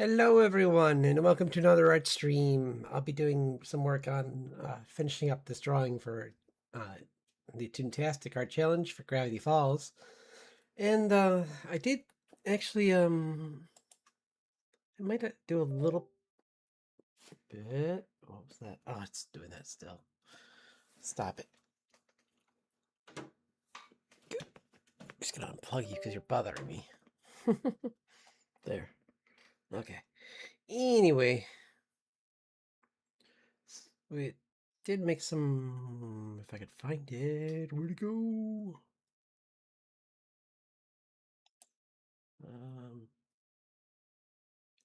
Hello, everyone, and welcome to another art stream. I'll be doing some work on finishing up this drawing for uh, the Toontastic Art Challenge for Gravity Falls. And I did actually, I might do a little bit. What was that? Oh, it's doing that still. Stop it. I'm just gonna unplug you because you're bothering me. There. Okay. Anyway, we did make some. If I could find it, where'd it go?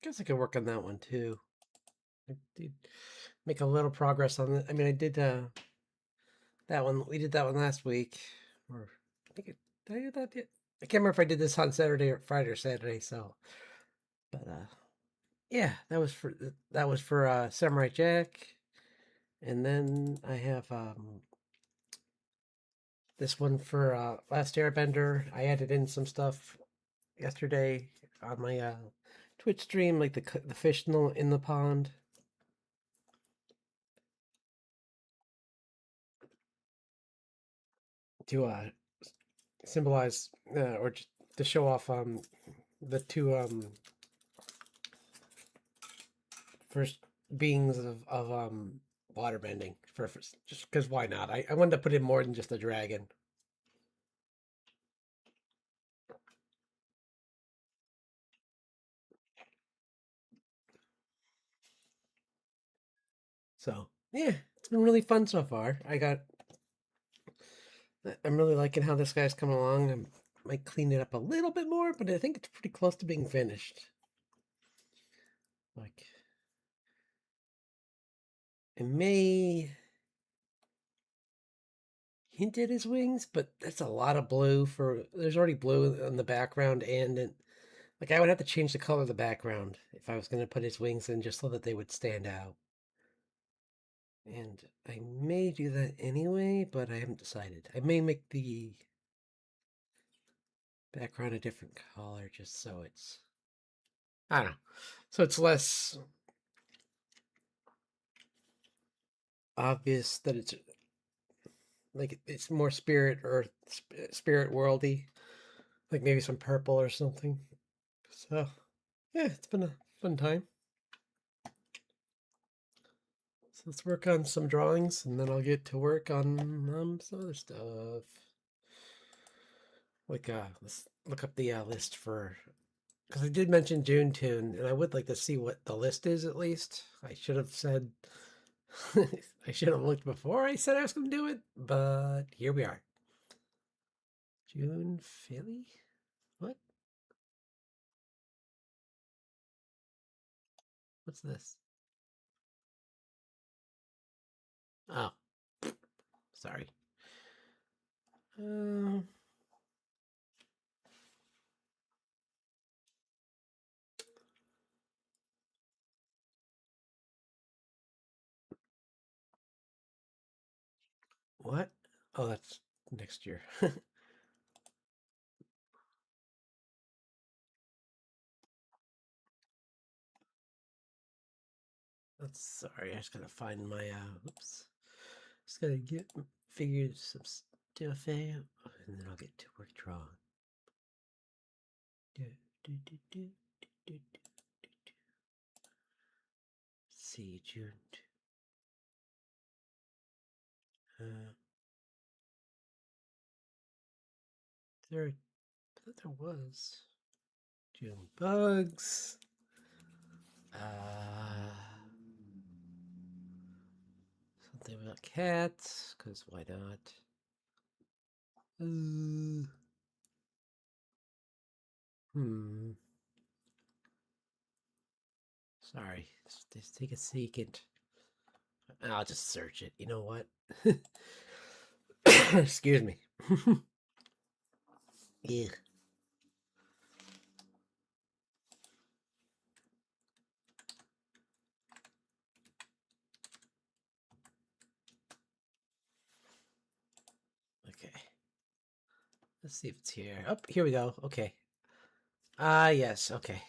Guess I could work on that one too. I did make a little progress on it. I mean, I did that one. We did that one last week, or I think it. Did I do that yet? I can't remember if I did this on Saturday or Friday or Saturday. So, but yeah, that was for Samurai Jack, and then I have this one for Last Airbender. I added in some stuff yesterday on my Twitch stream, like the fish in the pond. To symbolize or just to show off the two first beings of waterbending for just because why not? I wanted to put in more than just a dragon. So yeah, it's been really fun so far. I'm really liking how this guy's coming along. I might clean it up a little bit more, but I think it's pretty close to being finished. Like I may hint at his wings, but that's a lot of blue for. There's already blue in the background, and like I would have to change the color of the background if I was going to put his wings in just so that they would stand out. And I may do that anyway, but I haven't decided. I may make the background a different color just so it's, I don't know, so it's less obvious that it's like it's more spirit or spirit worldy, like maybe some purple or something. So yeah, it's been a fun time. So let's work on some drawings and then I'll get to work on some other stuff. Like let's look up the list for, because I did mention Junetoon and I would like to see what the list is at least. I should have said I should have looked before I said I was going to do it, but here we are. June Philly? What? What's this? Oh, sorry. Um, what? Oh, that's next year. That's sorry. I just gotta find my oops. Just gotta get figure some stuff out, and then I'll get to work drawing. See June. Uh, there, I thought there was June bugs. Something about cats, cause why not? Hmm. Sorry, just take a second. I'll just search it. You know what? Excuse me. Yeah. Okay. Let's see if it's here. Oh, here we go. Okay. Ah, yes. Okay.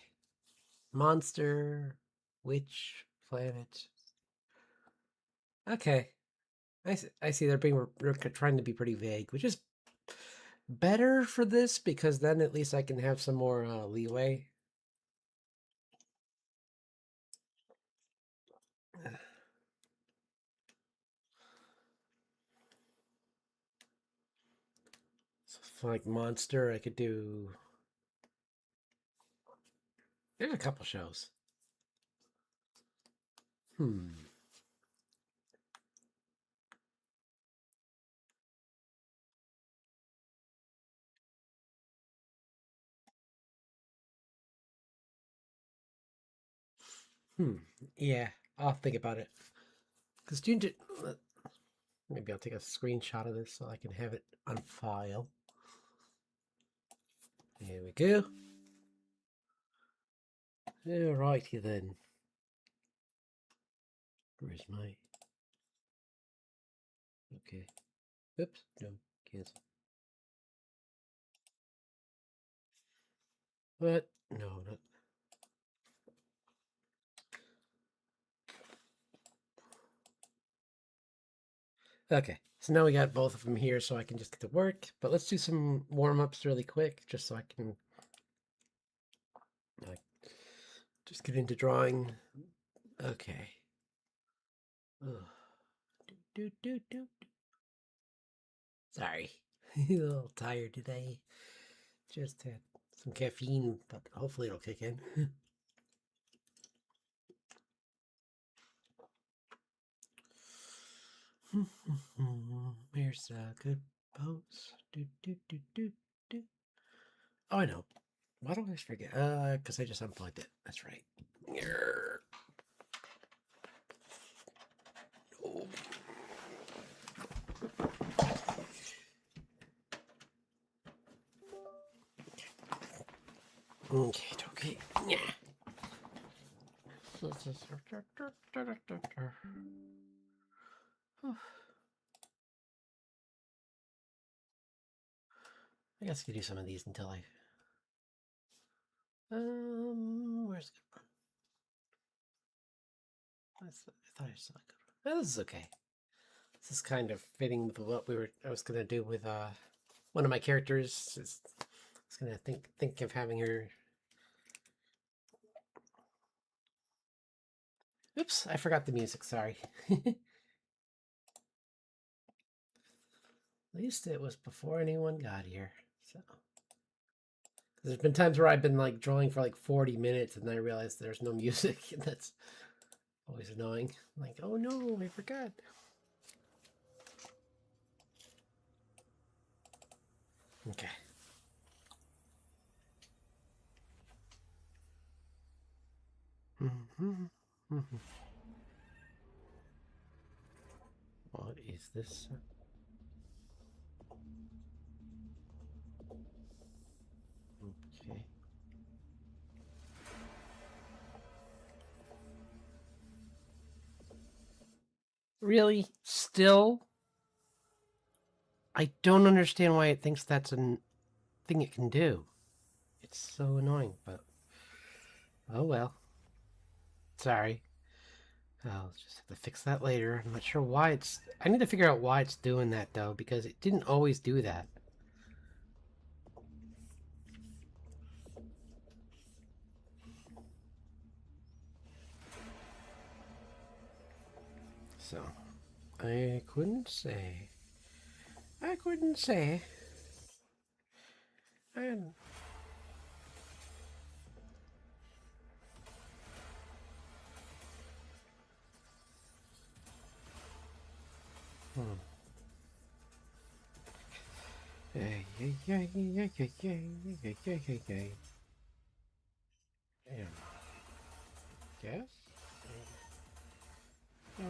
Monster, witch, planet. Okay. I see they're trying to be pretty vague, which is better for this because then at least I can have some more leeway. So for like monster, I could do. There's a couple shows. Yeah, I'll think about it. Because June, maybe I'll take a screenshot of this so I can have it on file. Here we go. Alrighty then. Where's my? Okay. Oops. No. Cancel. What? No, not. Okay. So now we got both of them here, so I can just get to work. But let's do some warm-ups really quick, just so I can just get into drawing. Okay. Sorry. A little tired today. Just had some caffeine, but hopefully it'll kick in. Here's a good pose. Oh, I know. Why don't I forget? Because I just unplugged it. That's right. Oh. Okay. Yeah. I guess I could do some of these until I. Where's the good one? I thought I saw a good one. Oh, this is okay. This is kind of fitting with what I was gonna do with one of my characters. I was gonna think of having her. Oops, I forgot the music. Sorry. At least it was before anyone got here. So there's been times where I've been like drawing for like 40 minutes and I realized there's no music, and that's always annoying. Like, oh no, I forgot. Okay. What is this? Okay. Really? Still? I don't understand why it thinks that's a thing it can do. It's so annoying, but oh well. Sorry. I'll just have to fix that later. I'm not sure why it's. I need to figure out why it's doing that though, because it didn't always do that. So, I couldn't say. I couldn't say. And Yay. Yes? Oh.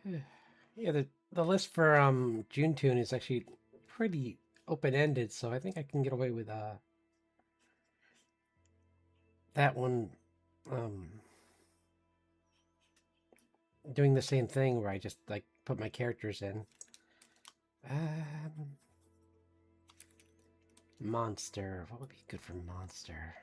Yeah, the list for Junetoon is actually pretty open ended, so I think I can get away with that one um doing the same thing where I just like put my characters in. Um, monster. What would be good for monster?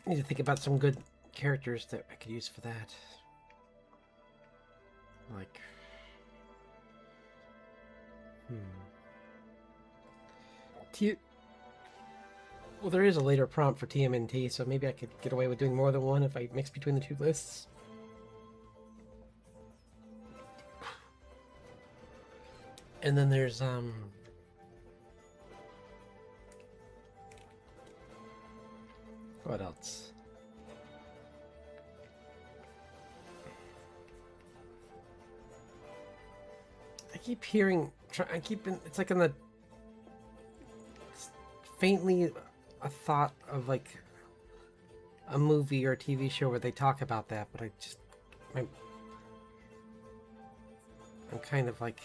I need to think about some good characters that I could use for that. Like, T. Well, there is a later prompt for TMNT, so maybe I could get away with doing more than one if I mix between the two lists. And then there's what else? I keep hearing. I keep. It's like in the faintly a thought of like a movie or a TV show where they talk about that, but I'm kind of like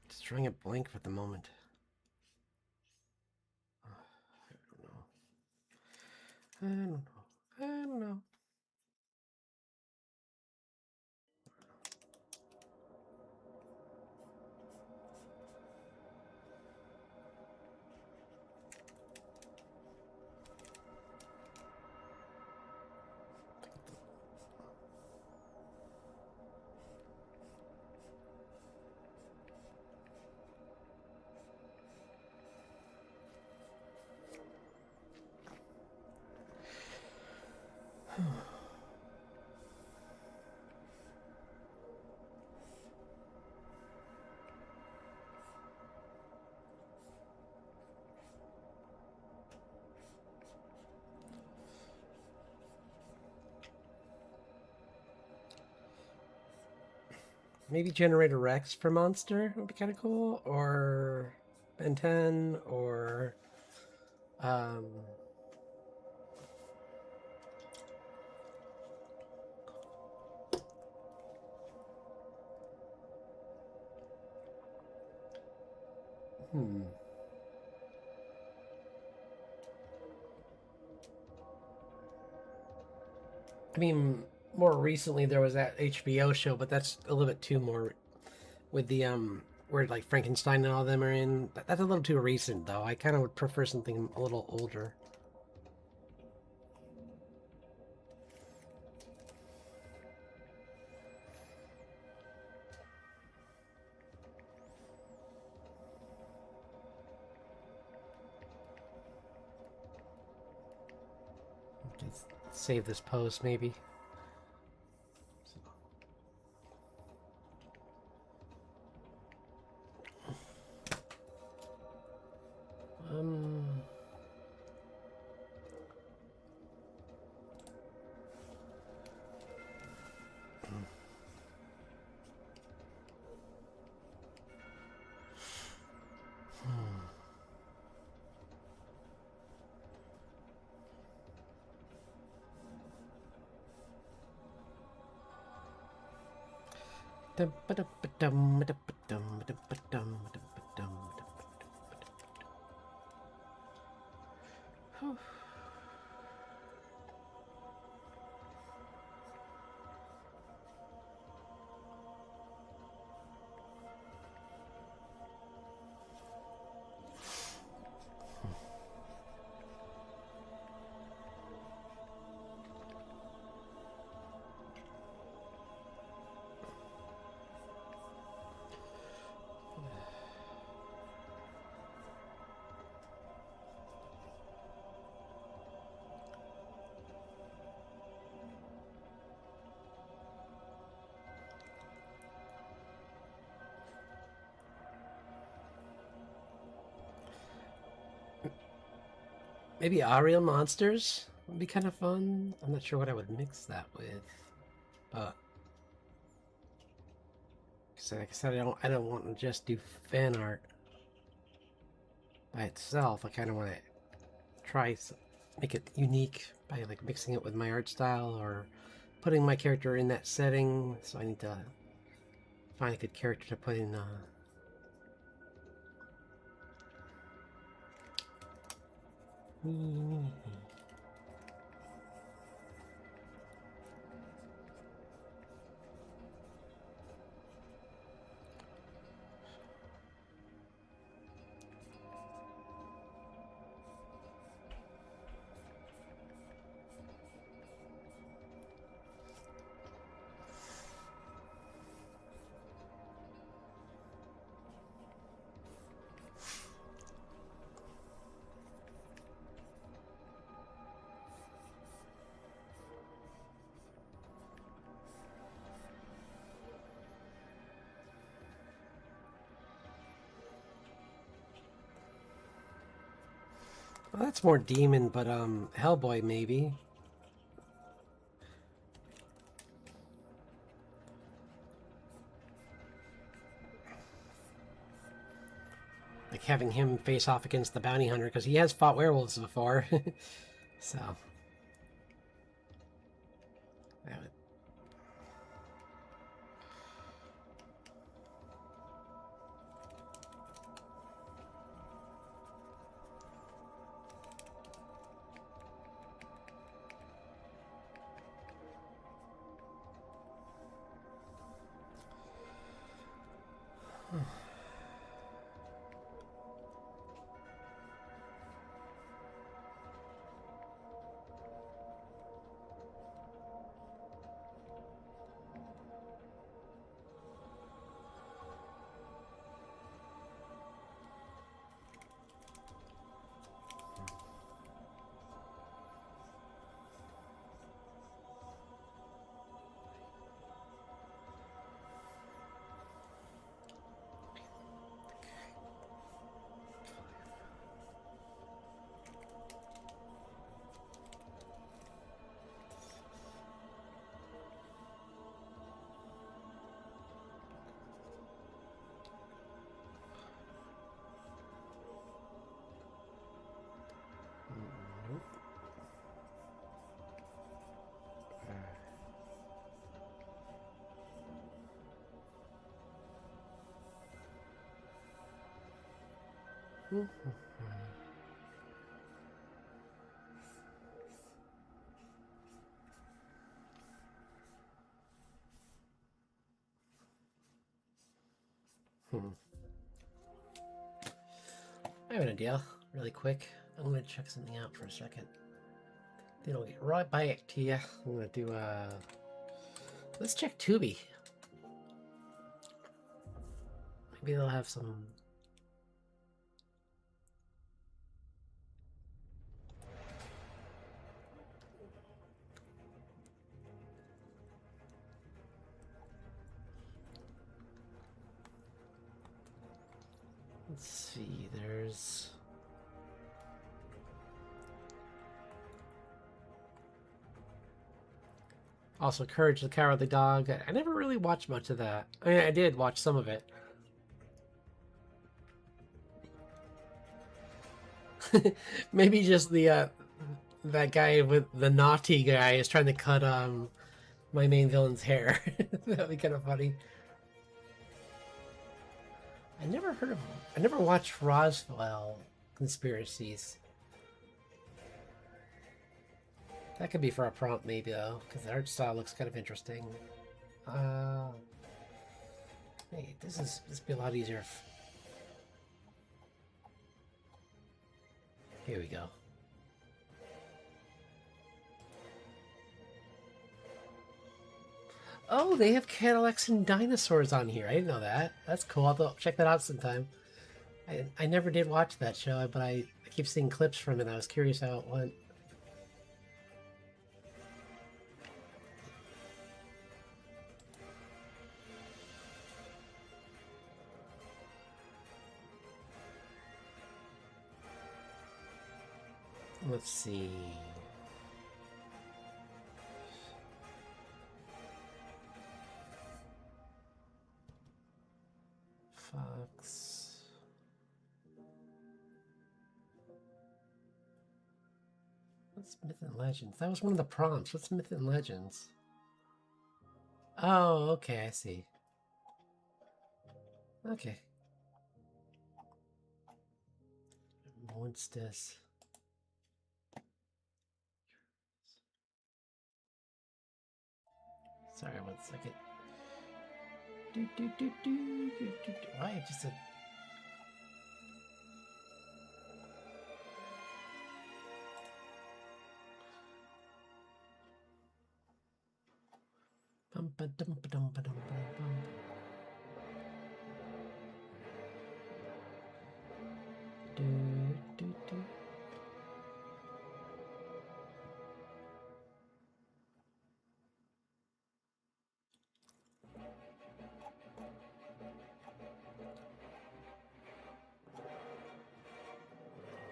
just drawing a blank for the moment. I don't know. I don't know. Maybe Generator Rex for Monster would be kind of cool, or Ben 10, or um, hmm. I mean, more recently there was that HBO show, but that's a little bit too more with the where like Frankenstein and all them are in. That's a little too recent though. I kind of would prefer something a little older. Let's save this post maybe. Um. Maybe Ariel Monsters would be kind of fun. I'm not sure what I would mix that with, but like I said, I don't want to just do fan art by itself. I kind of want to try make it unique by like mixing it with my art style or putting my character in that setting. So I need to find a good character to put in. Well, that's more demon, but Hellboy maybe. Like having him face off against the bounty hunter, because he has fought werewolves before. So that would... I have an idea, really quick. I'm gonna check something out for a second. Then I'll get right back to you. I'm gonna do let's check Tubi. Maybe they'll have some. Let's see, there's... Also, Courage the Cowardly Dog. I never really watched much of that. I mean, I did watch some of it. Maybe just the that guy with the naughty guy is trying to cut my main villain's hair. That'd be kind of funny. I never heard of. I never watched Roswell Conspiracies. That could be for a prompt, maybe though, because the art style looks kind of interesting. Hey, this be a lot easier. Here we go. Oh, they have Cadillacs and dinosaurs on here. I didn't know that. That's cool. I'll check that out sometime. I never did watch that show, but I keep seeing clips from it. I was curious how it went. Let's see. Fox. What's Myth and Legends? That was one of the prompts. What's Myth and Legends? Oh, okay, I see. Okay. What's this? Sorry, 1 second. Why? Just a...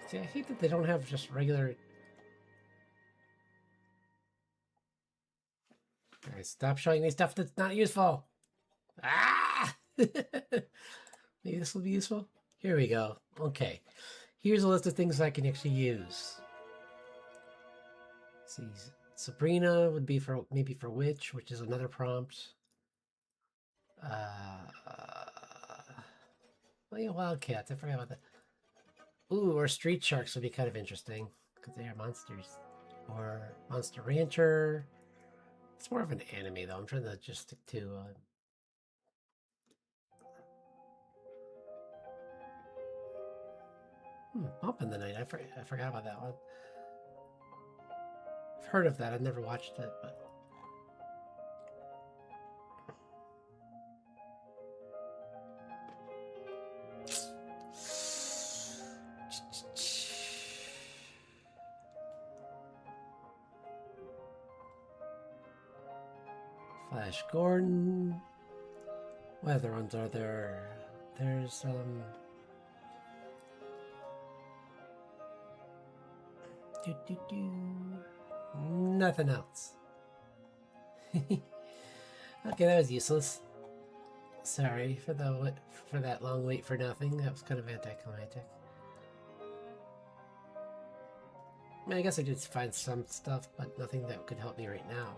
See, I hate that they don't have just regular... Alright, stop showing me stuff that's not useful! Ah! Maybe this will be useful? Here we go. Okay. Here's a list of things I can actually use. Let's see, Sabrina would be for maybe for witch, which is another prompt. Oh yeah, wildcats. I forgot about that. Ooh, or street sharks would be kind of interesting because they are monsters. Or Monster Rancher. It's more of an anime though. I'm trying to just stick to. Bump in the Night. I forgot about that one. I've heard of that. I've never watched it, but. Flash Gordon. What other ones are there? There's nothing else. Okay, that was useless. Sorry for that long wait for nothing. That was kind of anticlimactic. I mean, I guess I did find some stuff, but nothing that could help me right now.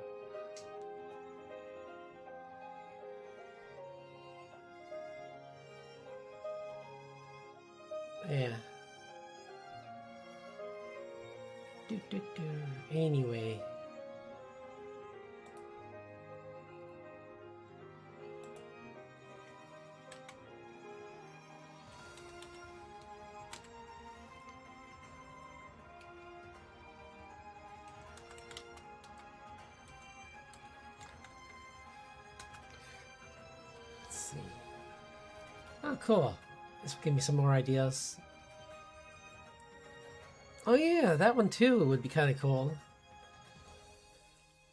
Yeah. Anyway. Let's see. Oh, cool. This will give me some more ideas. Oh yeah, that one too would be kind of cool.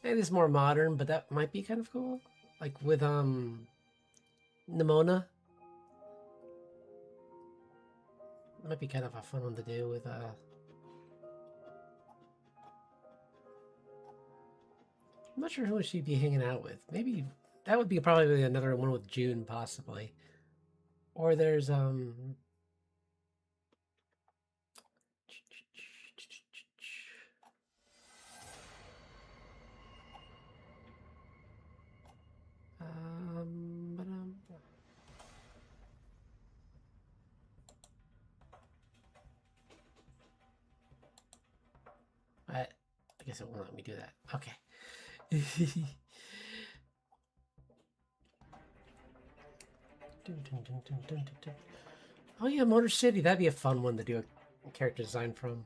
It is more modern, but that might be kind of cool. Like with Nimona. Might be kind of a fun one to do with I'm not sure who she'd be hanging out with. Maybe that would be probably another one with June, possibly. Or there's guess it won't let me do that. Okay. Oh yeah, Motor City. That'd be a fun one to do a character design from.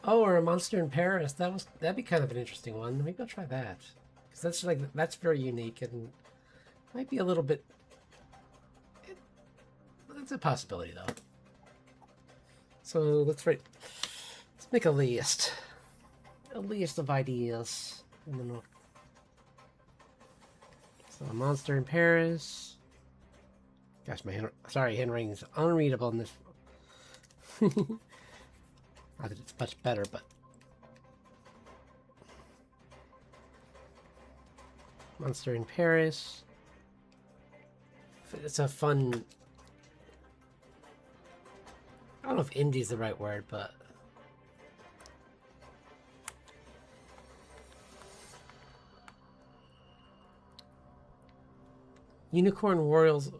Oh, or a Monster in Paris. That'd be kind of an interesting one. Maybe I'll try that, because that's very unique and might be a little bit. It's a possibility though. So let's make a list of ideas, and then so a Monster in Paris. Gosh, my handwriting's unreadable in this. Not that it's much better, but Monster in Paris. It's a fun. I don't know if indie is the right word, but Unicorn Warriors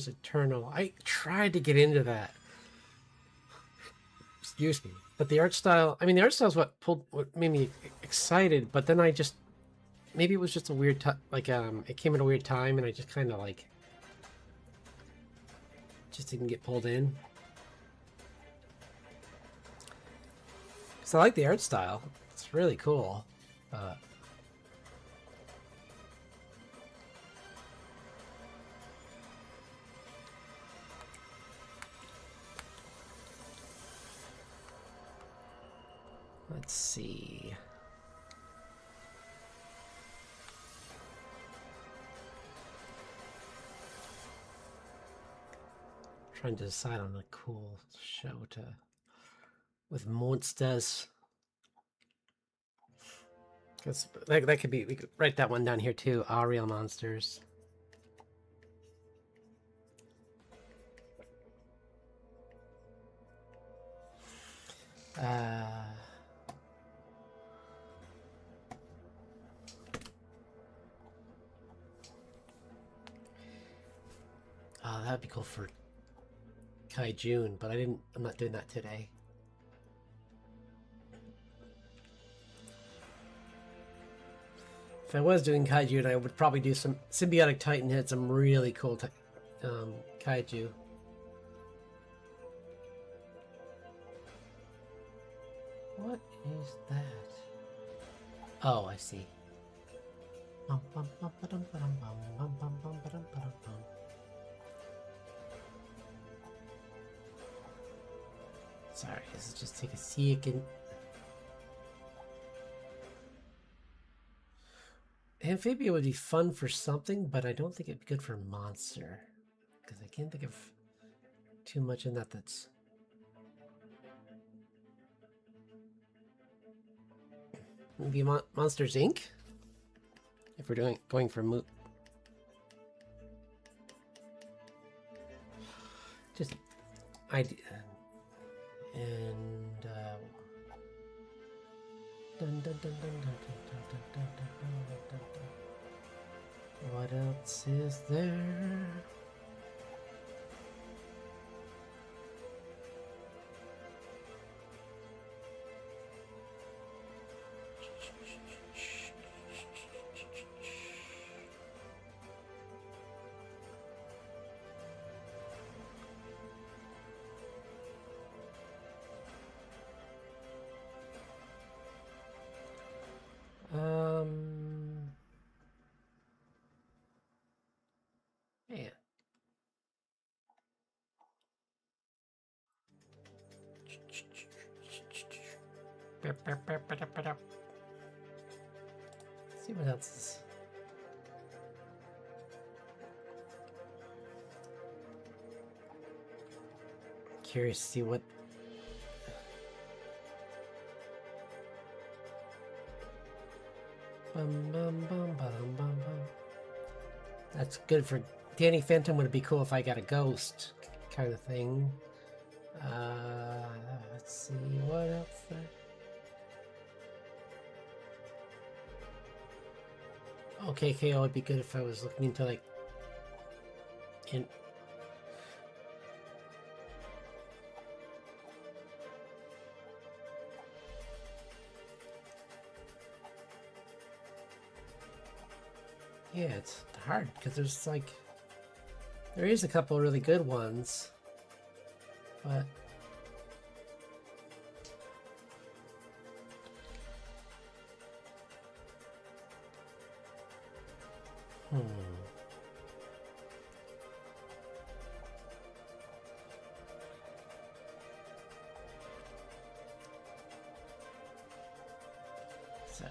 Eternal. I tried to get into that. Excuse me. But the art style, the art style is what made me excited, but then maybe it was just a weird it came at a weird time and I just kind of just didn't get pulled in. So I like the art style. It's really cool. Let's see. Trying to decide on a cool show with monsters. Because that could be, we could write that one down here too. Our real monsters. Oh, that'd be cool for June, but I'm not doing that today. If I was doing Kaiju, I would probably do some Symbiotic Titan. Had some really cool Kaiju. What is that? Oh, I see. Sorry, this is just take a second. Amphibia would be fun for something, but I don't think it'd be good for a monster. Because I can't think of too much in that's... Maybe Monsters Inc? If we're going for just idea. And what else is there? Man. See what else is. Curious to see what. Bum, bum, bum, bum, bum, bum. That's good for Danny Phantom would be cool if I got a ghost kind of thing. Let's see what else there. Okay, KO would be good if I was looking into like yeah, it's hard because there's like there is a couple really good ones, but So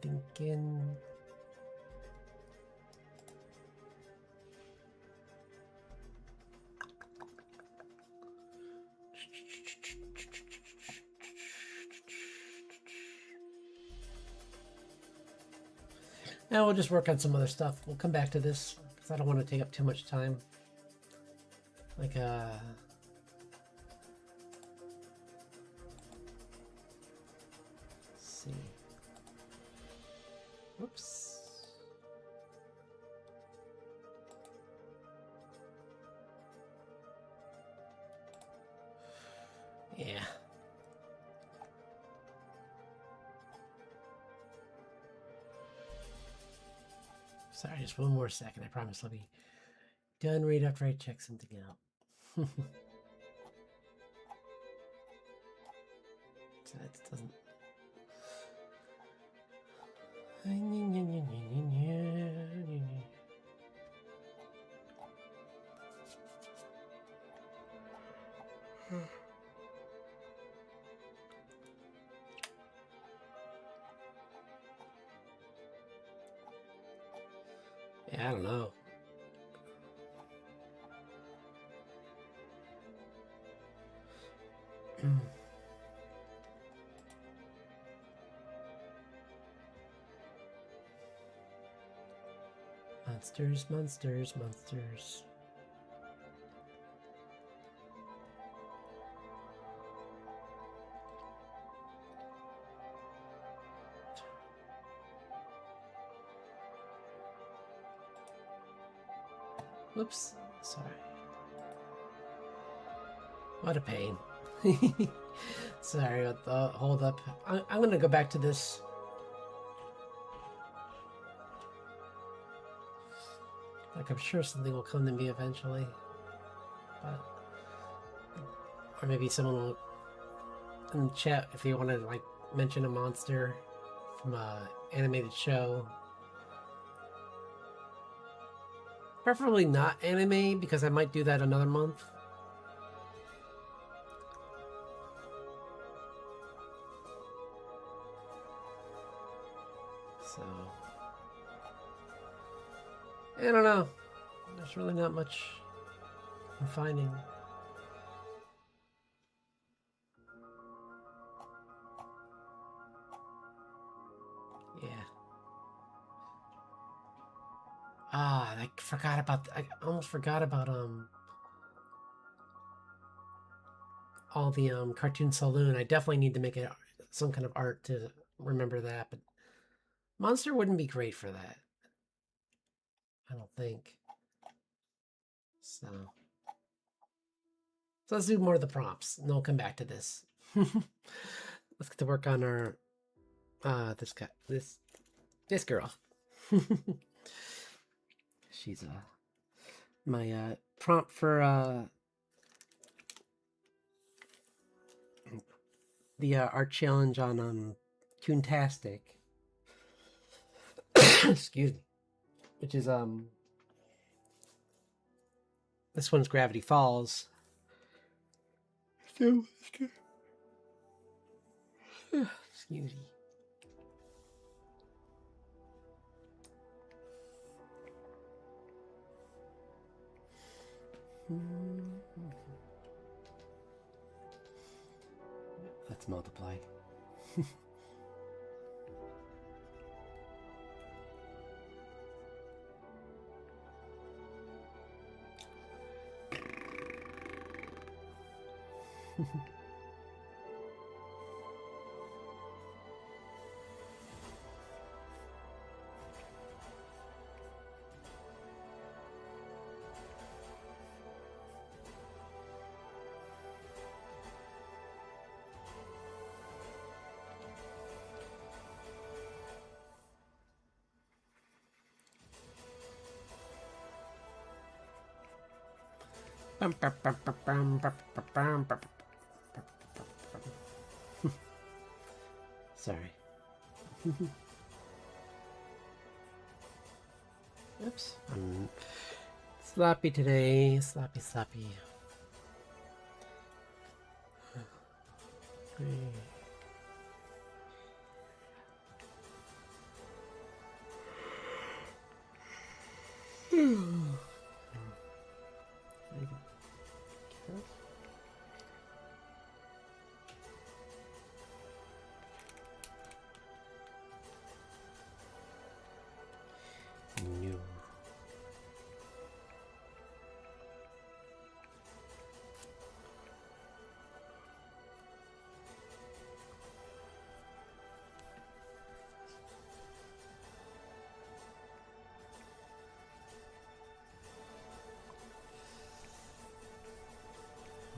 thinking. Now we'll just work on some other stuff. We'll come back to this because I don't want to take up too much time. Like let's see. Whoops. Yeah. Sorry, just one more second. I promise I'll be done right after I check something out. So that doesn't. Yeah, I don't know. Monsters. Whoops, sorry. What a pain. Sorry about the hold up. I'm gonna go back to this. Like, I'm sure something will come to me eventually. But, or maybe someone will in the chat if you want to like mention a monster from a animated show. Preferably not anime because I might do that another month. So I don't know. There's really not much I'm finding. Yeah. I forgot about. I almost forgot about all the Cartoon Saloon. I definitely need to make some kind of art to remember that. But Monster wouldn't be great for that. I don't think. So let's do more of the prompts, and we'll come back to this. Let's get to work on our this girl. She's my prompt for the art challenge on Toontastic. Excuse me. Which is this one's Gravity Falls. So excuse me. Let's multiply. Sorry. Oops. I'm sloppy today. Sloppy, sloppy. No.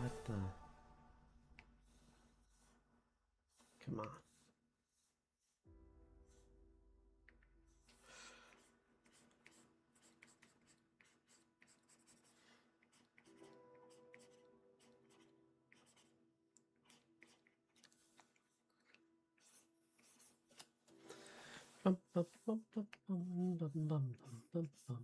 What the? Come on. Bum, bum, bum, bum, bum, bum, bum, bum, bum.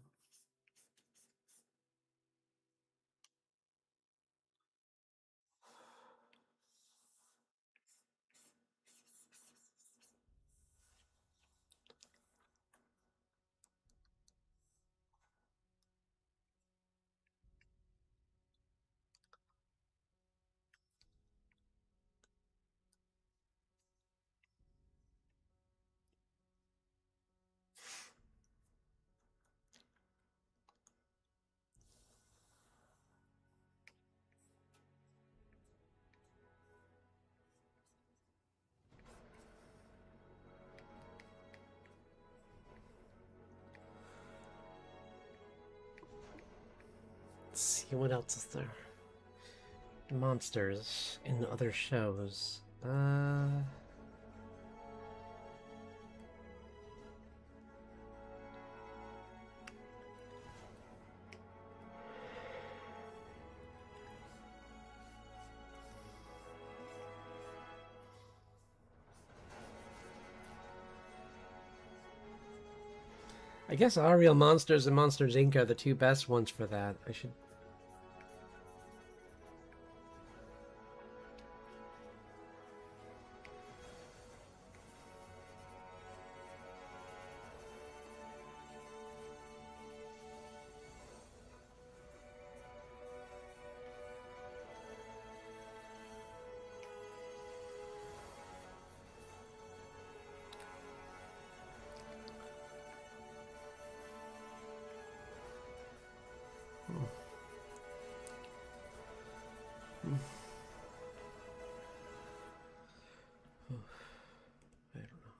Let's see what else is there. Monsters in other shows. I guess Our Real Monsters and Monsters Inc. are the two best ones for that. I should. I don't know.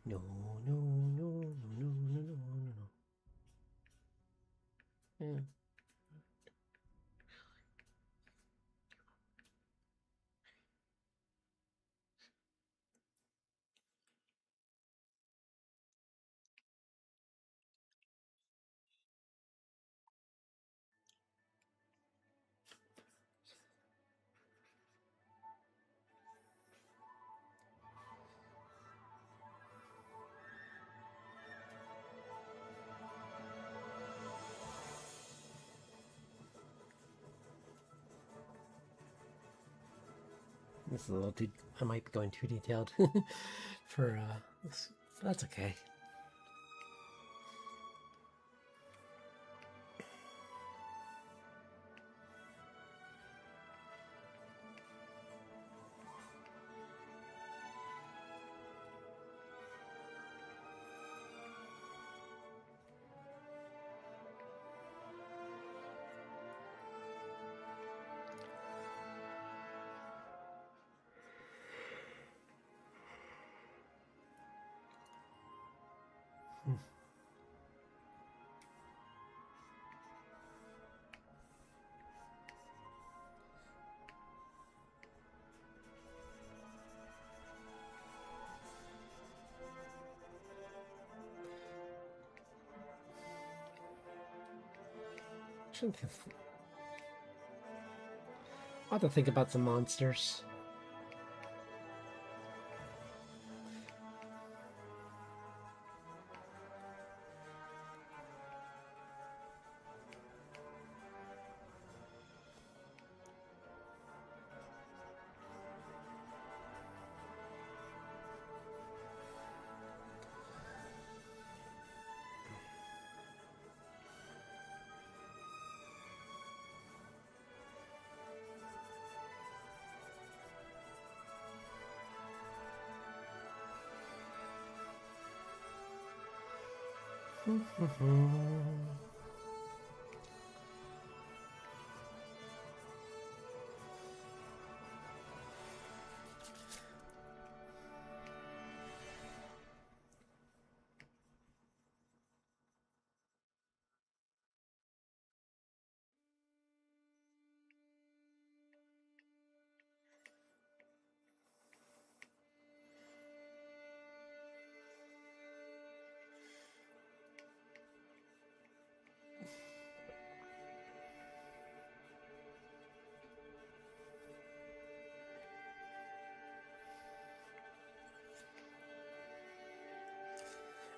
No, no, no, no, no, no, no, no. Yeah. This is a little too. I might be going too detailed for this. That's okay. I'll have to think about some monsters.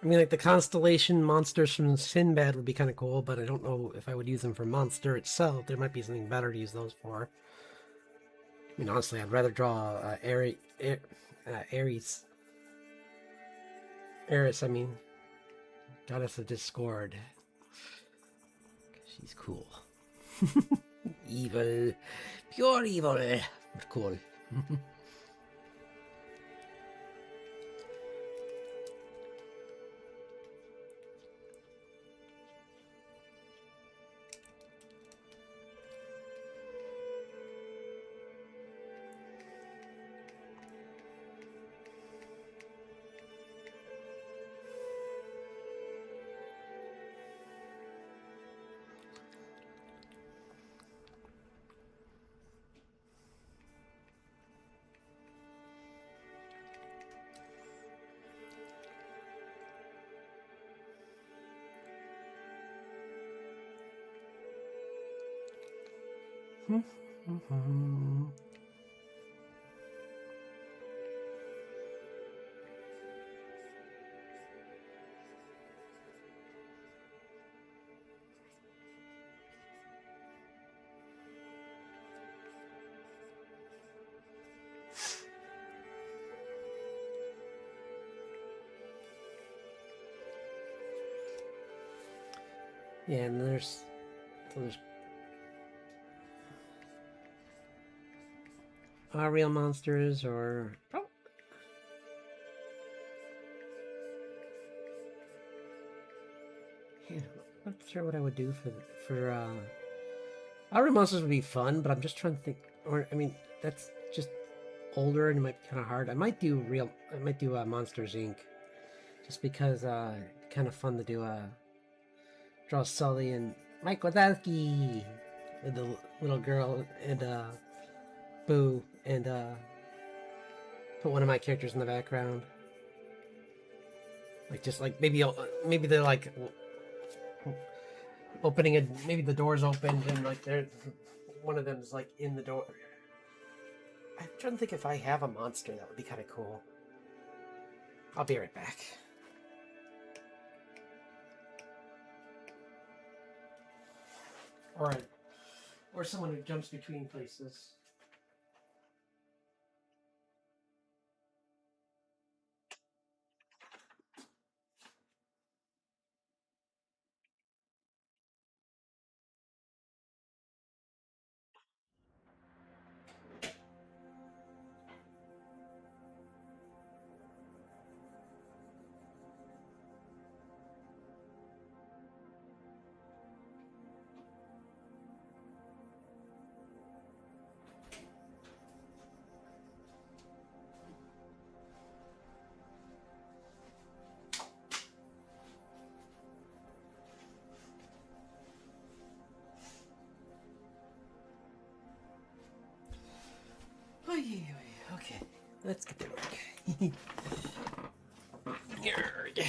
I mean, like the constellation monsters from Sinbad would be kind of cool, but I don't know if I would use them for monster itself. There might be something better to use those for. I mean, honestly, I'd rather draw Ares. Eris, I mean, Goddess of Discord. She's cool. Evil. Pure evil. But cool. Yeah, and there's real monsters or yeah, I'm not sure what I would do for real monsters would be fun, but I'm just trying to think. Or I mean, that's just older and it might be kind of hard. I might do Monsters Inc. Just because kind of fun to do draw Sully and Mike Wazowski with the little girl and Boo and put one of my characters in the background. Like just like maybe they're like opening it. Maybe the door's open and like they're one of them's like in the door. I'm trying to think if I have a monster that would be kind of cool. I'll be right back. Or someone who jumps between places. Let's get to work. Yarg.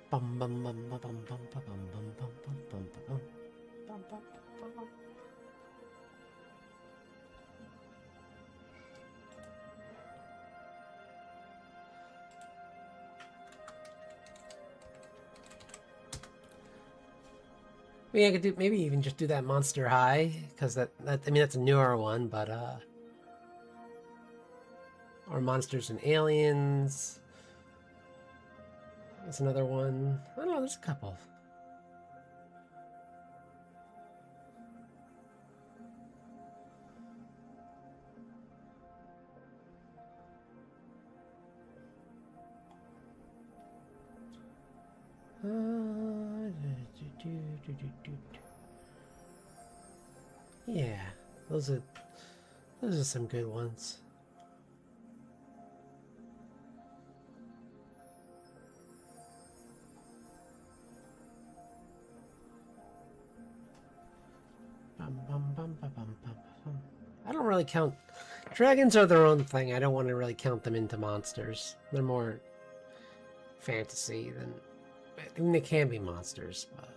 Bum bum bum bum bum bum bum bum bum bum bum bum bum bum bum. Maybe I could do, maybe even just do that Monster High, because that I mean that's a newer one, but or Monsters and Aliens. That's another one. I don't know, there's a couple. Yeah, those are some good ones. I don't really count dragons are their own thing. I don't want to really count them into monsters. They're more fantasy than I mean they can be monsters, but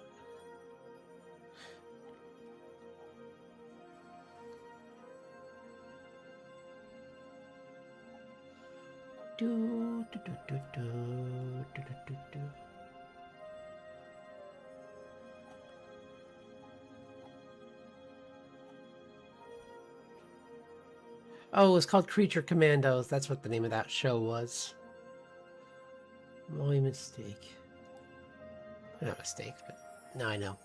do do do do do do do do. Oh, it was called Creature Commandos. That's what the name of that show was. My mistake. Not a mistake, but now I know.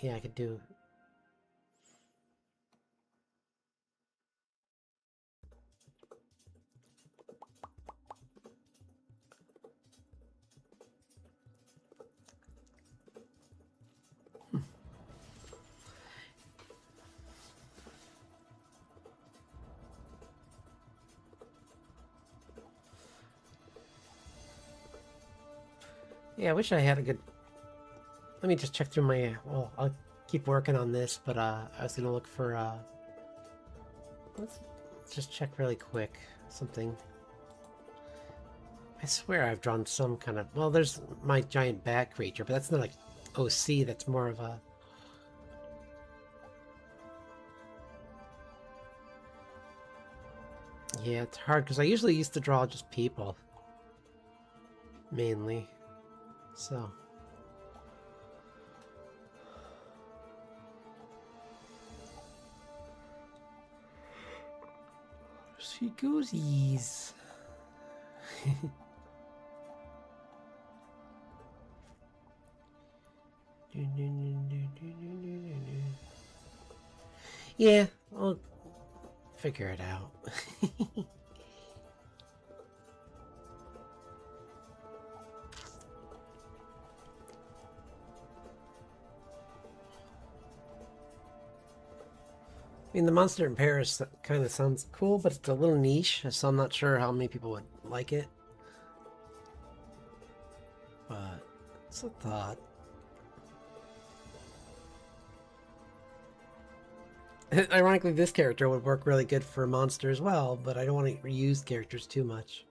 Yeah, I could do. Yeah, I wish I had a good. Let me just check through my. Well, I'll keep working on this, but I was gonna look for. Let's just check really quick something. I swear I've drawn some kind of. Well, there's my giant bat creature, but that's not like OC. That's more of a. Yeah, it's hard because I usually used to draw just people. Mainly. So. Sweet goosies. Yeah, I'll figure it out. I mean, the monster in Paris kind of sounds cool, but it's a little niche, so I'm not sure how many people would like it. But it's a thought. Ironically, this character would work really good for a monster as well, but I don't want to reuse characters too much.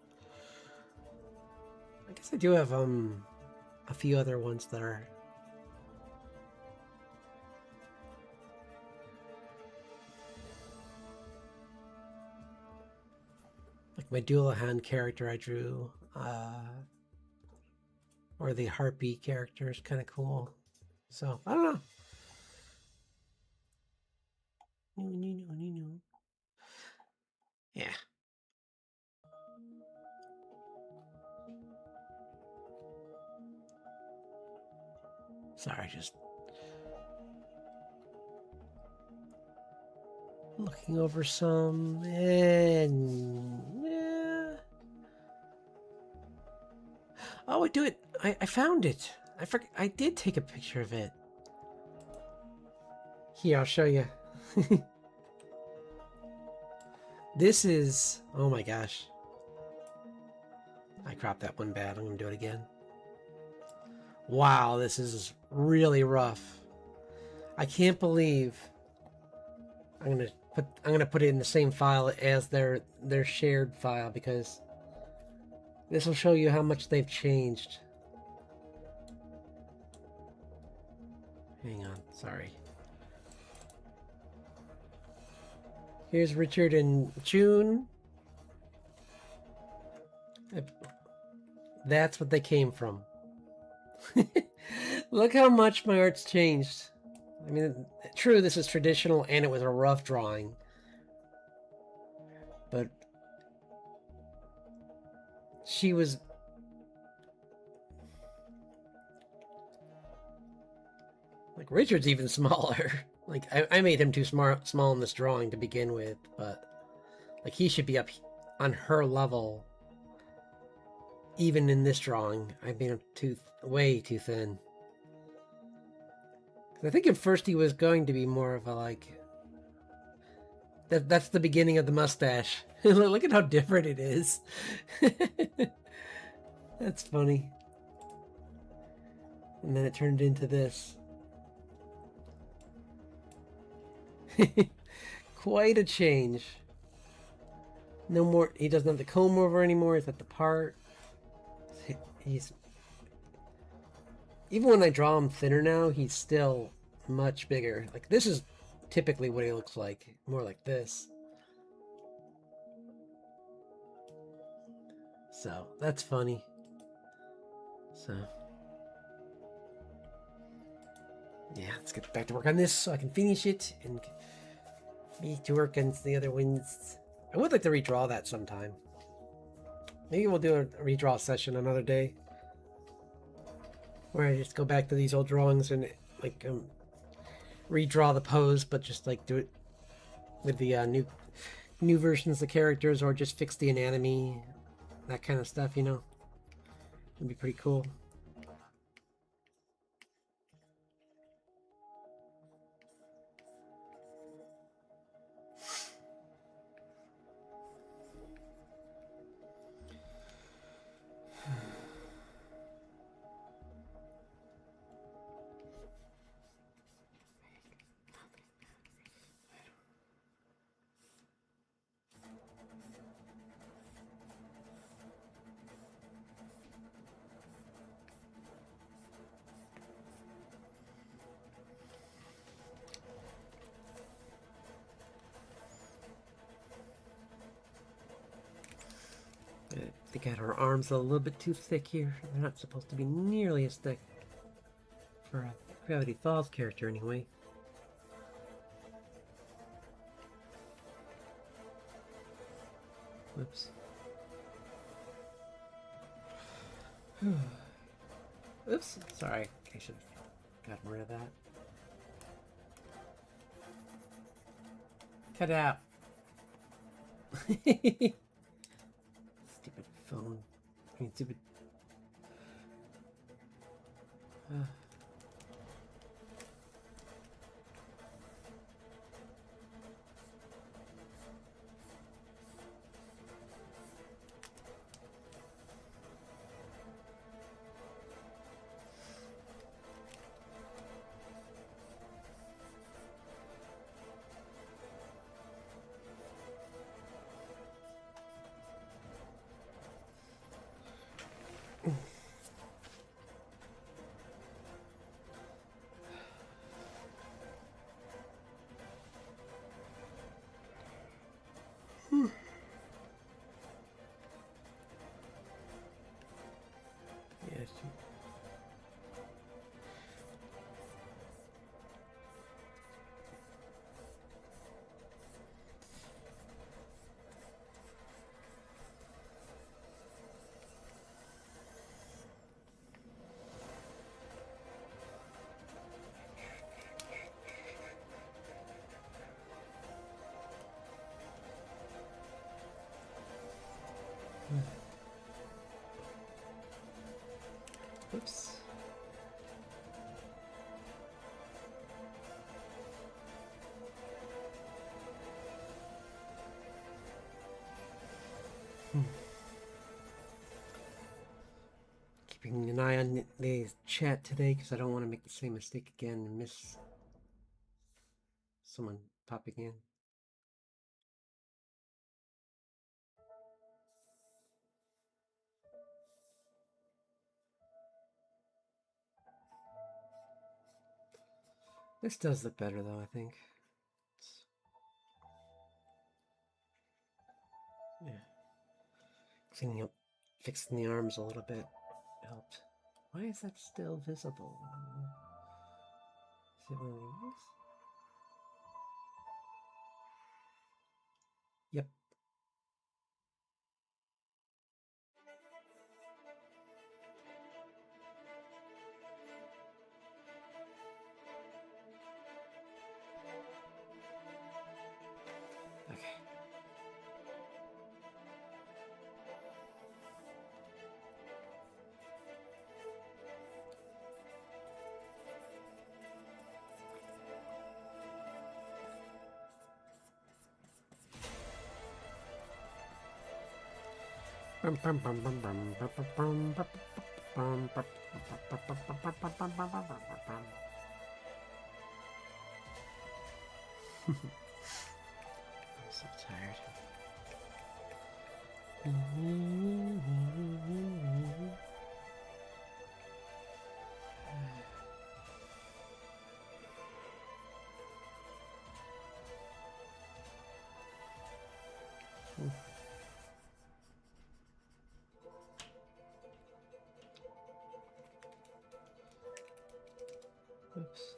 I guess I do have a few other ones that are. Like my Dualahan character I drew, or the Harpy character is kind of cool. So, I don't know. Yeah. Sorry, just looking over some, and yeah. Oh, I found it. I did take a picture of it. Here, I'll show you. This is, oh my gosh. I cropped that one bad. I'm gonna do it again. Wow, this is really rough. I can't believe I'm gonna put it in the same file as their shared file, because this will show you how much they've changed. Hang on, sorry. Here's Richard and June. That's what they came from. Look how much my art's changed. I mean, true, this is traditional and it was a rough drawing. But she was... Like, Richard's even smaller. Like, I made him too small in this drawing to begin with, but... Like, he should be up on her level. Even in this drawing, I made him way too thin. I think at first he was going to be more of a, like... That's the beginning of the mustache. Look at how different it is. That's funny. And then it turned into this. Quite a change. No more, he doesn't have the comb over anymore. He's at the part. He's... Even when I draw him thinner now, he's still much bigger. Like, this is typically what he looks like. More like this. So, that's funny. So... Yeah, let's get back to work on this so I can finish it and be to work on the other ones. I would like to redraw that sometime. Maybe we'll do a redraw session another day, where I just go back to these old drawings and like redraw the pose, but just like do it with the new versions of the characters, or just fix the anatomy, that kind of stuff. You know, it'd be pretty cool. I think I had her arms a little bit too thick here. They're not supposed to be nearly as thick for a Gravity Falls character anyway. Whoops. Oops, sorry. I should have gotten rid of that. Cut it out. Stupid phone. I mean, stupid... Yes. Oops. eye on the chat today because I don't want to make the same mistake again and miss someone popping in. This does look better though, I think. Yeah. Cleaning up, fixing the arms a little bit helped. Why is that still visible? Is it one of these? Yep. Okay. I'm so tired. Oops.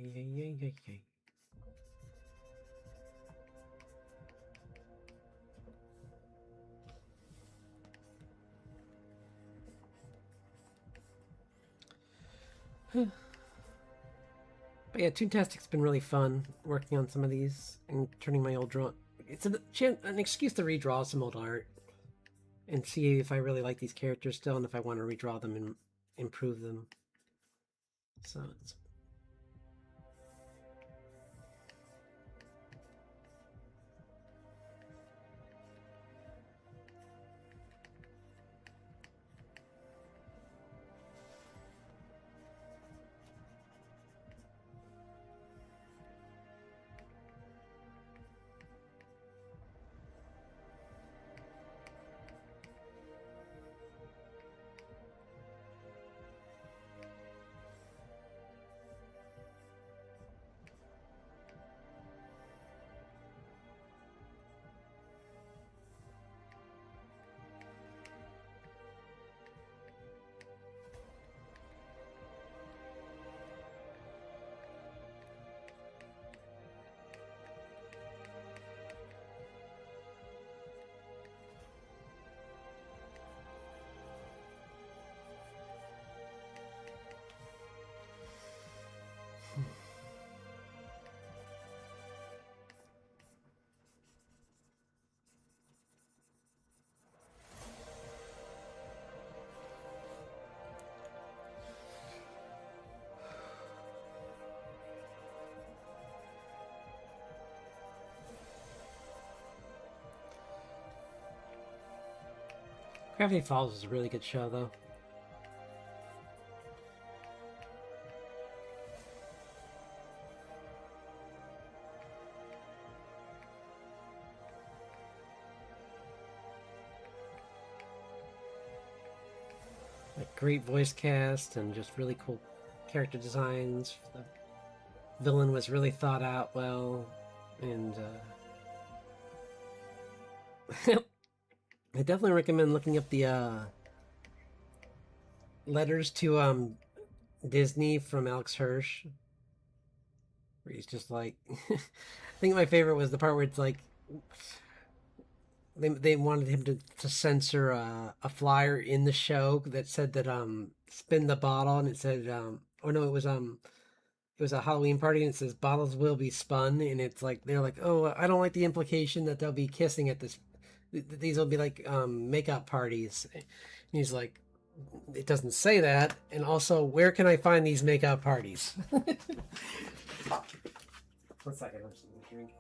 Yay. But yeah, Toontastic's been really fun working on some of these and turning my old draw. It's an excuse to redraw some old art and see if I really like these characters still and if I want to redraw them and improve them. So it's Gravity Falls is a really good show, though. Like, great voice cast and just really cool character designs. The villain was really thought out well, and I definitely recommend looking up the letters to Disney from Alex Hirsch, where he's just like, I think my favorite was the part where it's like they wanted him to censor a flyer in the show that said that spin the bottle, and it said oh no, it was a Halloween party and it says bottles will be spun, and it's like they're like, oh, I don't like the implication that they'll be kissing at this. These will be like makeout parties. And he's like, it doesn't say that, and also, where can I find these makeout parties? 1 second, I'm just gonna drink.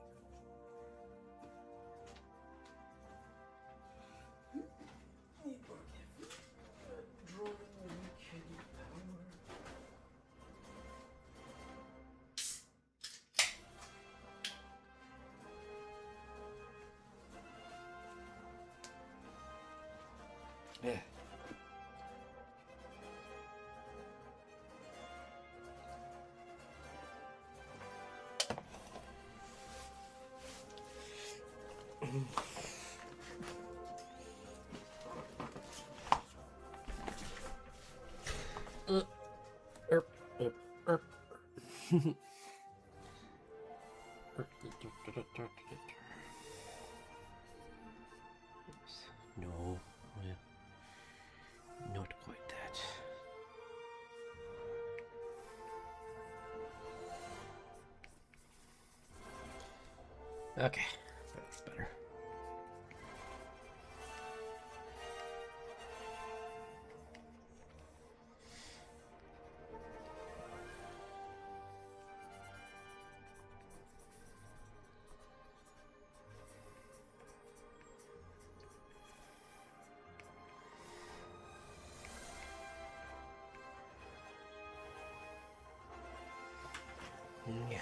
Yeah. No, not quite that. Okay, that's better. Yeah.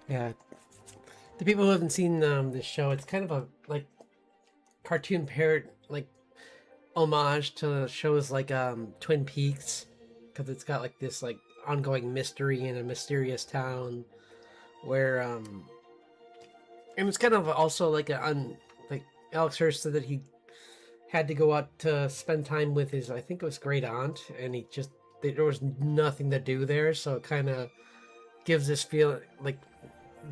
Yeah, the people who haven't seen this show, it's kind of a like cartoon parrot like homage to shows like Twin Peaks, because it's got like this like ongoing mystery in a mysterious town where and it's kind of also like like Alex Hirsch said that he had to go out to spend time with his, I think it was great aunt, and he just there was nothing to do there, so it kind of gives this feel like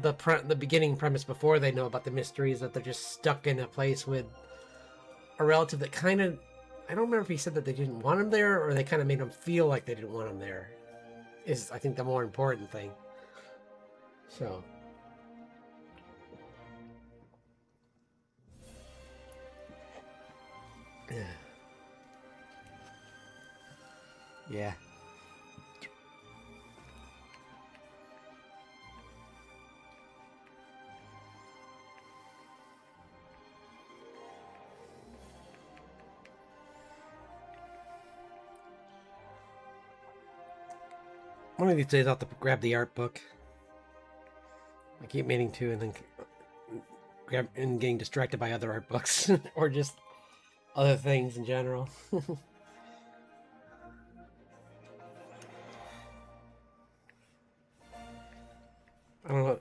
the beginning premise before they know about the mysteries, that they're just stuck in a place with a relative that kind of, I don't remember if he said that they didn't want him there or they kind of made him feel like they didn't want him there, is I think the more important thing. So yeah. One of these days I'll have to grab the art book. I keep meaning to, and then grab and getting distracted by other art books or just other things in general. I don't know.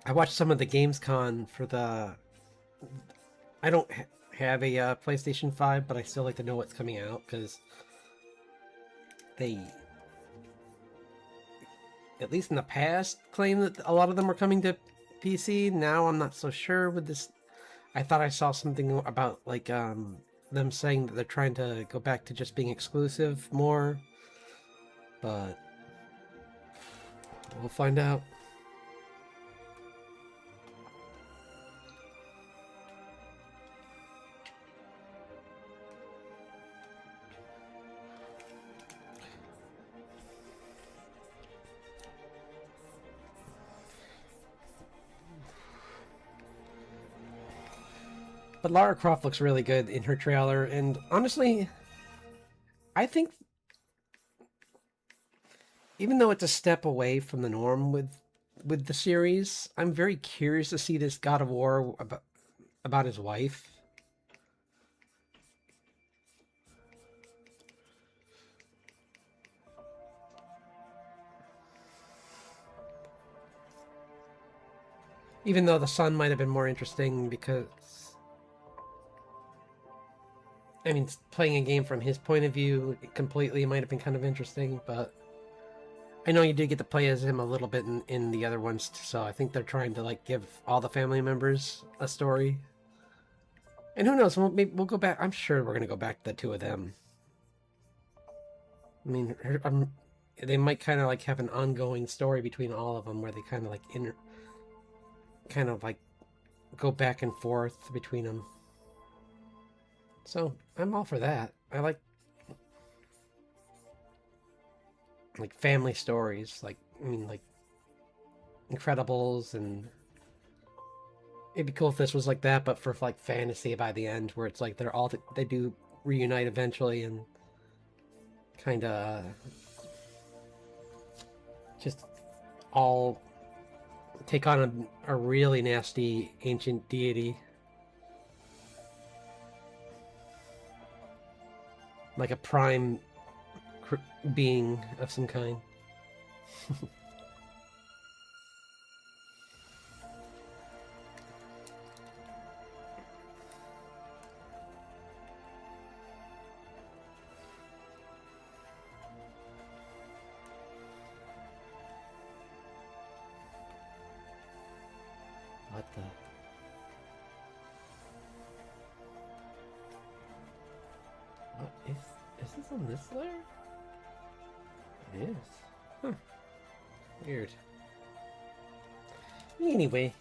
I watched some of the GamesCon for the. I don't have a PlayStation 5, but I still like to know what's coming out because they, at least in the past, claim that a lot of them were coming to PC. Now I'm not so sure with this. I thought I saw something about like them saying that they're trying to go back to just being exclusive more, but we'll find out. But Lara Croft looks really good in her trailer, and honestly, I think even though it's a step away from the norm with the series, I'm very curious to see this God of War about his wife. Even though the son might have been more interesting because, I mean, playing a game from his point of view completely might have been kind of interesting, but I know you did get to play as him a little bit in the other ones, so I think they're trying to like give all the family members a story. And who knows, we'll go back. I'm sure we're going to go back to the two of them. I mean, they might kind of like have an ongoing story between all of them where they kind of like go back and forth between them. So I'm all for that. I like family stories, like Incredibles, and it'd be cool if this was like that, but for like fantasy by the end, where it's like they do reunite eventually and kind of just all take on a really nasty ancient deity. Like a prime being of some kind. What the? What is this on this layer? It is. Huh. Weird. Anyway.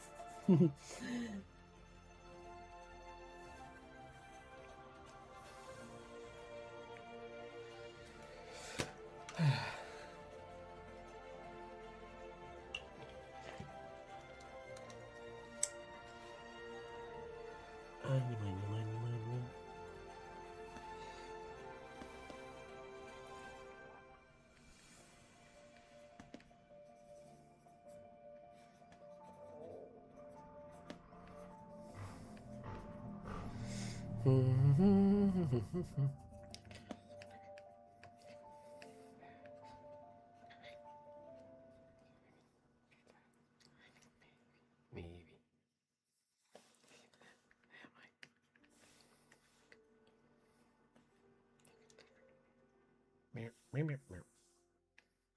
Maybe.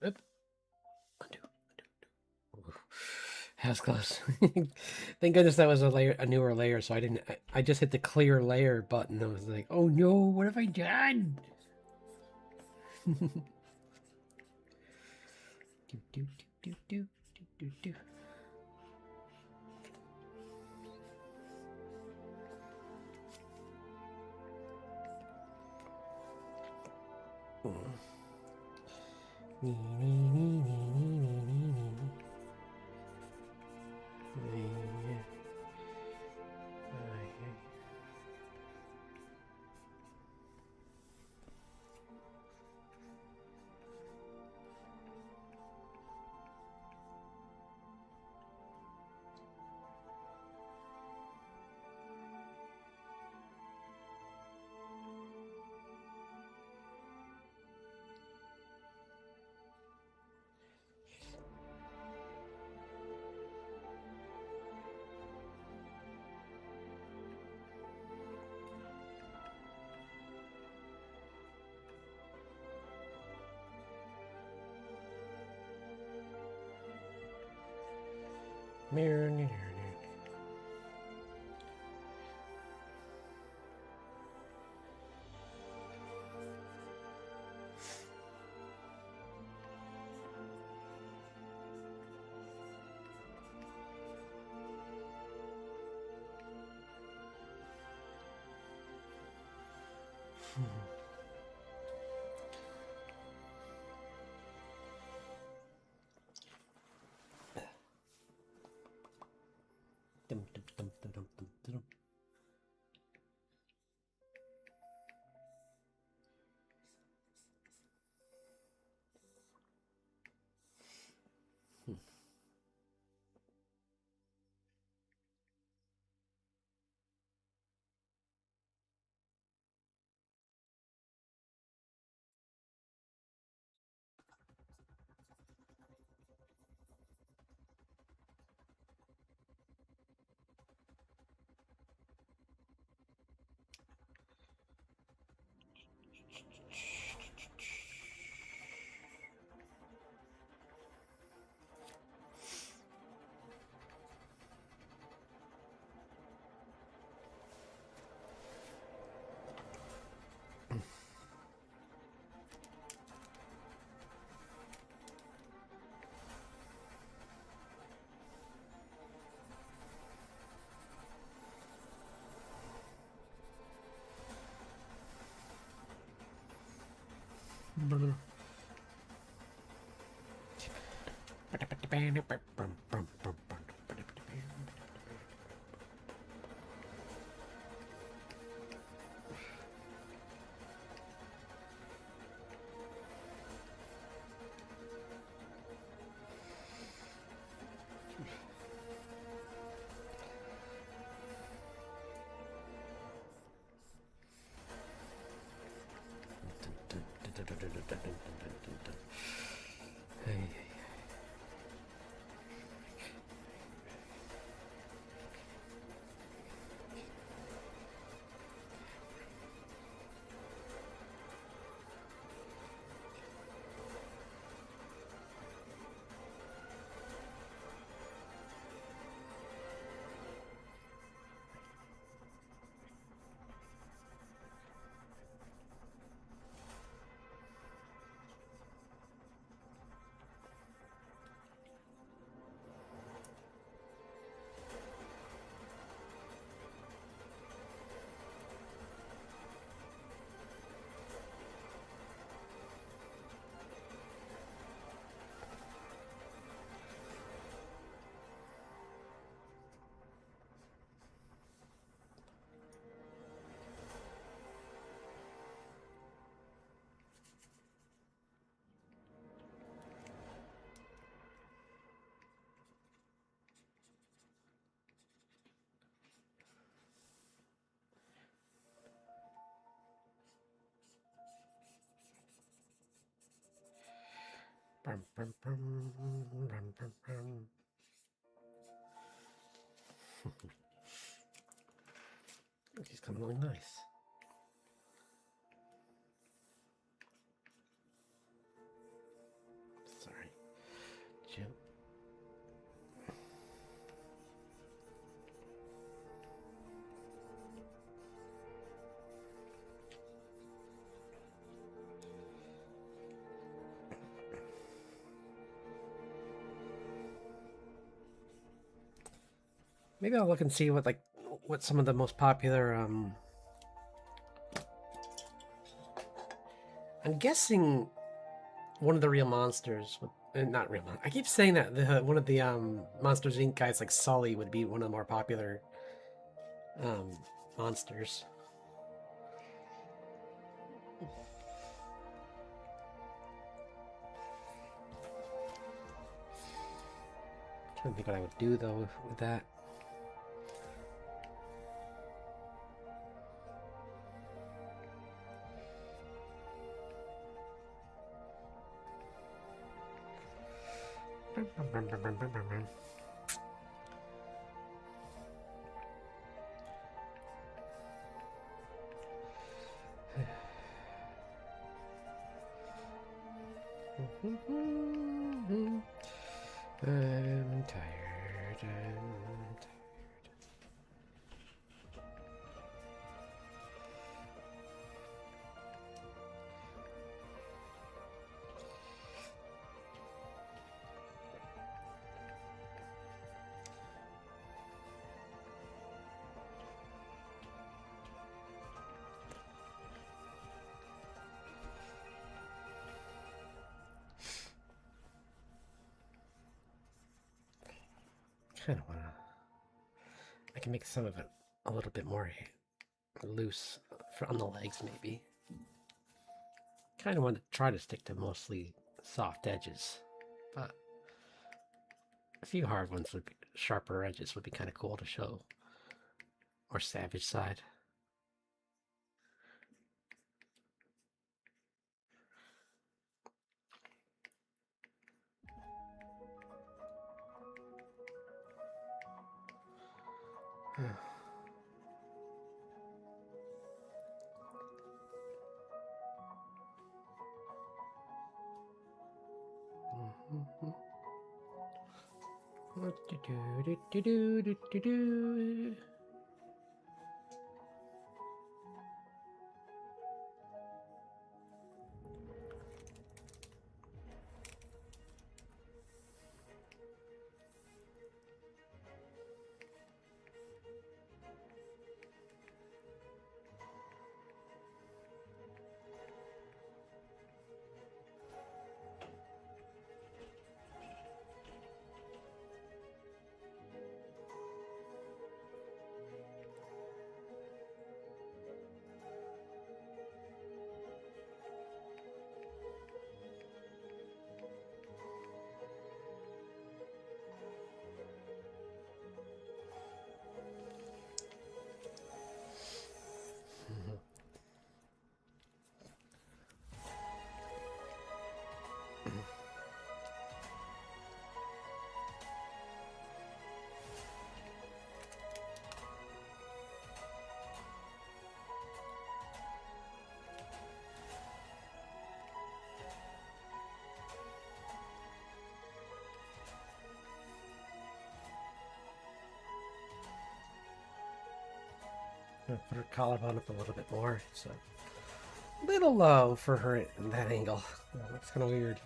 Oop. Undo. That was close. Thank goodness that was a newer layer, so I just hit the clear layer button. I was like, oh no, what have I done? do, do, do, do, do, do, do. He's coming along nice. Sorry, Jim. Maybe I'll look and see what some of the most popular. I'm guessing one of the real monsters, not real. I keep saying that one of the Monsters Inc. guys, like Sully, would be one of the more popular monsters. Trying to think what I would do though with that. I'm tired. Kind of want to. I can make some of it a little bit more loose on the legs, maybe. Kind of want to try to stick to mostly soft edges, but a few hard ones would be, sharper edges would be kind of cool to show. Or savage side. Put her collarbone up a little bit more. So a little low for her in that angle. That looks kind of weird.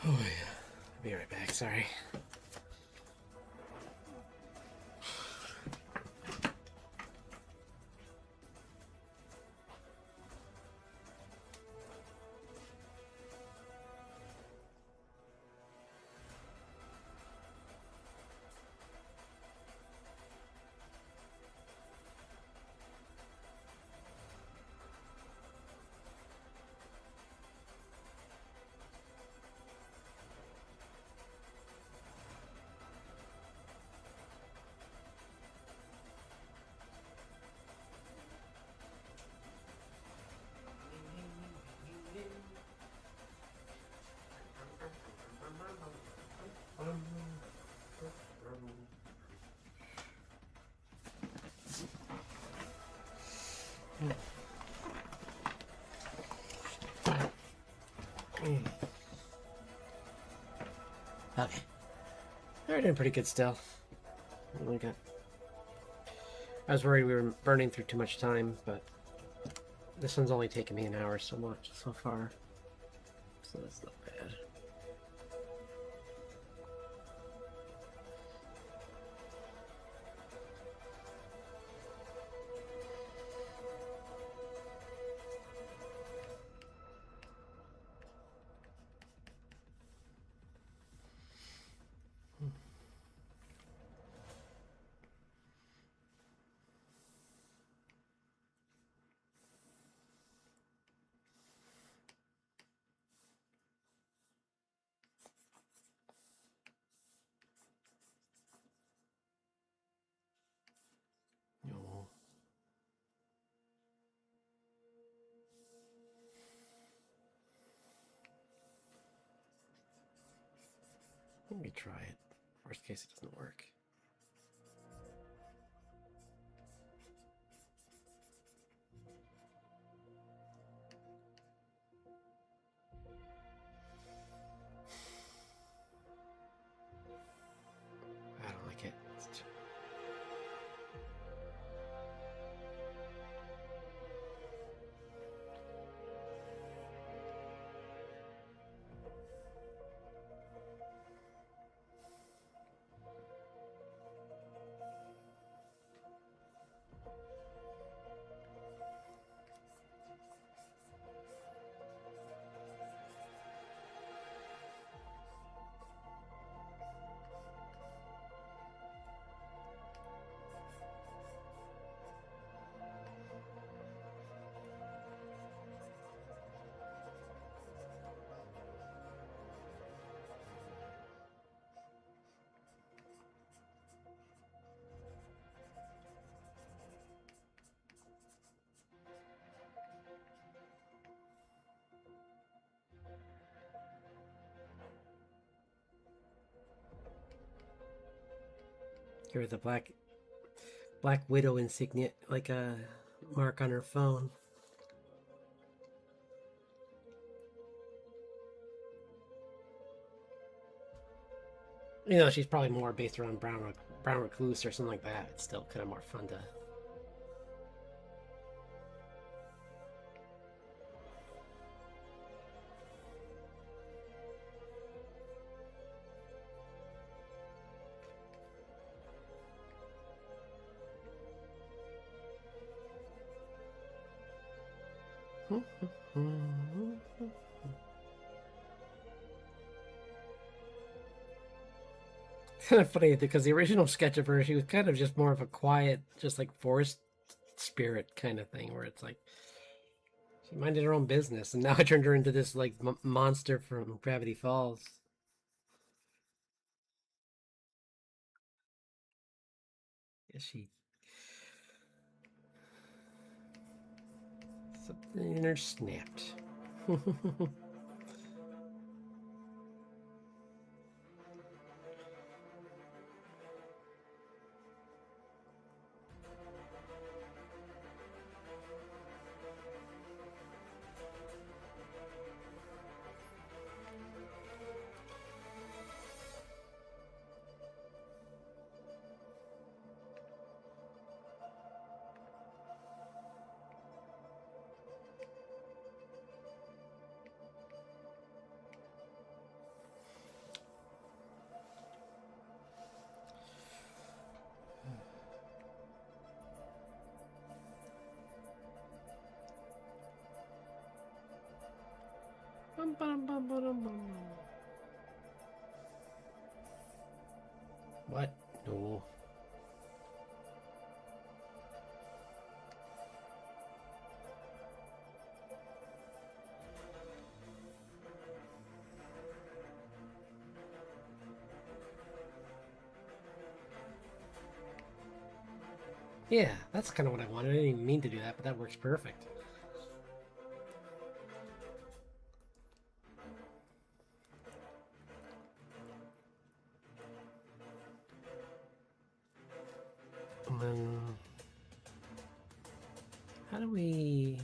Oh yeah. I'll be right back, sorry. Okay. They're doing pretty good still. We got I was worried we were burning through too much time, but this one's only taken me an hour so much so far, so that's not bad. No. Let me try it. Worst case, it doesn't work. I don't like it. Give her the Black Widow insignia, like a mark on her phone. You know, she's probably more based around Brown Recluse or something like that. It's still kind of more fun to. It's kind of funny because the original sketch of her, she was kind of just more of a quiet, just like forest spirit kind of thing, where it's like she minded her own business, and now I turned her into this like monster from Gravity Falls. Yes, she. Something in her snapped. What? No. Yeah, that's kind of what I wanted. I didn't even mean to do that, but that works perfect. And then, how do we...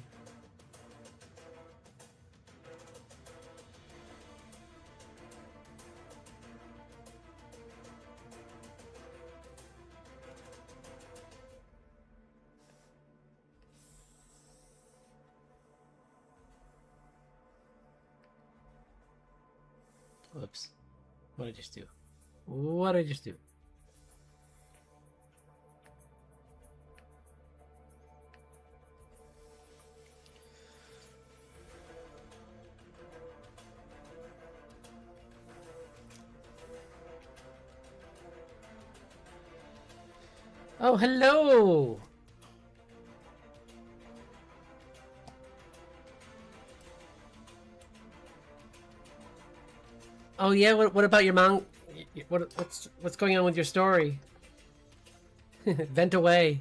Whoops. What did I just do? What did I just do? Oh, hello! Oh yeah, what about your what's going on with your story? Vent away.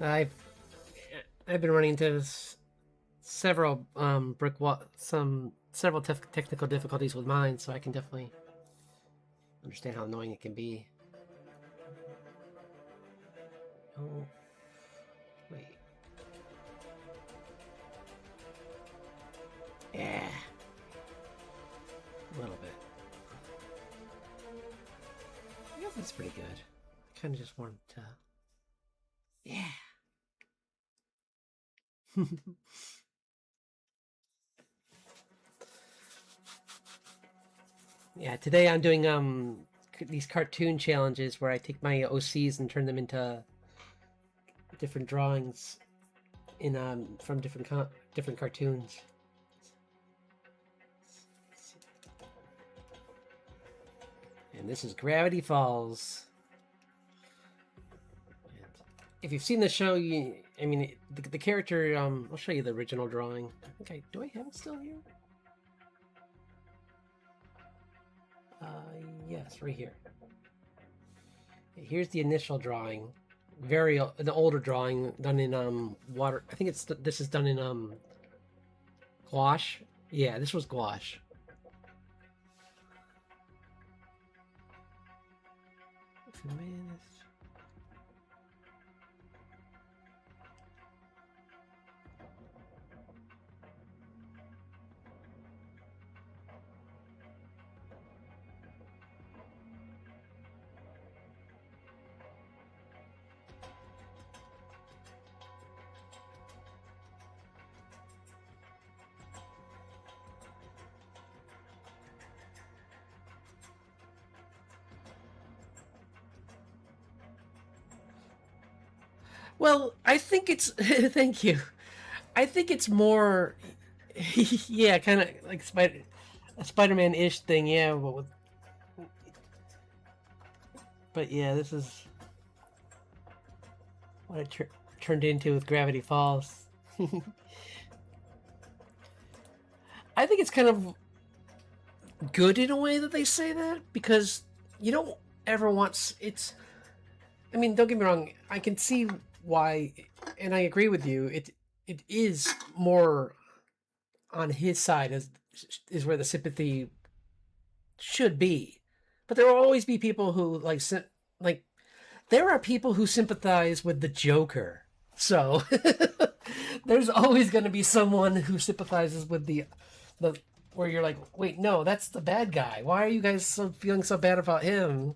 I've I've been running into several several technical difficulties with mine, so I can definitely understand how annoying it can be. Oh, wait. Yeah, a little bit. I guess that's pretty good. I kind of just wanted to. Yeah. Yeah, today I'm doing these cartoon challenges where I take my OCs and turn them into different drawings in from different cartoons. And this is Gravity Falls. And if you've seen the show, I mean, the character. I'll show you the original drawing. Do I have it still here? Yes, right here. Here's the initial drawing. An older drawing done in water. I think this is done in gouache. Yeah, this was gouache. Well, I think it's thank you. I think it's more yeah, kind of like a Spider-Man-ish thing, yeah, but yeah, this is what it turned into with Gravity Falls. I think it's kind of good in a way that they say that, because you don't ever want it's. I mean, don't get me wrong. I can see why, and I agree with you. It is more on his side is where the sympathy should be, but there will always be people who like there are people who sympathize with the Joker. So there's always going to be someone who sympathizes with the where you're like, wait, no, that's the bad guy. Why are you guys feeling so bad about him?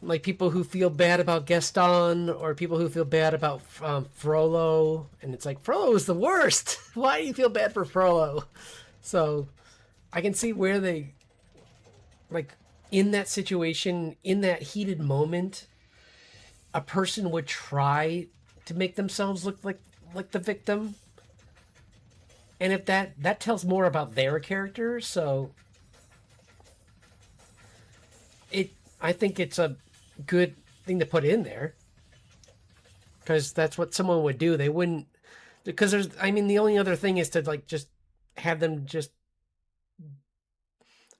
Like people who feel bad about Gaston, or people who feel bad about Frollo, and it's like, Frollo is the worst. Why do you feel bad for Frollo? So I can see where they, like, in that situation, in that heated moment, a person would try to make themselves look like the victim, and if that tells more about their character. So I think it's a good thing to put in there, because that's what someone would do. They wouldn't, because the only other thing is to like just have them just,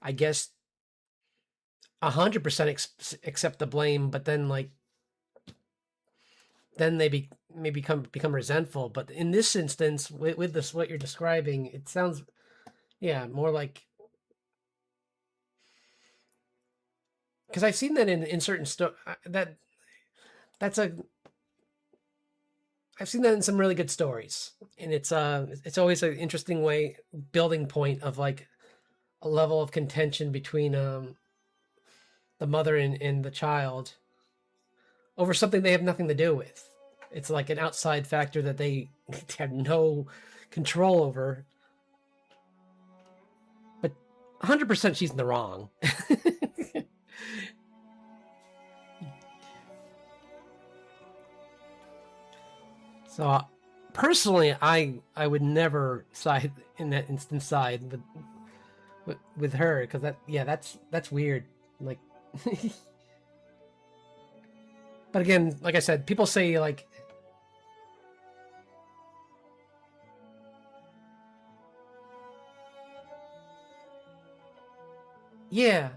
I guess, 100% accept the blame, but then then they may become resentful. But in this instance, with this, what you're describing, it sounds, yeah, more like, because I've seen that in certain I've seen that in some really good stories, and it's always an interesting building point of like a level of contention between the mother and the child over something they have nothing to do with, It's like an outside factor that they have no control over. But 100% she's in the wrong. So personally, I would never side in that instance side with her, because that's weird. Like, but again, like I said, people say like, yeah.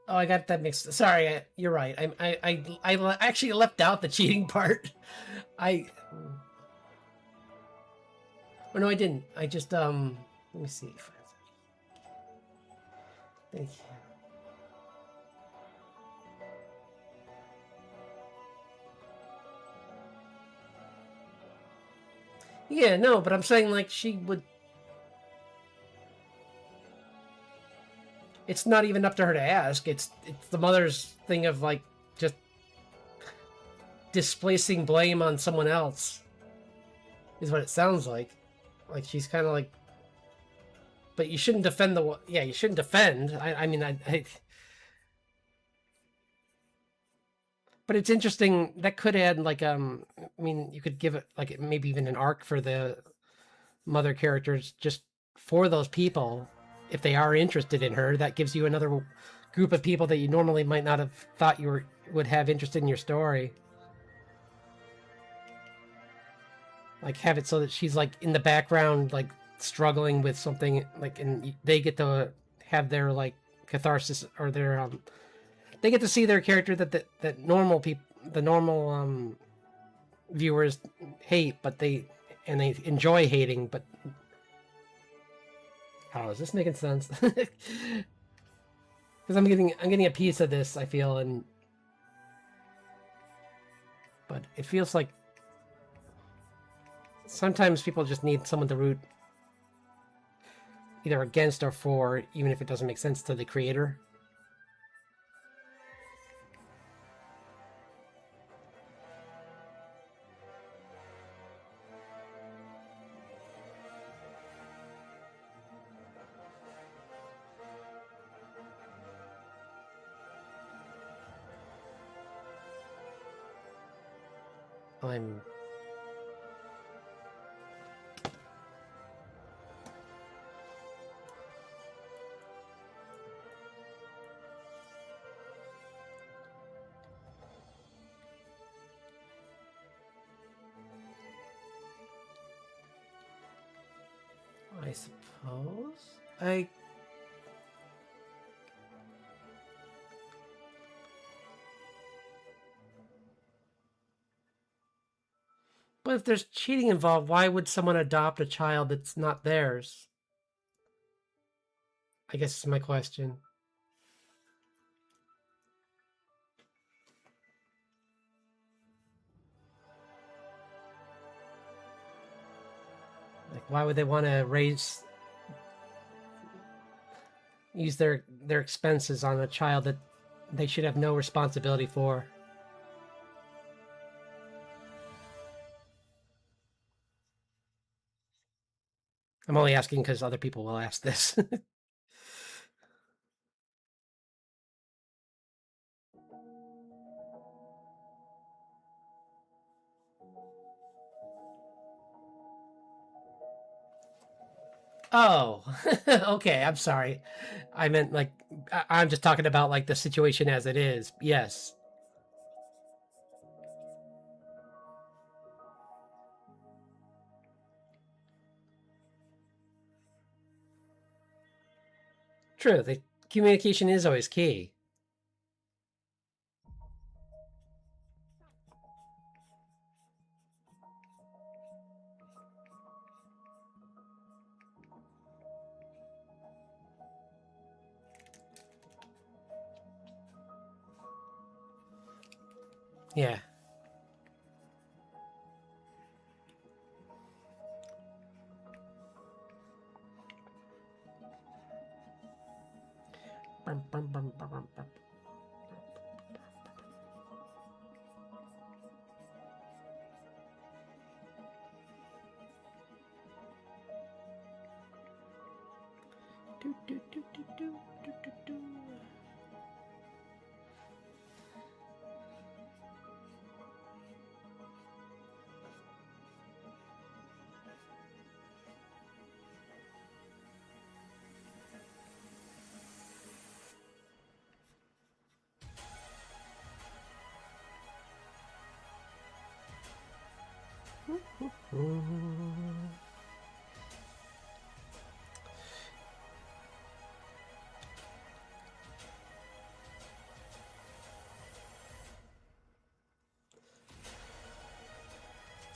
Oh, I got that mixed. Sorry, you're right. I actually left out the cheating part. I. Oh no, I didn't. I just Let me see. Thank you. Yeah, no, but I'm saying like she would. It's not even up to her to ask. It's the mother's thing of like just displacing blame on someone else. Is what it sounds like. Like she's kind of like. But you shouldn't defend the. Yeah, you shouldn't defend. I mean, but it's interesting. That could add like I mean, you could give it like maybe even an arc for the mother characters just for those people, if they are interested in her. That gives you another group of people that you normally might not have thought would have interested in your story. Like have it so that she's like in the background, like struggling with something, like, and they get to have their like catharsis, or their they get to see their character that normal people, the normal viewers hate, but they enjoy hating. But oh, is this making sense? Because I'm getting a piece of this, I feel, but it feels like sometimes people just need someone to root either against or for, even if it doesn't make sense to the creator. I'm I suppose I. But if there's cheating involved, why would someone adopt a child that's not theirs? I guess is my question. Like, why would they want to use their expenses on a child that they should have no responsibility for? I'm only asking because other people will ask this. Oh, okay. I'm sorry. I meant like I'm just talking about like the situation as it is. Yes, true. The communication is always key. Yeah.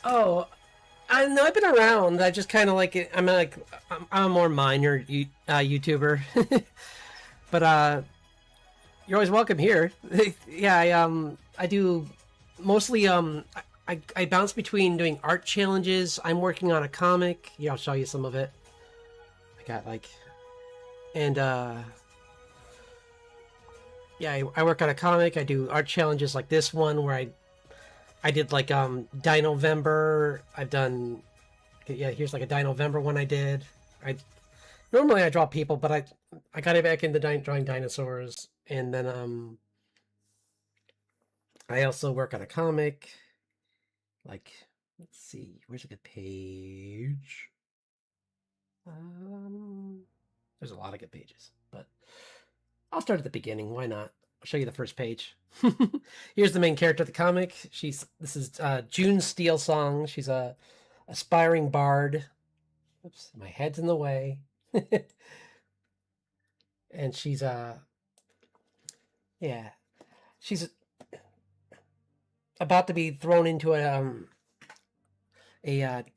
Oh, I know I've been around. I just kind of like it. I'm a more minor YouTuber, but you're always welcome here. Yeah, I do mostly I bounce between doing art challenges. I'm working on a comic. Yeah, I'll show you some of it. I got like, and yeah, I work on a comic. I do art challenges like this one where I did like Dinovember. I've done, yeah, here's like a Dinovember one I did. Normally I draw people, but I got it back into drawing dinosaurs, and then I also work on a comic. Like, let's see, where's a good page? There's a lot of good pages, but I'll start at the beginning. Why not? I'll show you the first page. Here's the main character of the comic. This is June Steel Song. She's a aspiring bard. Oops, my head's in the way. And she's yeah, she's about to be thrown into a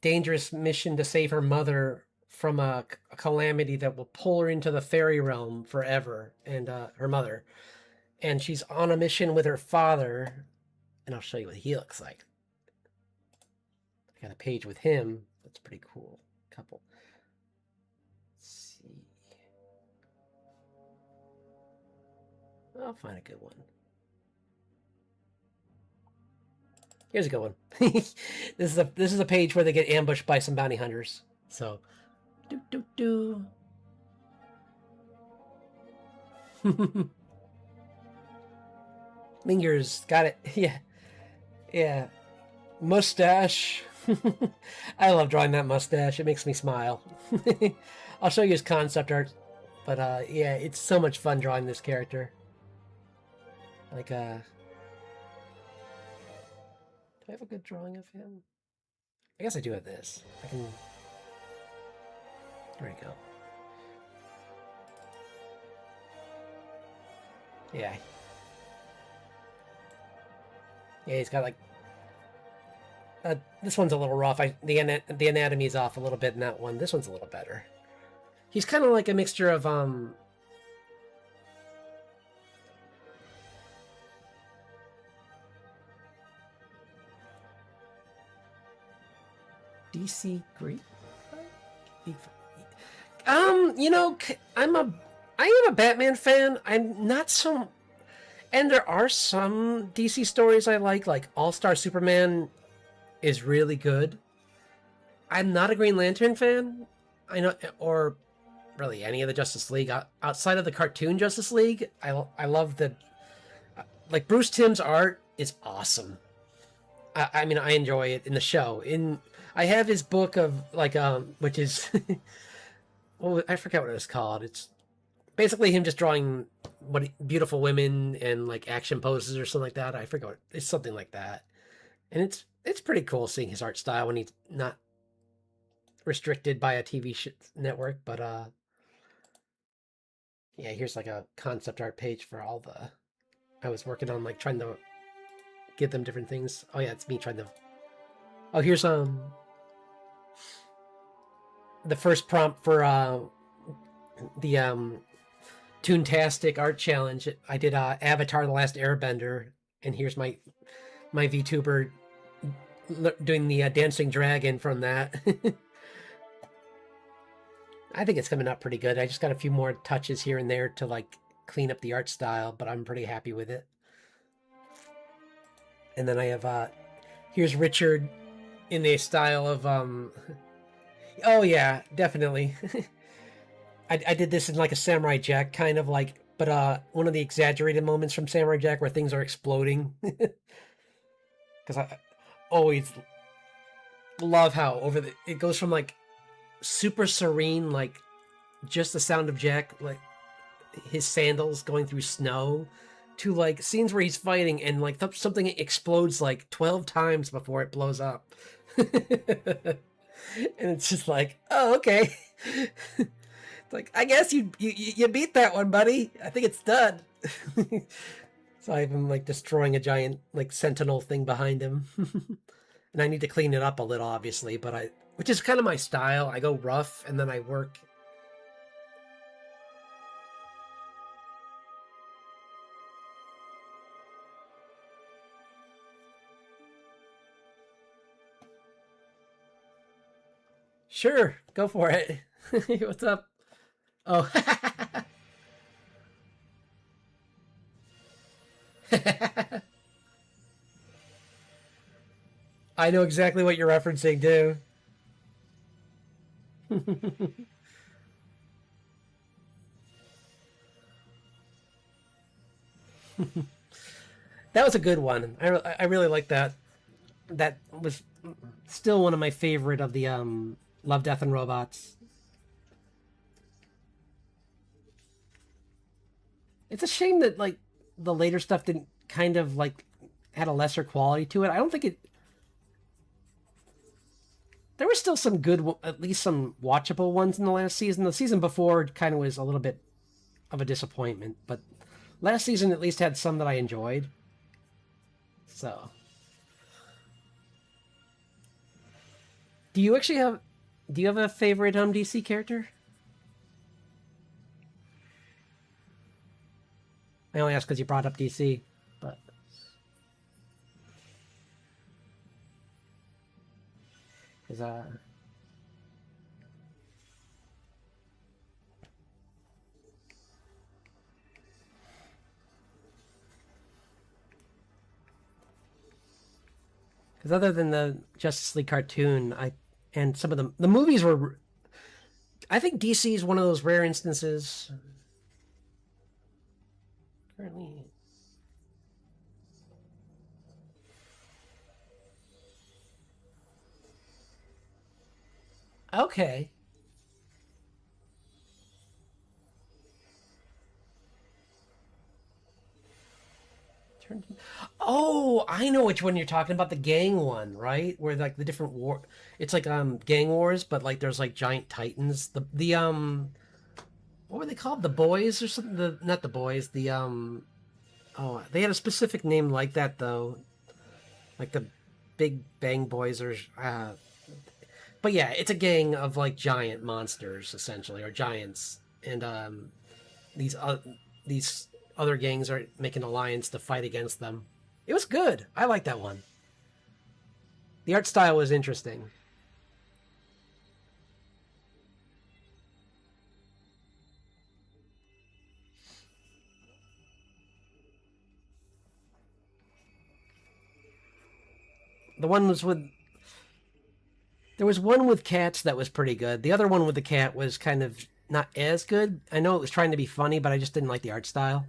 dangerous mission to save her mother from a calamity that will pull her into the fairy realm forever, and her mother. And she's on a mission with her father, and I'll show you what he looks like. I got a page with him. That's pretty cool. Couple. Let's see. I'll find a good one. Here's a good one. This is a page where they get ambushed by some bounty hunters. So, Lingers, got it. Yeah, yeah. Mustache. I love drawing that mustache. It makes me smile. I'll show you his concept art, but yeah, it's so much fun drawing this character. Like, do I have a good drawing of him? I guess I do have this. I can. There we go. Yeah. Yeah, he's got like. This one's a little rough. The anatomy's off a little bit in that one. This one's a little better. He's kind of like a mixture of DC Greek. You know, I am a Batman fan. I'm not so, and there are some DC stories I like All-Star Superman is really good. I'm not a Green Lantern fan. I know, or really any of the Justice League outside of the cartoon Justice League. I love the like Bruce Timm's art is awesome. I mean, I enjoy it in the show. I have his book of like which is well, I forget what it was called. It's basically him just drawing beautiful women and like action poses or something like that. I forget. It's something like that, and it's pretty cool seeing his art style when he's not restricted by a TV network. But yeah, here's like a concept art page for all the. I was working on like trying to give them different things. Oh yeah, it's me trying to. Oh, here's the first prompt for the Toontastic art challenge. I did Avatar: The Last Airbender, and here's my VTuber doing the dancing dragon from that. I think it's coming out pretty good. I just got a few more touches here and there to like clean up the art style, but I'm pretty happy with it. And then I have here's Richard in a style of oh yeah, definitely. I did this in like a Samurai Jack kind of like, but one of the exaggerated moments from Samurai Jack where things are exploding. Because I always love how it goes from like super serene, like just the sound of Jack, like his sandals going through snow, to like scenes where he's fighting and like something explodes like 12 times before it blows up. And it's just like, oh, okay. It's like, I guess you beat that one, buddy. I think it's done. So I have him like destroying a giant like sentinel thing behind him. And I need to clean it up a little, obviously, but which is kind of my style. I go rough and then I work. Sure, go for it. What's up? Oh. I know exactly what you're referencing, too. That was a good one. I really like that. That was still one of my favorite of the Love, Death, and Robots. It's a shame that like the later stuff didn't kind of like had a lesser quality to it. I don't think it. There were still some good, at least some watchable ones in the last season. The season before kind of was a little bit of a disappointment, but last season at least had some that I enjoyed. So, do you actually have? Do you have a favorite DC character? I only ask because you brought up DC, but because other than the Justice League cartoon, and some of the movies were. I think DC is one of those rare instances. Currently, okay. Oh, I know which one you're talking about. The gang one, right? Where like the different war. It's like gang wars, but like there's like giant titans. The what were they called? The boys or something? The not the boys. The oh, they had a specific name like that though, like the Big Bang Boys or but yeah, it's a gang of like giant monsters essentially, or giants, and these these other gangs are making an alliance to fight against them. It was good. I like that one. The art style was interesting. The one was with There was one with cats that was pretty good. The other one with the cat was kind of not as good. I know it was trying to be funny, but I just didn't like the art style.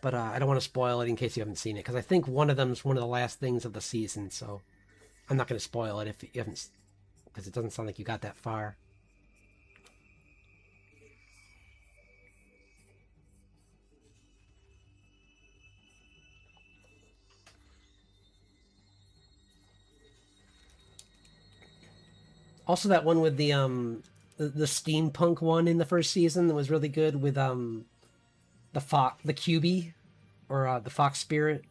But I don't want to spoil it in case you haven't seen it, because I think one of them is one of the last things of the season. So I'm not going to spoil it if you haven't, because it doesn't sound like you got that far. Also, that one with the steampunk one in the first season that was really good with the QB, or the fox spirit.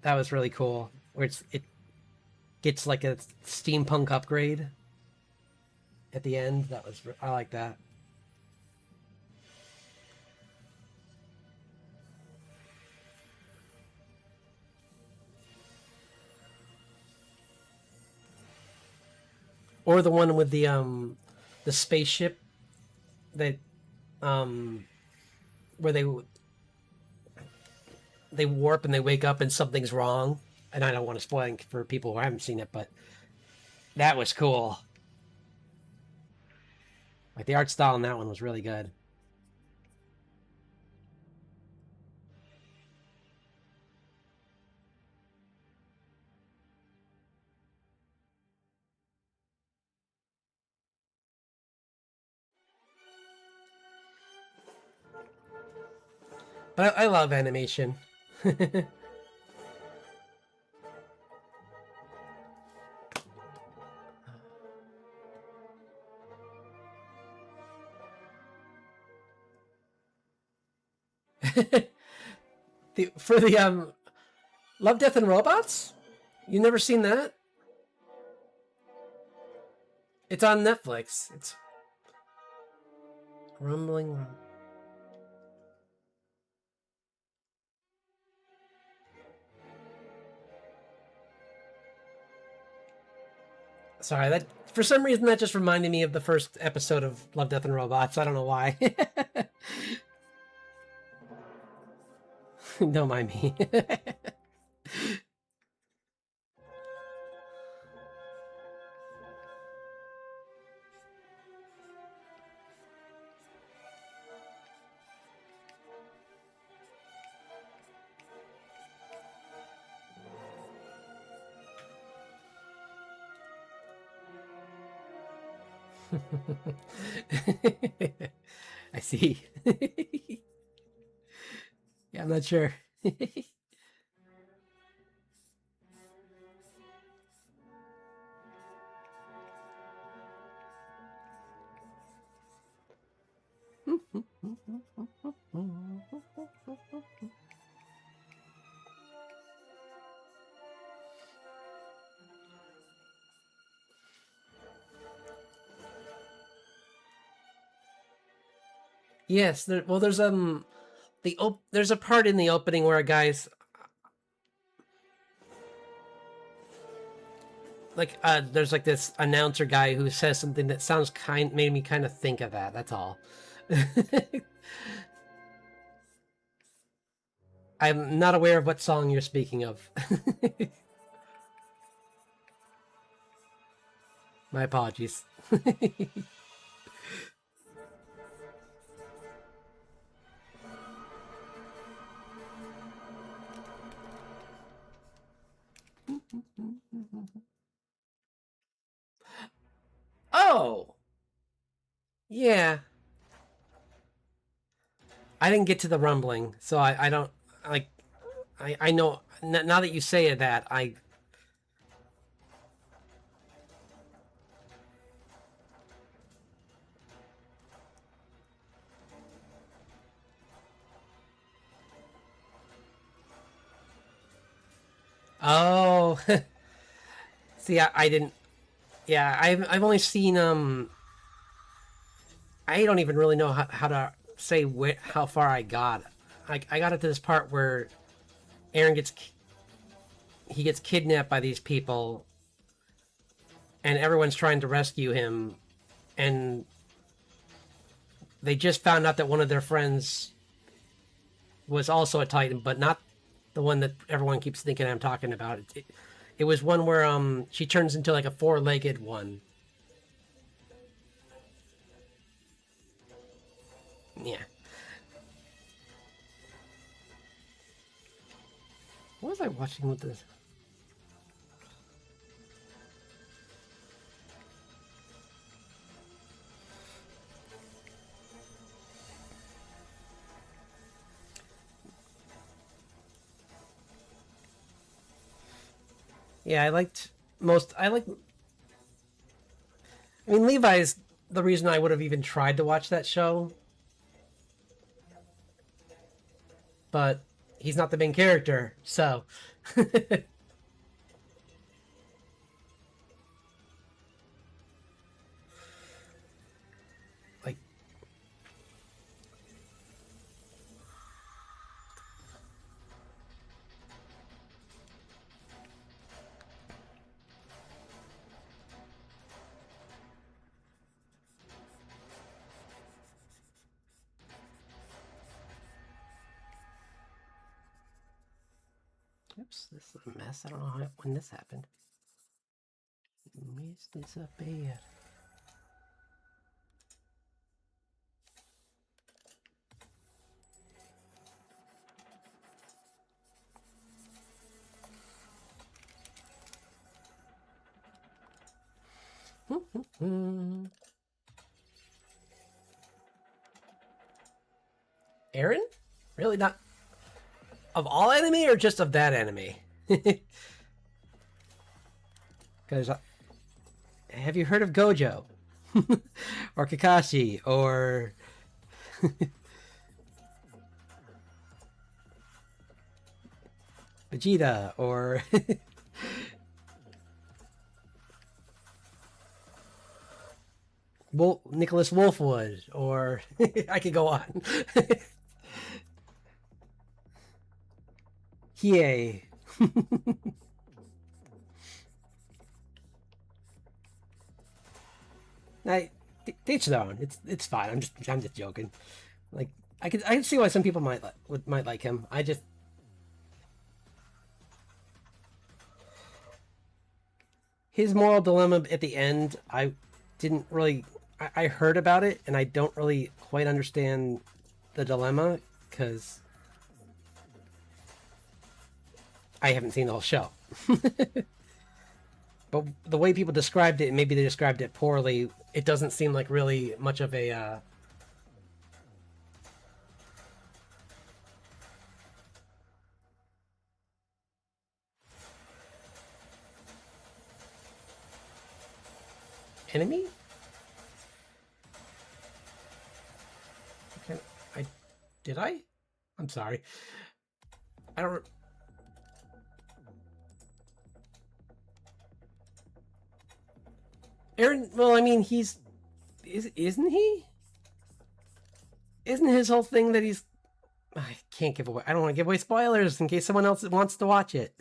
That was really cool. Where it gets like a steampunk upgrade at the end. I like that. Or the one with the spaceship that where they warp and they wake up and something's wrong. And I don't want to spoil it for people who haven't seen it, but that was cool. Like the art style in that one was really good. But I love animation. For the Love, Death, and Robots? You never seen that? It's on Netflix. It's rumbling. Sorry, that for some reason that just reminded me of the first episode of Love, Death, and Robots. I don't know why. Don't mind me. I see. Yeah, I'm not sure. Yes, well, there's there's a part in the opening where a guy's like there's like this announcer guy who says something that sounds made me kind of think of that. That's all. I'm not aware of what song you're speaking of. My apologies. Oh, yeah. I didn't get to the rumbling, so I don't like. I know now that you say that I. Oh, see, I didn't. Yeah, I've only seen I don't even really know how to say how far I got. I got it to this part where Aaron gets kidnapped by these people, and everyone's trying to rescue him, and they just found out that one of their friends was also a Titan, but not the one that everyone keeps thinking I'm talking about. It was one where she turns into like a four-legged one. Yeah. What was I watching with this? Yeah, I liked most. I mean, Levi's the reason I would have even tried to watch that show, but he's not the main character, so. Like, Oops, this is a mess. I don't know when this happened. Messed this up bad. Aaron? Really not of all anime or just of that anime? Because have you heard of Gojo? Or Kakashi? Or Vegeta? Or Nicholas Wolfwood? Or I could go on. Hiei. Teach their own. It's fine. I'm just joking. Like I can see why some people might like him. I just his moral dilemma at the end. I didn't really. I heard about it and I don't really quite understand the dilemma because I haven't seen the whole show. But the way people described it, maybe they described it poorly. It doesn't seem like really much of a enemy. Okay, did I? I'm sorry. I don't. Aaron, well, I mean, isn't he? Isn't his whole thing that he's... I can't give away... I don't want to give away spoilers in case someone else wants to watch it.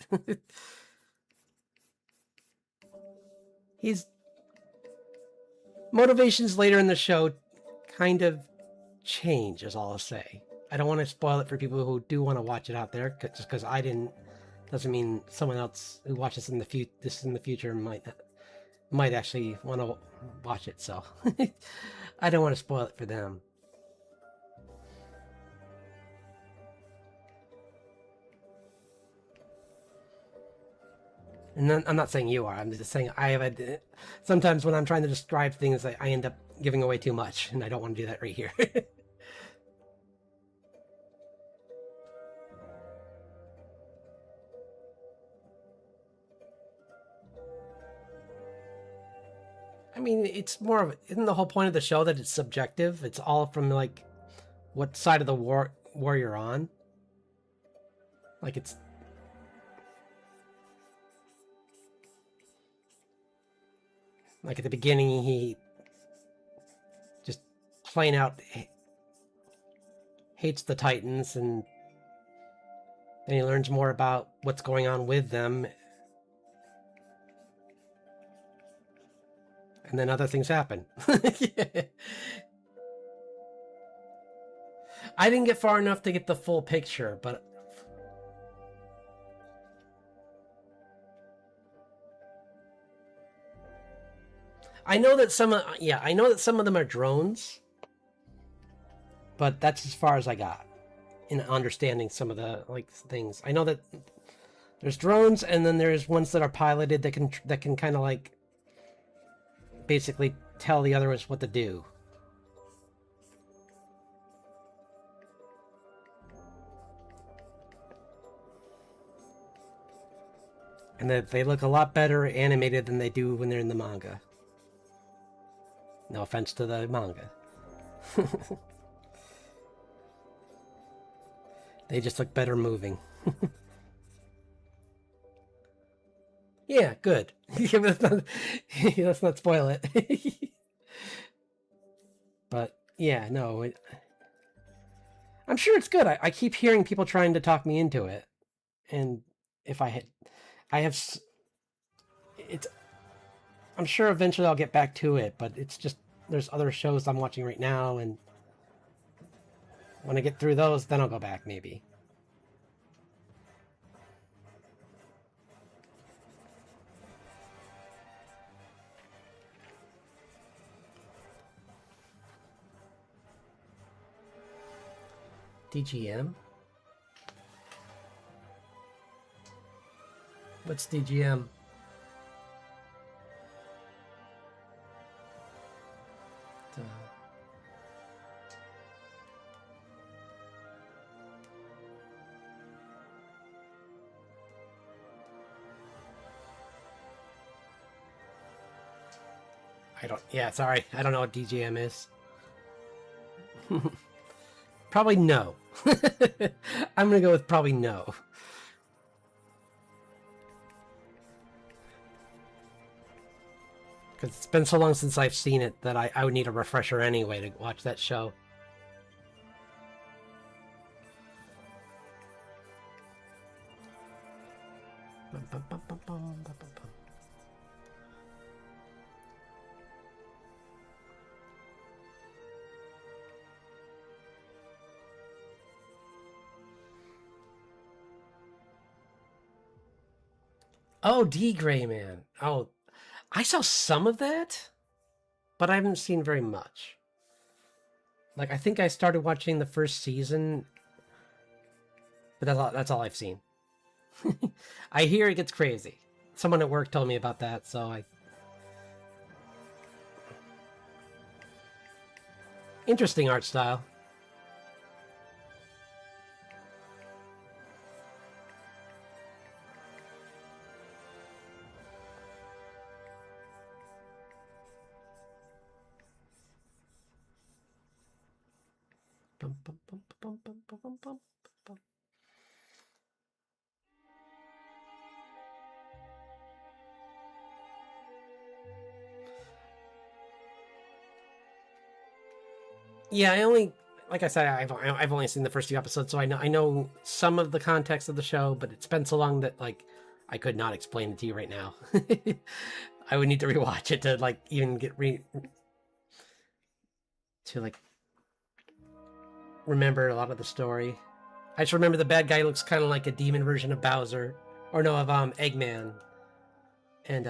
His motivations later in the show kind of change, is all I'll say. I don't want to spoil it for people who do want to watch it out there, just because I didn't... Doesn't mean someone else who watches in the future might actually want to watch it, so I don't want to spoil it for them. And then, I'm not saying you are. I'm just saying I have sometimes when I'm trying to describe things, I end up giving away too much, and I don't want to do that right here. I mean, it's more of... Isn't the whole point of the show that it's subjective? It's all from, like, what side of the war you're on. Like, it's... Like, at the beginning, he just plain out hates the Titans, and then he learns more about what's going on with them. And then other things happen. I didn't get far enough to get the full picture, but... I know that some of them are drones, but that's as far as I got in understanding some of the things. I know that there's drones, and then there's ones that are piloted that can kind of like basically tell the others what to do. And that they look a lot better animated than they do when they're in the manga. No offense to the manga. They just look better moving. Yeah, good. Let's not spoil it. But yeah, no. I'm sure it's good. I keep hearing people trying to talk me into it, and if I have. I'm sure eventually I'll get back to it, but it's just there's other shows I'm watching right now, and when I get through those, then I'll go back maybe. DGM? What's DGM? Yeah, sorry. I don't know what DGM is. Probably no. I'm gonna go with probably no. Because it's been so long since I've seen it that I would need a refresher anyway to watch that show. Oh, D Gray Man. Oh, I saw some of that, but I haven't seen very much. Like, I think I started watching the first season, but that's all I've seen. I hear it gets crazy. Someone at work told me about that, so I... Interesting art style. Yeah, like I said, I've only seen the first few episodes, so I know some of the context of the show, but it's been so long that like I could not explain it to you right now. I would need to rewatch it to like even to like remember a lot of the story. I just remember the bad guy looks kind of like a demon version of Bowser, or no, of Eggman, and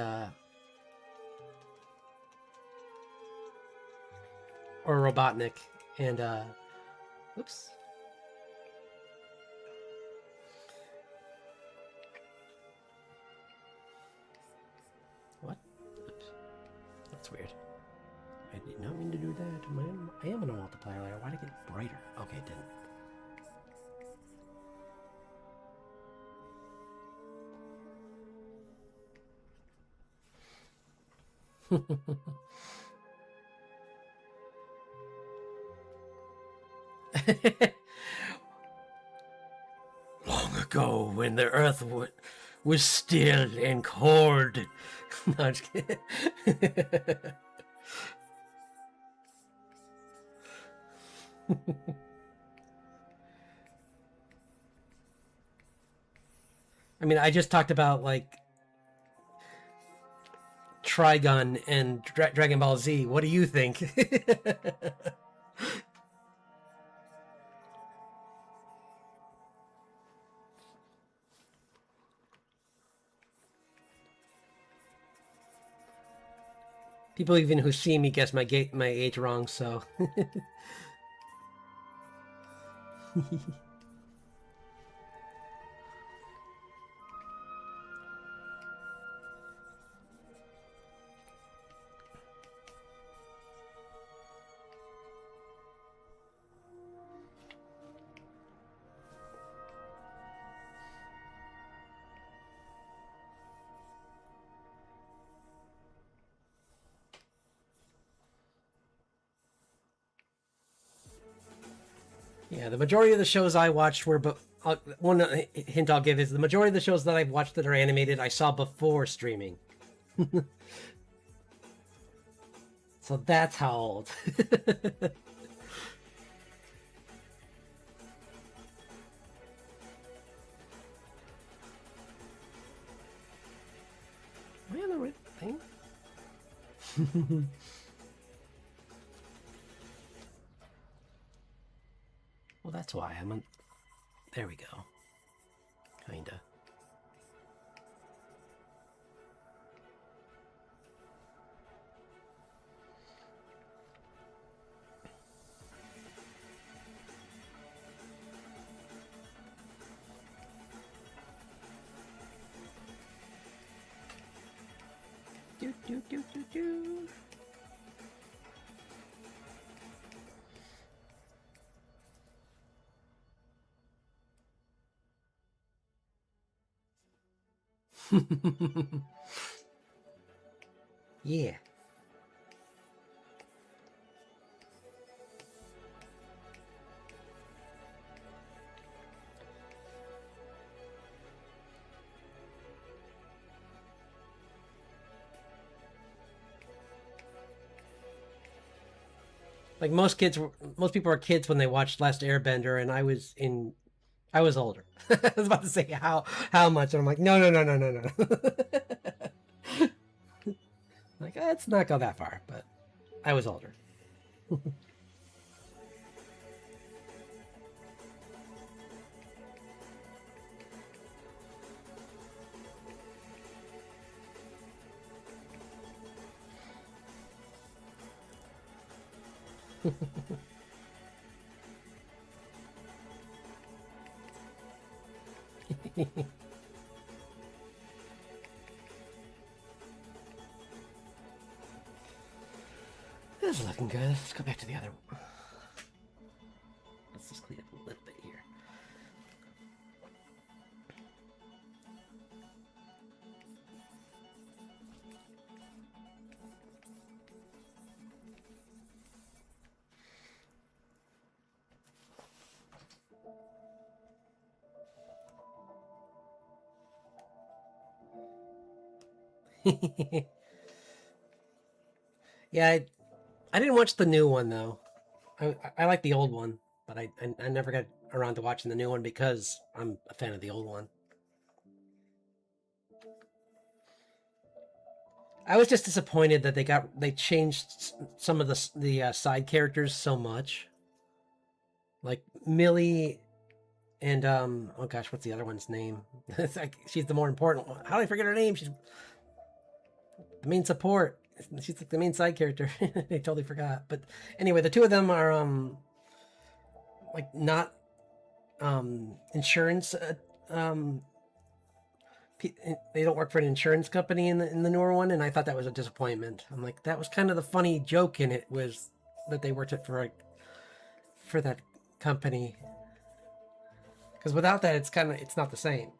or Robotnik, and oops. What? Oops. That's weird. I did not mean to do that. I am on a multiplier layer. Why did it get brighter? Okay, it didn't. Long ago, when the earth was still and cold. No, I'm just kidding. I mean, I just talked about like Trigun and Dragon Ball Z. What do you think? People even who see me guess my age wrong, so. Yeah, the majority of the shows I watched were, but one hint I'll give is the majority of the shows that I've watched that are animated I saw before streaming. So that's how old. Am I on the right thing? Well, that's why I'm on. There we go. Kinda. Do, do, do, do. Yeah. Like most people were kids when they watched Last Airbender, and I was older. I was about to say how much, and I'm like, no, no, no, no, no, no. Like, let's not go that far, but I was older. This is looking good. Let's go back to the other one. Let's just clean up a little bit here. Yeah, I didn't watch the new one though. I like the old one, but I never got around to watching the new one because I'm a fan of the old one. I was just disappointed that they changed some of the side characters so much, like Millie and oh gosh, what's the other one's name? It's like she's the more important one. How do I forget her name? She's the main support. She's like the main side character. I totally forgot. But anyway, the two of them are like not insurance. They don't work for an insurance company in the newer one, and I thought that was a disappointment. I'm like, that was kind of the funny joke in it, was that they worked for that company. Because without that, it's not the same.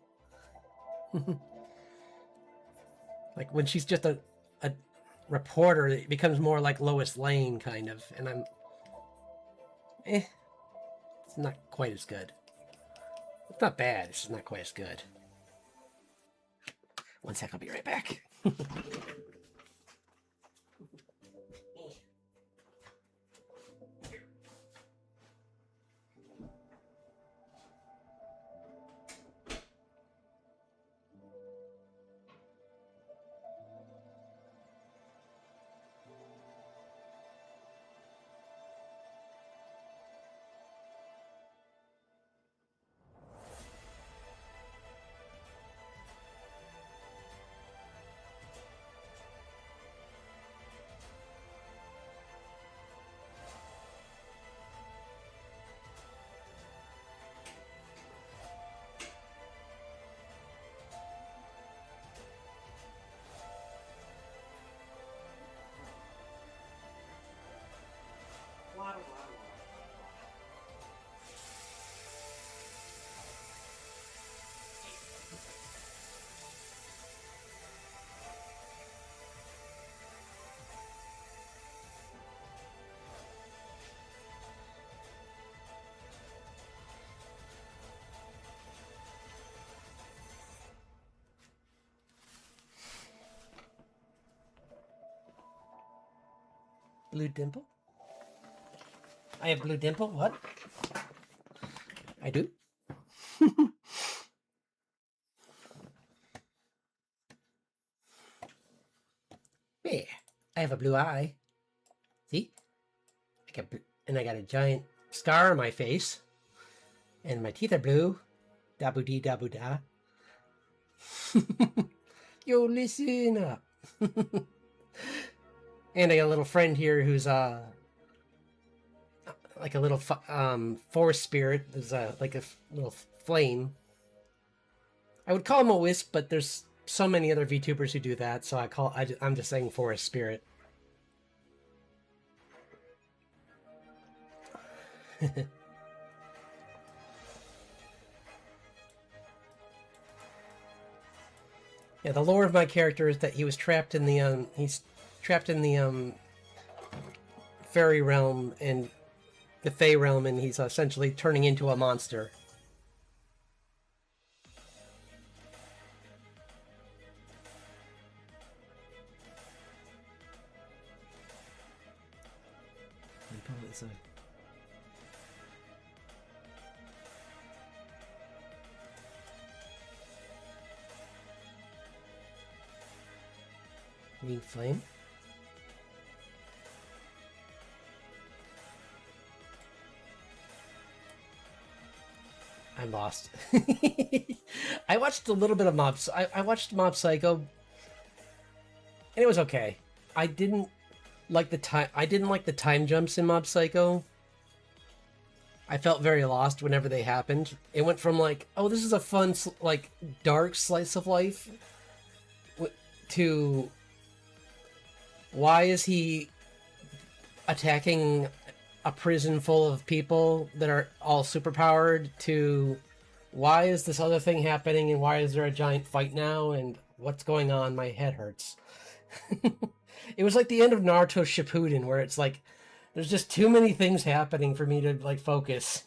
Like when she's just a reporter, it becomes more like Lois Lane kind of, and it's not quite as good. It's not bad. It's just not quite as good. One sec, I'll be right back. Blue Dimple? I have Blue Dimple? What? I do? Yeah. I have a blue eye. See? I got a giant scar on my face. And my teeth are blue. Dabu dee dabu da. Yo, listen up. And I got a little friend here who's like a little forest spirit. There's like a little flame. I would call him a wisp, but there's so many other VTubers who do that, so I'm just saying Forest Spirit. Yeah, the lore of my character is that he was trapped in the fairy realm and the Fey realm, and he's essentially turning into a monster. Green flame. I'm lost. I watched a little bit of I watched Mob Psycho, and it was okay. I didn't like the time jumps in Mob Psycho. I felt very lost whenever they happened. It went from like, oh, this is a fun, like, dark slice of life, to why is he attacking a prison full of people that are all superpowered, to why is this other thing happening and why is there a giant fight now and what's going on? My head hurts. It was like the end of Naruto Shippuden, where it's like there's just too many things happening for me to like focus.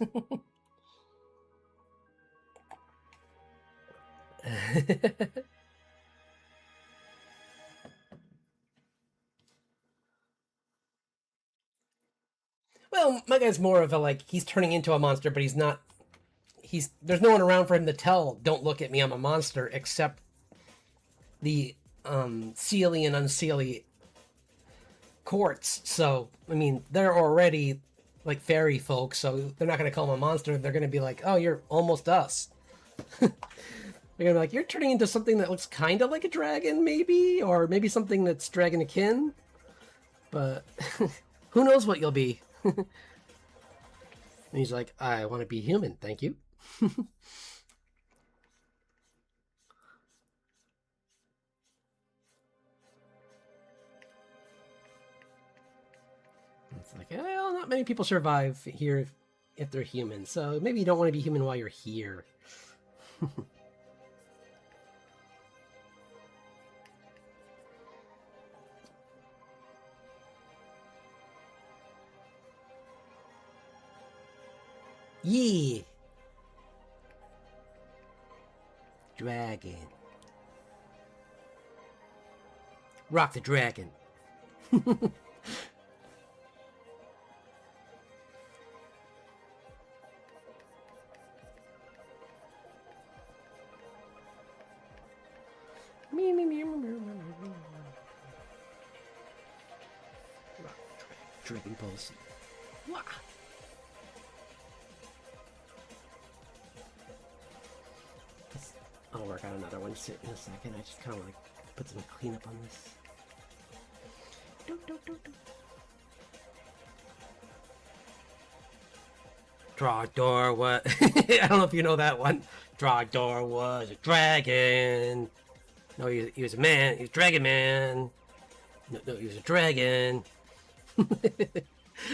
Well, my guy's more of a like, he's turning into a monster, but he's not. There's no one around for him to tell, "Don't look at me, I'm a monster," except the Seelie and Unseelie courts. So I mean, they're already like fairy folk, so they're not going to call him a monster. They're going to be like, "Oh, you're almost us." They're going to be like, "You're turning into something that looks kind of like a dragon, maybe, or maybe something that's dragon akin, but who knows what you'll be." And he's like, "I want to be human, thank you." It's like, well, not many people survive here if they're human, so maybe you don't want to be human while you're here. Yeah. Dragon. Rock the dragon. Dragon Pulse. Wah. I'll work on another one in a second. I just kind of like put some cleanup on this. Trogdor was... I don't know if you know that one. Trogdor was a dragon. No, he was a man. He was a dragon man. No, he was a dragon.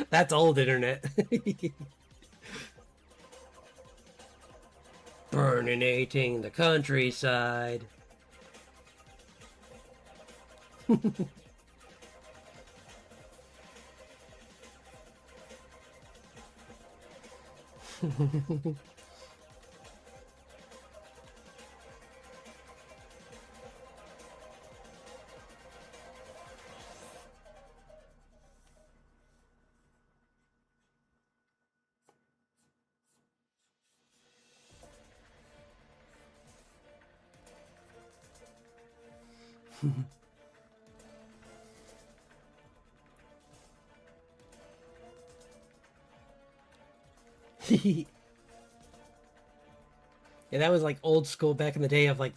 That's old internet. Burninating the countryside. Yeah, that was like old school back in the day of like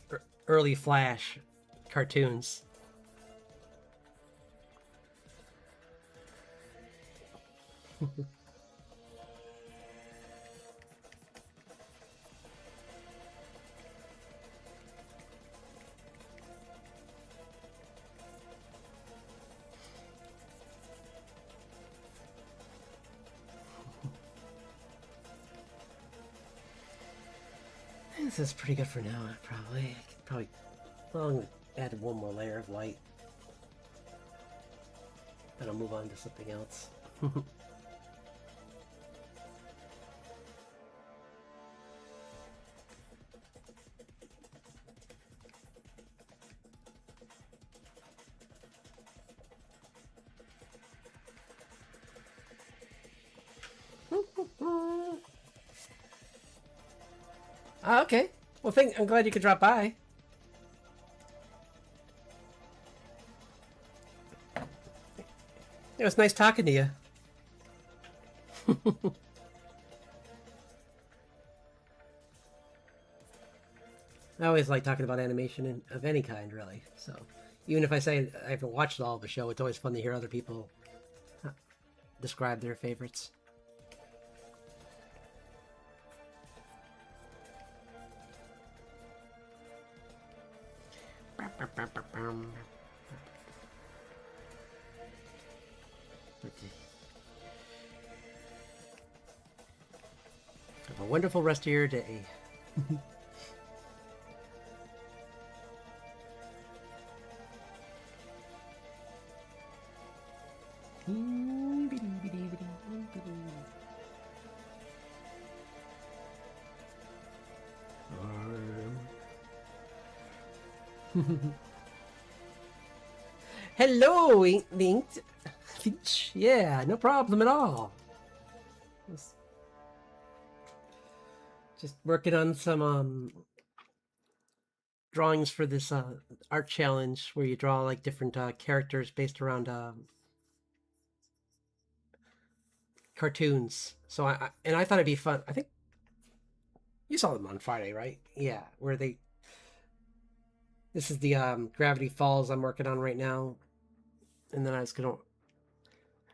early Flash cartoons. This is pretty good for now, probably. I could probably, well, add one more layer of light. Then I'll move on to something else. Okay. Well, I'm glad you could drop by. It was nice talking to you. I always like talking about animation of any kind, really. So, even if I say I haven't watched all of the show, it's always fun to hear other people describe their favorites. Have a wonderful rest of your day. Hello, Inked. Yeah, no problem at all. Just working on some drawings for this art challenge where you draw like different characters based around cartoons. So I thought it'd be fun. I think you saw them on Friday, right? Yeah, where they. This is the Gravity Falls I'm working on right now, and then I was gonna.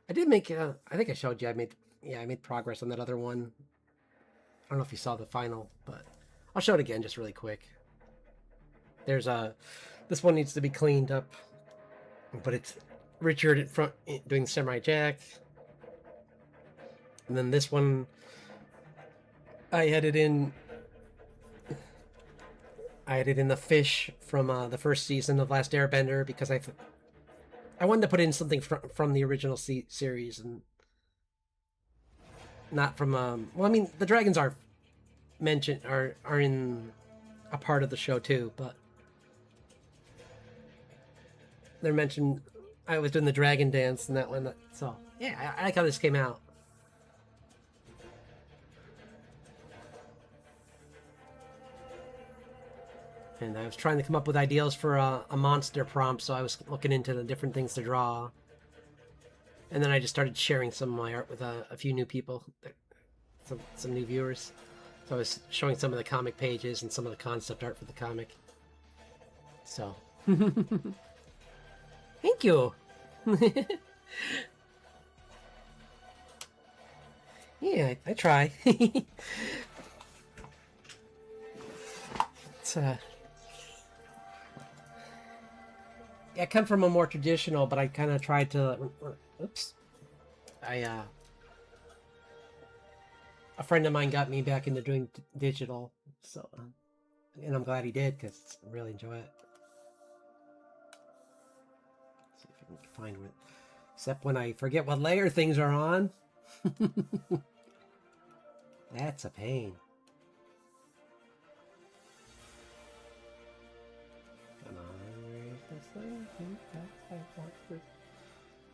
I did make. I think I showed you. I made progress on that other one. I don't know if you saw the final, but I'll show it again just really quick. There's this one needs to be cleaned up, but it's Richard in front doing Samurai Jack. And then this one, I added in the fish from the first season of Last Airbender because I wanted to put in something from the original series and not from well, I mean the dragons are mentioned are in a part of the show too, but they're mentioned. I was doing the dragon dance and that one, so yeah, I like how this came out. And I was trying to come up with ideas for a monster prompt, so I was looking into the different things to draw. And then I just started sharing some of my art with a few new people, some new viewers. So I was showing some of the comic pages and some of the concept art for the comic. So, thank you. Yeah, I try. It's I come from a more traditional, but I kind of tried to. Oops. A friend of mine got me back into doing digital, so and I'm glad he did because I really enjoy it. Let's see if I can find it. Except when I forget what layer things are on. That's a pain.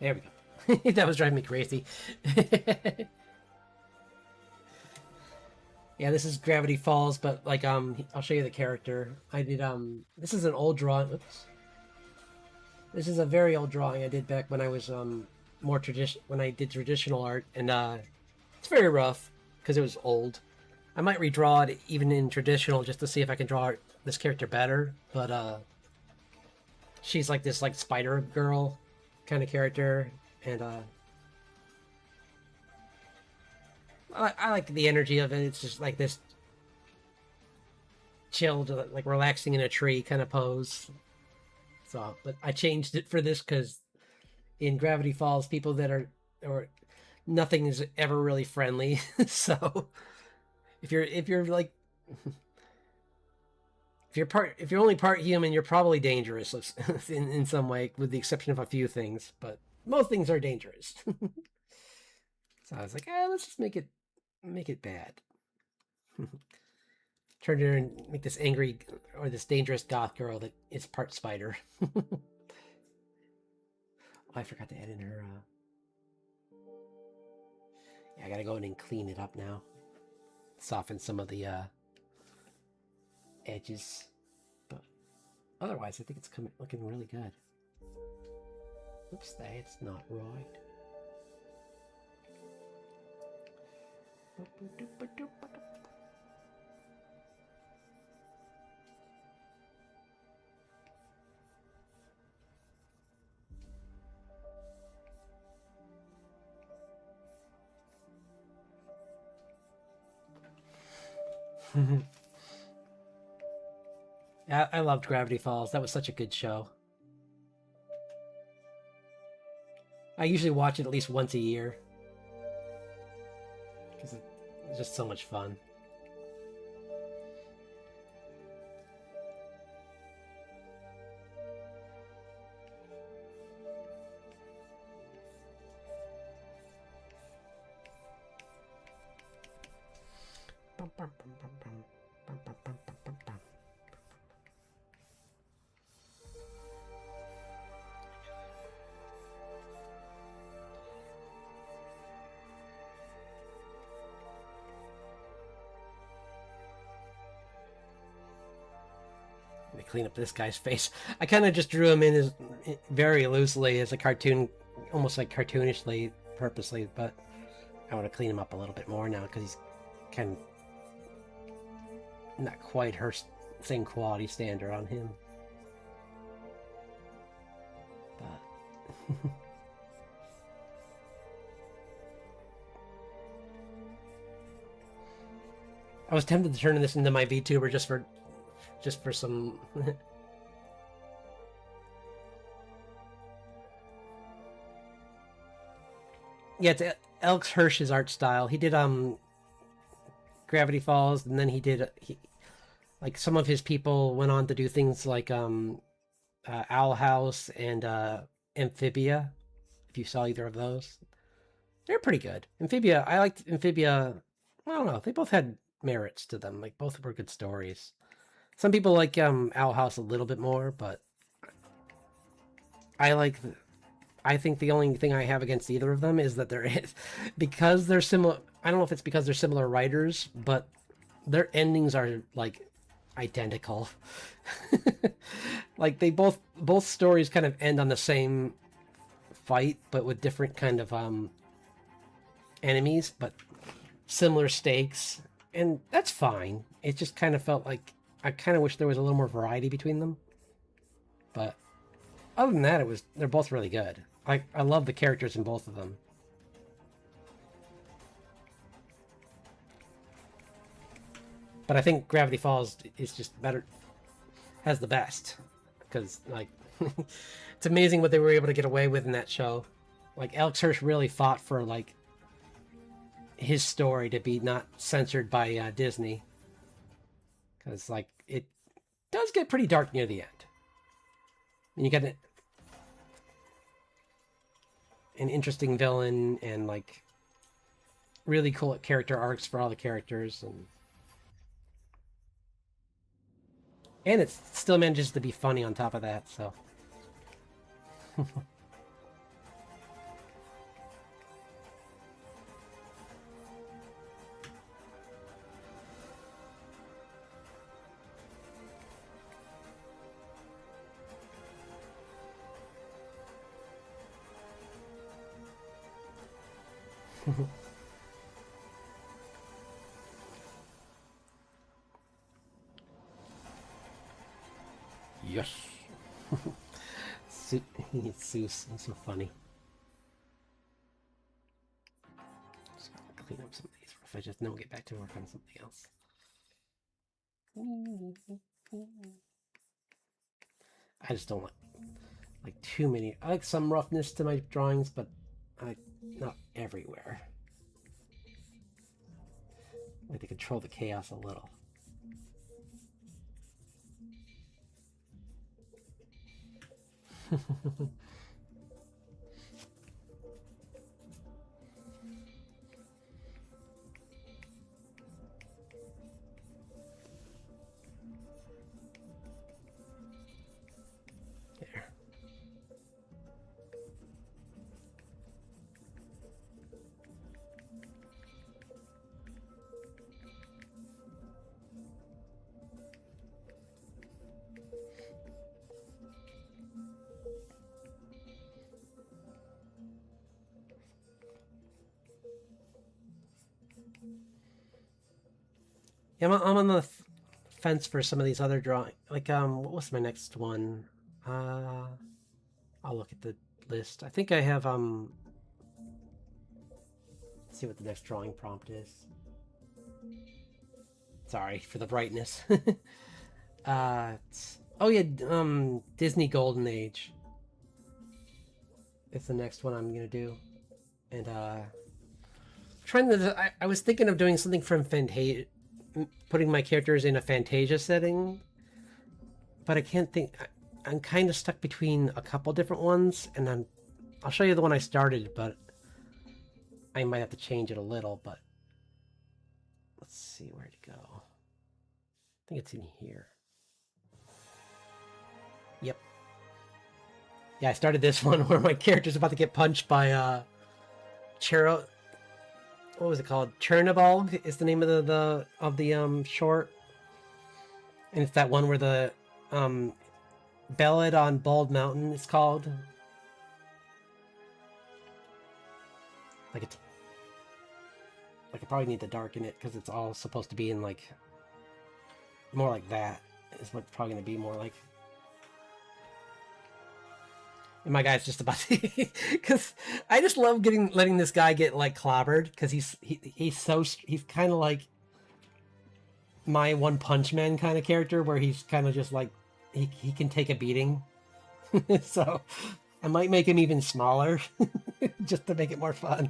There we go. That was driving me crazy. Yeah, this is Gravity Falls, but like I'll show you the character. I did this is an old drawing. Oops. This is a very old drawing I did back when I was more when I did traditional art, and it's very rough because it was old. I might redraw it even in traditional just to see if I can draw this character better, but she's like this like spider girl kind of character, and I like the energy of it. It's just like this chilled, like relaxing in a tree kind of pose. So, but I changed it for this because in Gravity Falls, people that are or nothing is ever really friendly. So if you're like if you're only part human, you're probably dangerous in some way, with the exception of a few things. But most things are dangerous. So I was like, let's just make it bad. Turn her and make this angry or this dangerous goth girl that is part spider. Oh, I forgot to add in her. Yeah, I gotta go in and clean it up now. Soften some of the edges. But otherwise, I think it's looking really good. Oops, that's not right. Yeah, I loved Gravity Falls. That was such a good show. I usually watch it at least once a year because it's just so much fun. Let me clean up this guy's face. I kind of just drew him in as very loosely as a cartoon, almost like cartoonishly, purposely, but I want to clean him up a little bit more now because he's kind of not quite her same quality standard on him. But I was tempted to turn this into my VTuber just for some. Yeah, it's Alex Hirsch's art style. He did Gravity Falls, and then he did like some of his people went on to do things like Owl House and Amphibia. If you saw either of those, they're pretty good. Amphibia, I liked Amphibia. I don't know, they both had merits to them. Like both were good stories. Some people like Owl House a little bit more, but I think the only thing I have against either of them is that because they're similar. I don't know if it's because they're similar writers, but their endings are like identical. Like they both stories kind of end on the same fight, but with different kind of enemies, but similar stakes, and that's fine. It just kind of felt like I kind of wish there was a little more variety between them. But other than that, they're both really good. I love the characters in both of them. But I think Gravity Falls is just better, has the best, because like it's amazing what they were able to get away with in that show. Like Alex Hirsch really fought for like his story to be not censored by Disney, because like it does get pretty dark near the end. And you get an interesting villain and like really cool character arcs for all the characters, and it still manages to be funny on top of that, so yes. Zeus, he's so funny. Just gotta clean up some of these if I just don't get back to work on something else. I just don't like too many. I like some roughness to my drawings, but not everywhere. I like to control the chaos a little. There. Yeah, I'm on the fence for some of these other drawing. Like, what was my next one? I'll look at the list. I think I have, let's see what the next drawing prompt is. Sorry for the brightness. Oh yeah, Disney Golden Age. It's the next one I'm gonna do. And, trying to, I was thinking of doing something from Fantasia, putting my characters in a Fantasia setting, but I can't think. I'm kind of stuck between a couple different ones, and I'll show you the one I started, but I might have to change it a little. But let's see where to go. I think it's in here. Yep. Yeah, I started this one where my character's about to get punched by Chero. What was it called? Chernobog is the name of the short, and it's that one where the Ballad on Bald Mountain is called. Like it's like I probably need to darken it because it's all supposed to be in like more like that is what it's probably gonna be more like. And my guy's just about to, because I just love letting this guy get like clobbered because he's kind of like my One Punch Man kind of character where he's kind of just like he can take a beating. So I might make him even smaller just to make it more fun.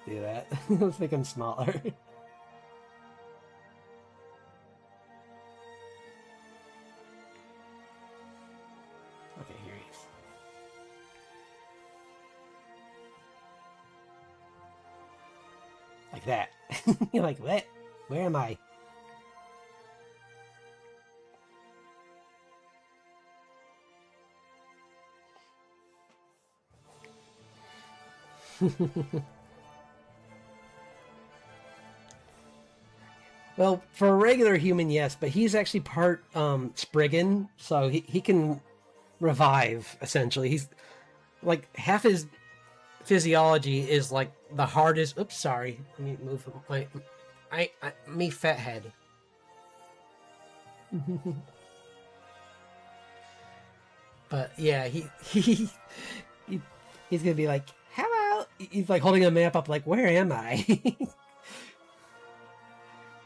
Do that. Let's make him smaller. Okay, here he is. Like that. You're like, what? Where am I? Well, for a regular human, yes, but he's actually part Spriggan, so he can revive, essentially. He's like half his physiology is like the hardest. Oops, sorry. Let me move my me fat head. But yeah, he's gonna be like, hello. He's like holding a map up, like, where am I?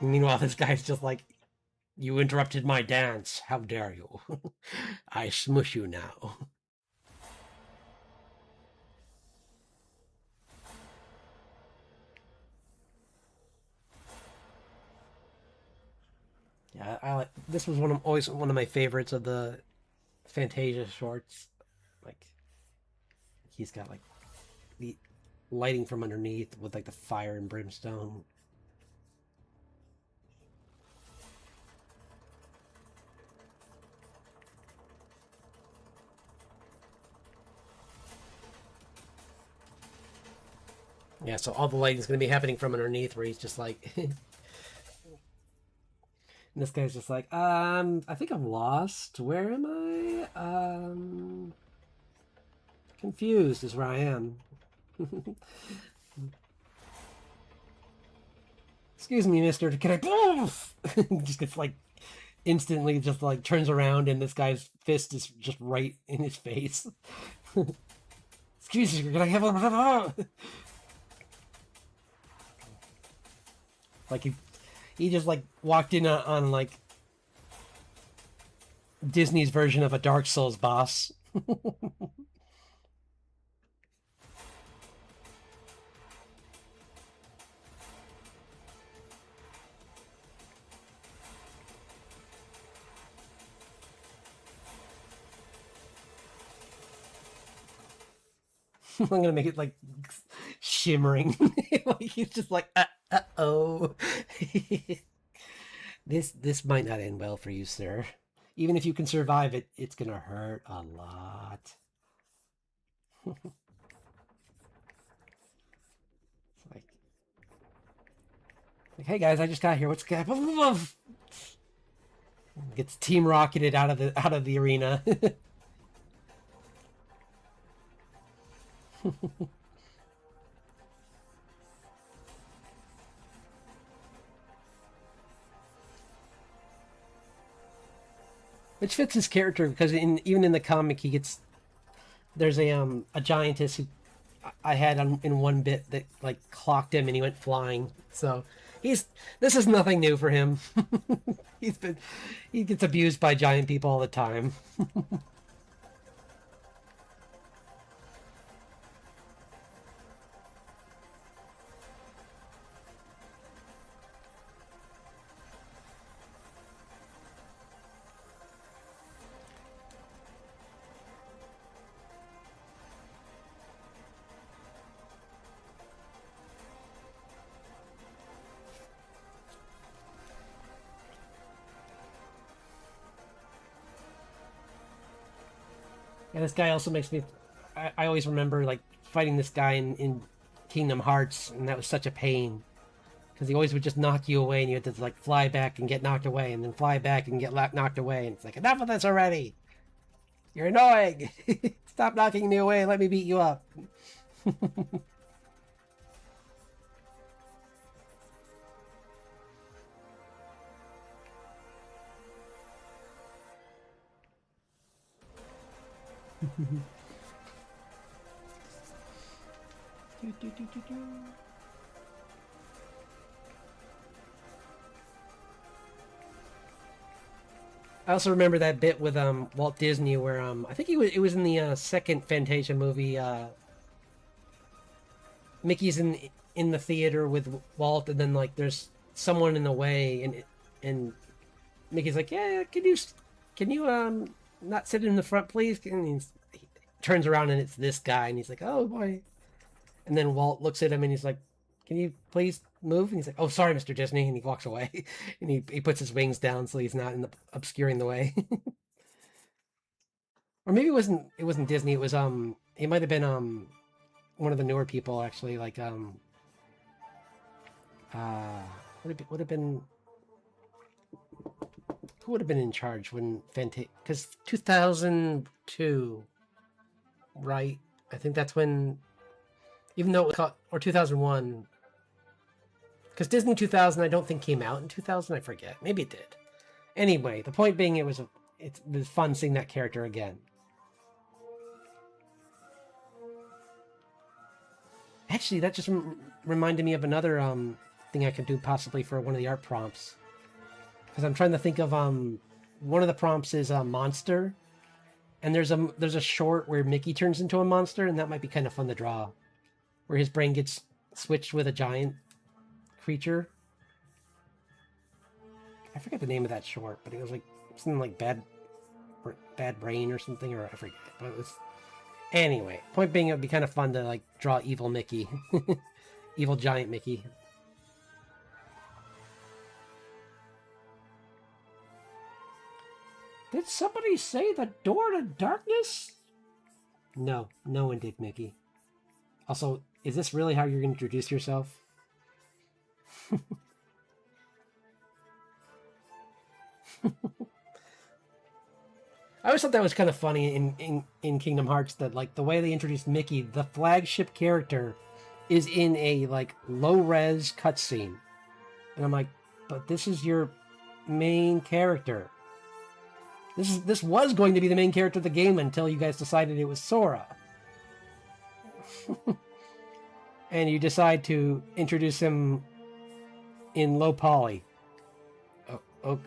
Meanwhile, this guy's just like, you interrupted my dance. How dare you? I smush you now. Yeah, I like this was always one of my favorites of the Fantasia shorts. Like he's got like the lighting from underneath with like the fire and brimstone. Yeah, so all the lighting's gonna be happening from underneath where he's just like and this guy's just like, I think I'm lost. Where am I? Confused is where I am. Excuse me, mister, can I just gets like instantly just like turns around and this guy's fist is just right in his face. Excuse me, can I have a like he just like walked in on like Disney's version of a Dark Souls boss. I'm gonna make it like shimmering. Like he's just like, oh. This might not end well for you, sir. Even if you can survive it, it's gonna hurt a lot. It's like, hey guys, I just got here. What's going? Gets team rocketed out of the arena. Which fits his character because even in the comic he gets there's a giantess who I had in one bit that like clocked him and he went flying. So this is nothing new for him. He gets abused by giant people all the time. And this guy also makes me. I always remember like fighting this guy in Kingdom Hearts, and that was such a pain because he always would just knock you away, and you had to like fly back and get knocked away, and then fly back and get knocked away, and it's like enough of this already. You're annoying. Stop knocking me away. Let me beat you up. I also remember that bit with Walt Disney where I think it was in the second Fantasia movie. Mickey's in the theater with Walt, and then like there's someone in the way, and Mickey's like, yeah, can you not sit in the front, please? And he turns around and it's this guy, and he's like, oh boy. And then Walt looks at him and he's like, can you please move? And he's like, oh, sorry, Mr. Disney. And he walks away. And he puts his wings down so he's not obscuring the way. Or maybe it wasn't Disney. It was it might have been one of the newer people actually, like would have been who would have been in charge when because 2002, right? I think that's when, even though it was called, or 2001, because Disney 2000 I don't think came out in 2000. I forget. Maybe it did. Anyway, the point being, it was fun seeing that character again. Actually, that just reminded me of another thing I could do possibly for one of the art prompts. Because I'm trying to think of one of the prompts is a monster, and there's a short where Mickey turns into a monster, and that might be kind of fun to draw, where his brain gets switched with a giant creature. I forget the name of that short, but it was like something like bad brain or something, or I forget. But it was anyway. Point being, it would be kind of fun to like draw evil Mickey, evil giant Mickey. Did somebody say the door to darkness? No, no one did, Mickey. Also, is this really how you're going to introduce yourself? I always thought that was kind of funny in Kingdom Hearts that like the way they introduced Mickey, the flagship character, is in a like low res cutscene, and I'm like, but this is your main character. This was going to be the main character of the game until you guys decided it was Sora. And you decide to introduce him in low poly. Oh,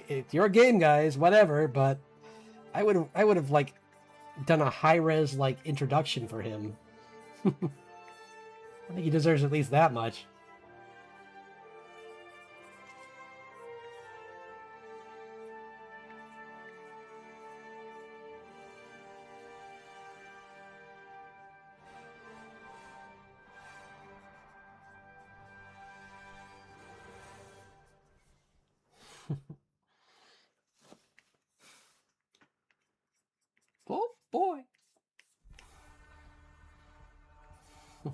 it's your game, guys. Whatever, but I would have like done a high res like introduction for him. I think he deserves at least that much. Oh boy. I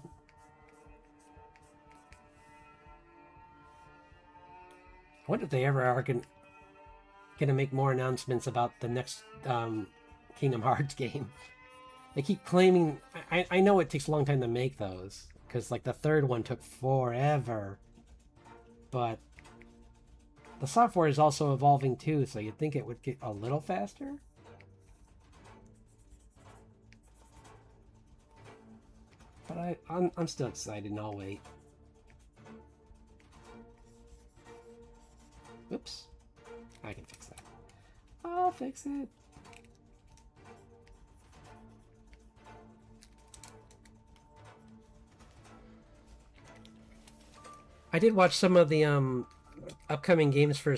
wonder if they ever are gonna make more announcements about the next Kingdom Hearts game. They keep claiming. I know it takes a long time to make those because like the third one took forever, but the software is also evolving too, so you'd think it would get a little faster. But I'm still excited and I'll wait. Oops. I can fix that. I'll fix it. I did watch some of the upcoming games for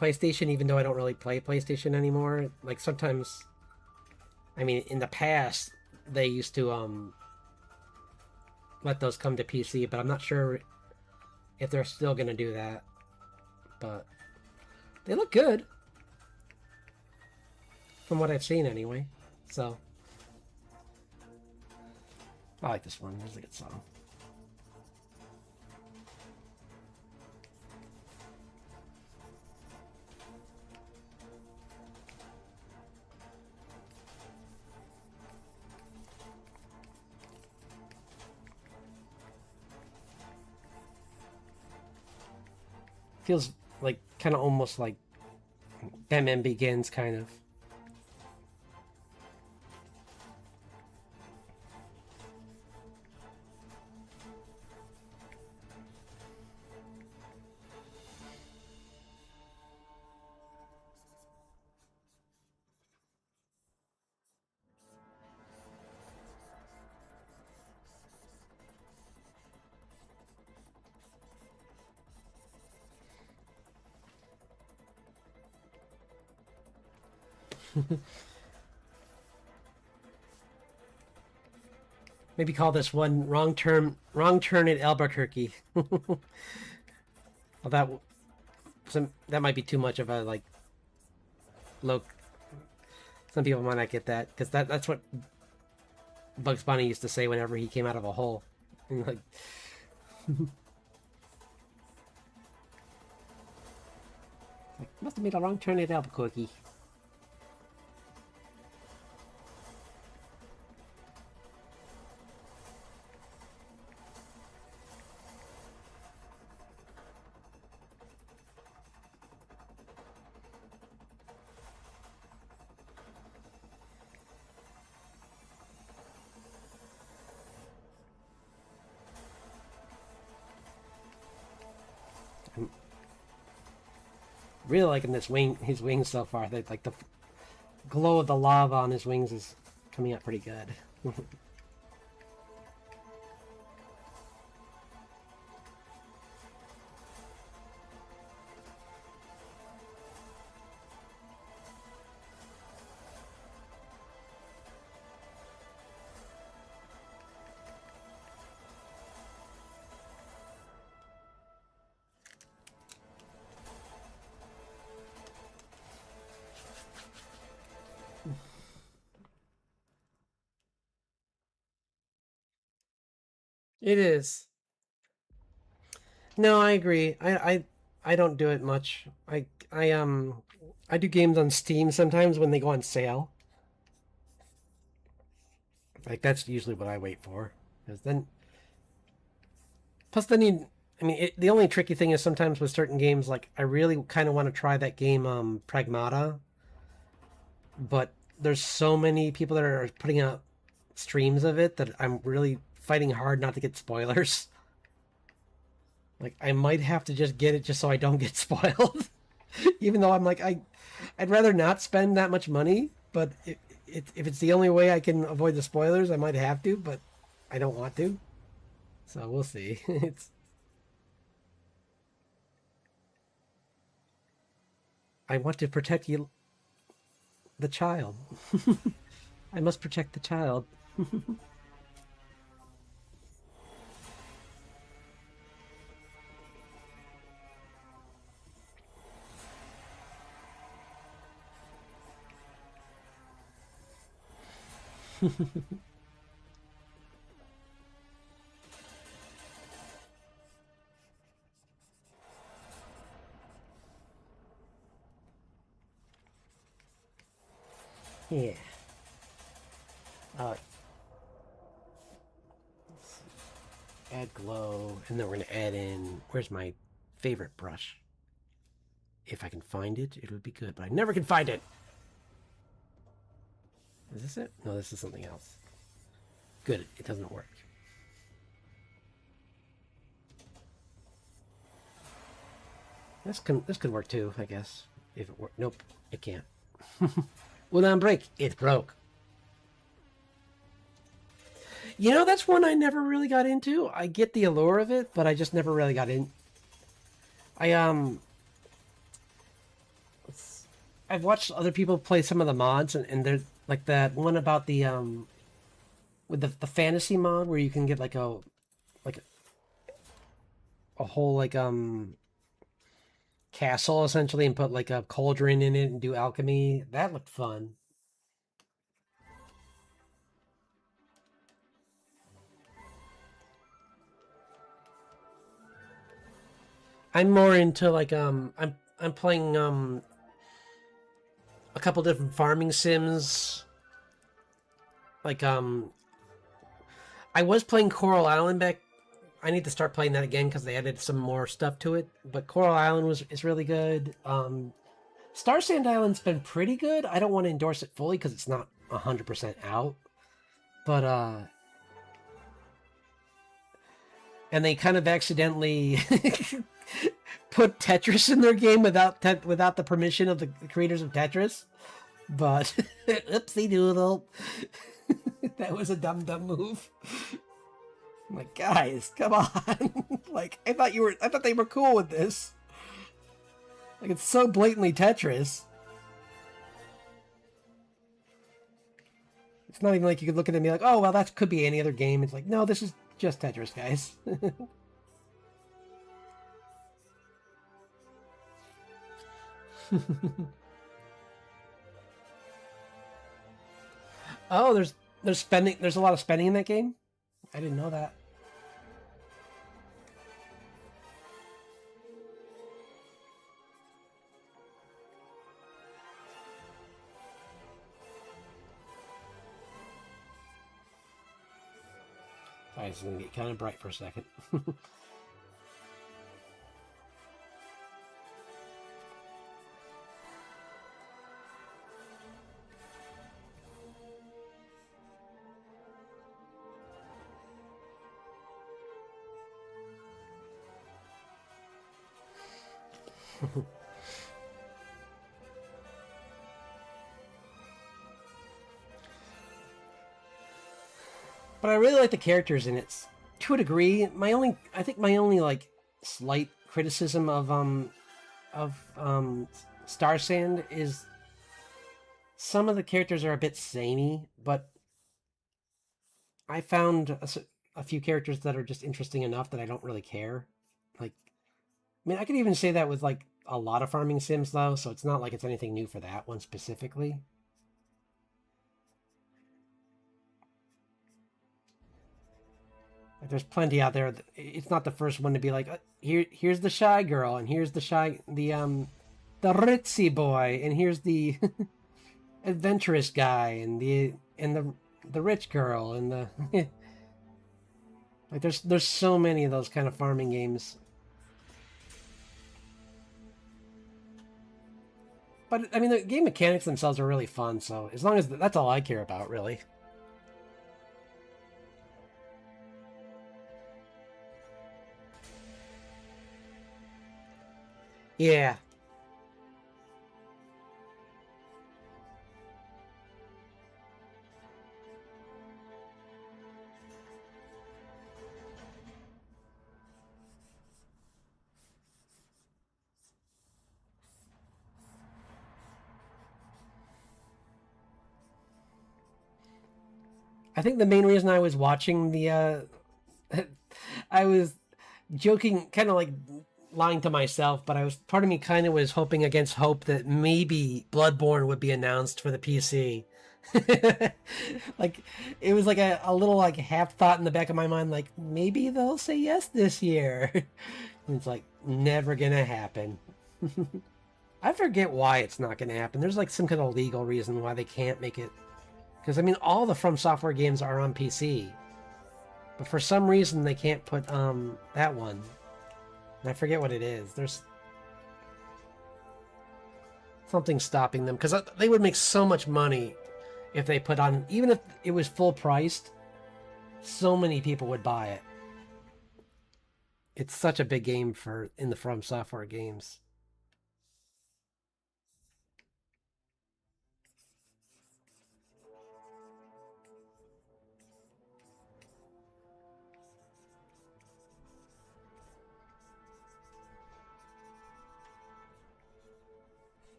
PlayStation, even though I don't really play PlayStation anymore. Like sometimes, I mean, in the past they used to let those come to PC, but I'm not sure if they're still gonna do that. But they look good from what I've seen anyway. So I like this one. It's a good song. Feels like kind of almost like Batman Begins, kind of. Maybe call this one wrong turn at Albuquerque. Well, that might be too much of a like low. Some people might not get that because that's what Bugs Bunny used to say whenever he came out of a hole. And like, must have made a wrong turn at Albuquerque. Really liking his wings so far. They like the glow of the lava on his wings is coming out pretty good. It is. No, I agree. I don't do it much. I do games on Steam sometimes when they go on sale. Like that's usually what I wait for. Because then, plus then you, I mean, the only tricky thing is sometimes with certain games, like I really kind of want to try that game, Pragmata, but there's so many people that are putting out streams of it that I'm really fighting hard not to get spoilers. Like I might have to just get it just so I don't get spoiled. Even though I'm like I'd rather not spend that much money, but if it's the only way I can avoid the spoilers, I might have to, but I don't want to. So we'll see. It's I want to protect you, the child. I must protect the child. Yeah. Add glow, and then we're gonna add in. Where's my favorite brush? If I can find it, it would be good, but I never can find it. Is this it? No, this is something else. Good, it doesn't work. This could work too, I guess. If it worked. Nope, it can't. Will on break. It broke. You know, that's one I never really got into. I get the allure of it, but I just never really got in. I've watched other people play some of the mods, and they're like that one about the with the fantasy mod where you can get like a whole like castle essentially and put like a cauldron in it and do alchemy. That looked fun. I'm more into like I'm playing a couple different farming sims. Like I was playing Coral Island back. I need to start playing that again because they added some more stuff to it. But Coral Island is really good. Star Sand Island's been pretty good. I don't want to endorse it fully because it's not 100% out. But and they kind of accidentally put Tetris in their game without the permission of the creators of Tetris. But oopsie doodle. That was a dumb move. I'm like, guys, come on. Like, I thought they were cool with this. Like, it's so blatantly Tetris. It's not even like you could look at it and be like, oh, well, that could be any other game. It's like, no, this is just Tetris, guys. Oh, there's spending. There's a lot of spending in that game. I didn't know that. Sorry, it's gonna get kind of bright for a second. But I really like the characters in it to a degree. I think my only like slight criticism of Star Sand is some of the characters are a bit samey, but I found a few characters that are just interesting enough that I don't really care. Like, I mean, I could even say that with like a lot of farming sims though, so it's not like it's anything new for that one specifically. Like, there's plenty out there. It's not the first one to be like, here's the shy girl, and here's the ritzy boy, and here's the adventurous guy, and the rich girl, and the like. There's so many of those kind of farming games. But I mean, the game mechanics themselves are really fun. So as long as that's all I care about, really. Yeah. I think the main reason I was watching the I was joking, kind of like lying to myself, but I was part of me kind of was hoping against hope that maybe Bloodborne would be announced for the PC. Like, it was like a little like half thought in the back of my mind, like maybe they'll say yes this year. And it's like never gonna happen. I forget why it's not gonna happen. There's like some kind of legal reason why they can't make it. Because I mean, all the From Software games are on PC, but for some reason they can't put that one. And I forget what it is. There's something stopping them because they would make so much money if they put on, even if it was full priced. So many people would buy it. It's such a big game for in the From Software games.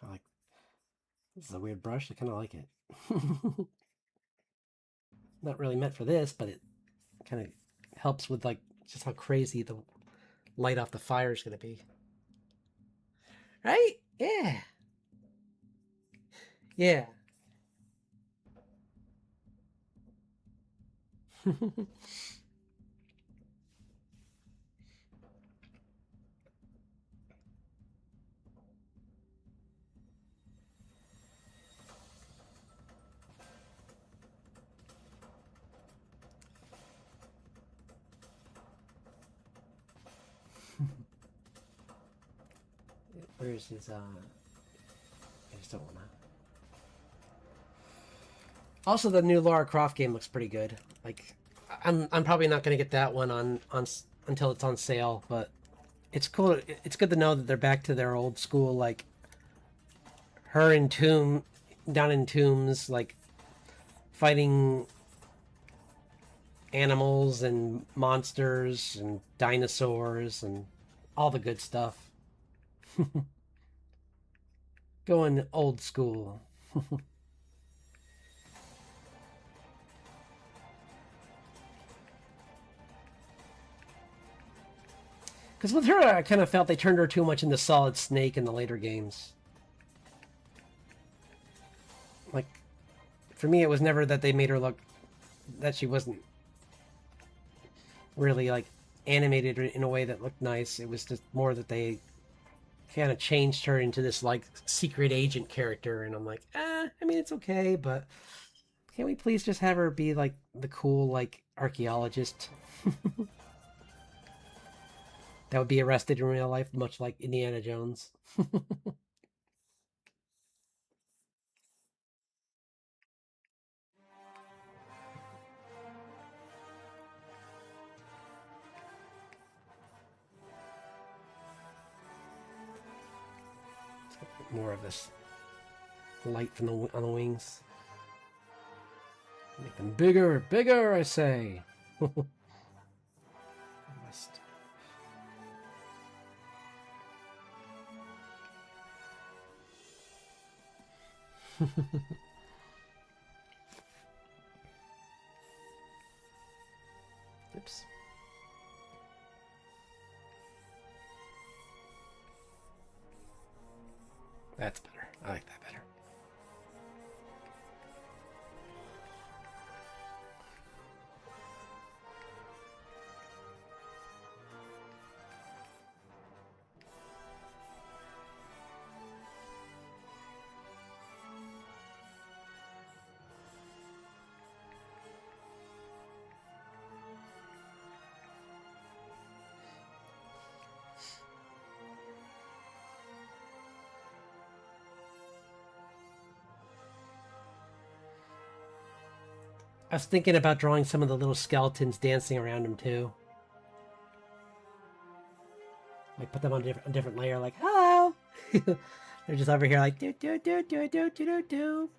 I like this is a weird brush. I kind of like it. Not really meant for this, but it kind of helps with like just how crazy the light off the fire is going to be. Right? Yeah. Yeah. Where's his I just don't wanna. Also, the new Lara Croft game looks pretty good. Like, I'm probably not gonna get that one on until it's on sale, but it's cool. It's good to know that they're back to their old school, like her in Tomb, down in tombs, like fighting animals and monsters and dinosaurs and all the good stuff. Going old school. Because with her, I kind of felt they turned her too much into Solid Snake in the later games. Like, for me, it was never that they made her look that she wasn't really like animated in a way that looked nice. It was just more that they kind of changed her into this like secret agent character, and I'm like, I mean, it's okay, but can't we please just have her be like the cool like archaeologist that would be arrested in real life, much like Indiana Jones? More of this light from on the wings. Make them bigger, bigger, I say. Must. Oops. That's better. I like that better. I was thinking about drawing some of the little skeletons dancing around him too. Like put them on a different layer, like hello. They're just over here like do do do do do do do do.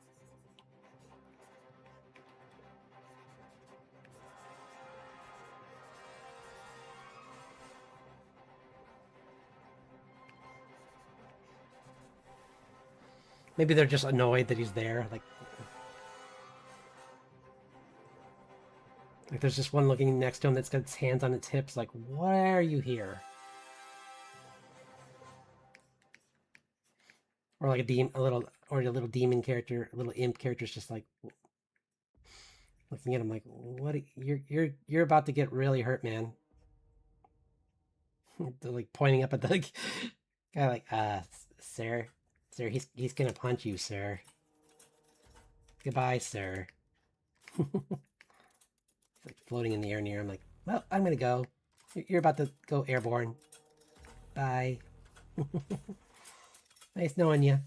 Maybe they're just annoyed that he's there. Like Like there's just one looking next to him that's got its hands on its hips. Like, why are you here? Or like a little demon character, a little imp character is just like looking at him like, what? You're about to get really hurt, man. They're like pointing up at the guy, like, sir, he's gonna punch you, sir. Goodbye, sir. He's like floating in the air near him, like, well, I'm gonna go. You're about to go airborne. Bye. Nice knowing you.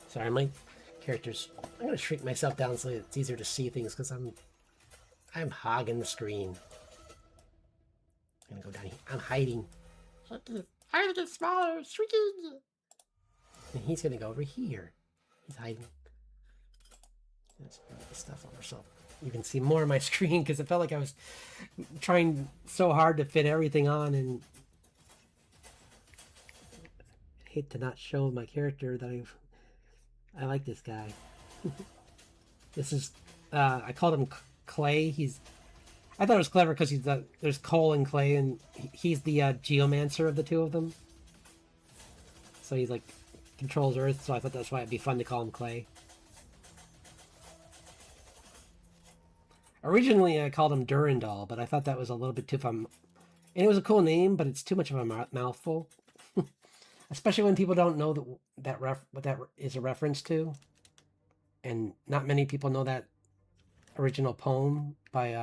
Sorry, my characters. I'm gonna shrink myself down so it's easier to see things because I'm hogging the screen. I'm gonna go down here. I'm hiding. I'm gonna get smaller, shrinking. And he's gonna go over here. He's hiding. Let's move the stuff over so you can see more of my screen because it felt like I was trying so hard to fit everything on, and I hate to not show my character that I like this guy. This is I called him Clay. I thought it was clever because there's Cole and Clay, and he's the geomancer of the two of them. So he's like controls Earth. So I thought that's why it'd be fun to call him Clay. Originally, I called him Durandal, but I thought that was a little bit too fun. And it was a cool name, but it's too much of a mouthful. Especially when people don't know what that is a reference to. And not many people know that original poem by,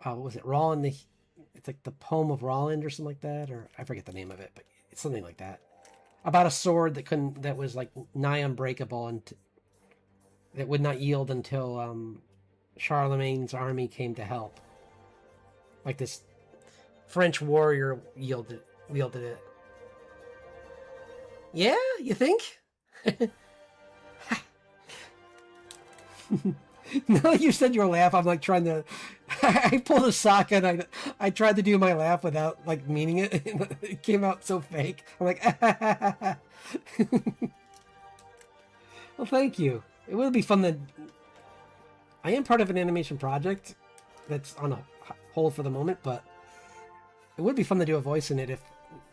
what was it, Roland? It's like the poem of Roland or something like that, or I forget the name of it, but it's something like that. About a sword that was like nigh unbreakable and that would not yield until, Charlemagne's army came to help. Like this French warrior wielded it. Yeah, you think? Now you said your laugh, I'm like trying to. I pulled a sock and I tried to do my laugh without like meaning it. It came out so fake. I'm like, well, thank you. It would be fun to. I am part of an animation project that's on a hold for the moment, but it would be fun to do a voice in it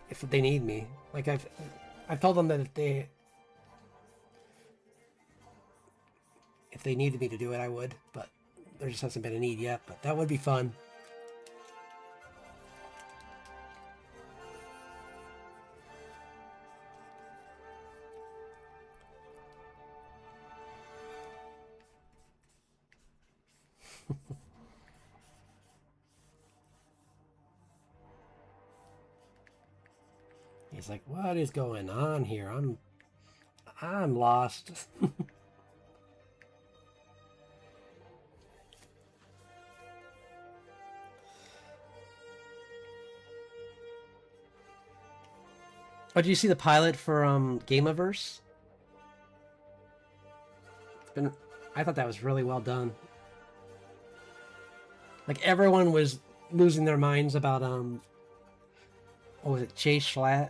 if they need me. Like I've told them that if they needed me to do it, I would, but there just hasn't been a need yet. But that would be fun. He's like, what is going on here? I'm lost. Oh, did you see the pilot for Gameaverse? I thought that was really well done. Like everyone was losing their minds about what was it, Chase Schlatt?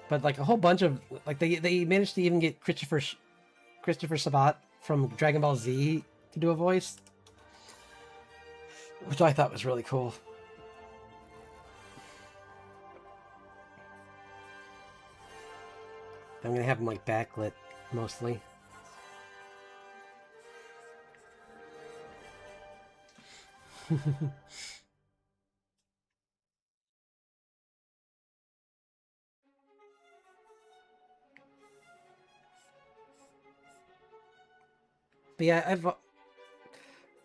But like a whole bunch of like they managed to even get Christopher Sabat from Dragon Ball Z to do a voice, which I thought was really cool. I'm gonna have them like backlit mostly. But yeah, I've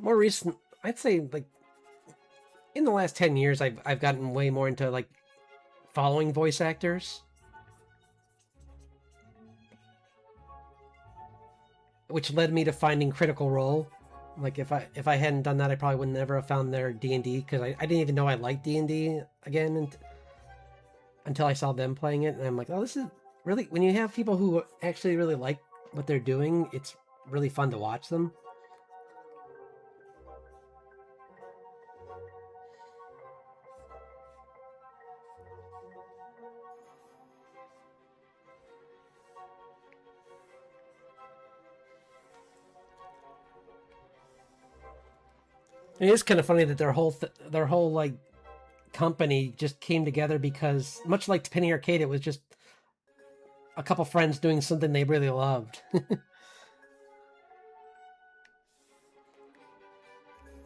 more recent. I'd say like in the last 10 years, I've gotten way more into like following voice actors, which led me to finding Critical Role. Like if I hadn't done that, I probably would never have found their D&D because I didn't even know I liked D&D again until I saw them playing it, and I'm like, oh, this is really when you have people who actually really like what they're doing, it's really fun to watch them. It is kind of funny that their whole like company just came together because, much like Penny Arcade, it was just a couple friends doing something they really loved.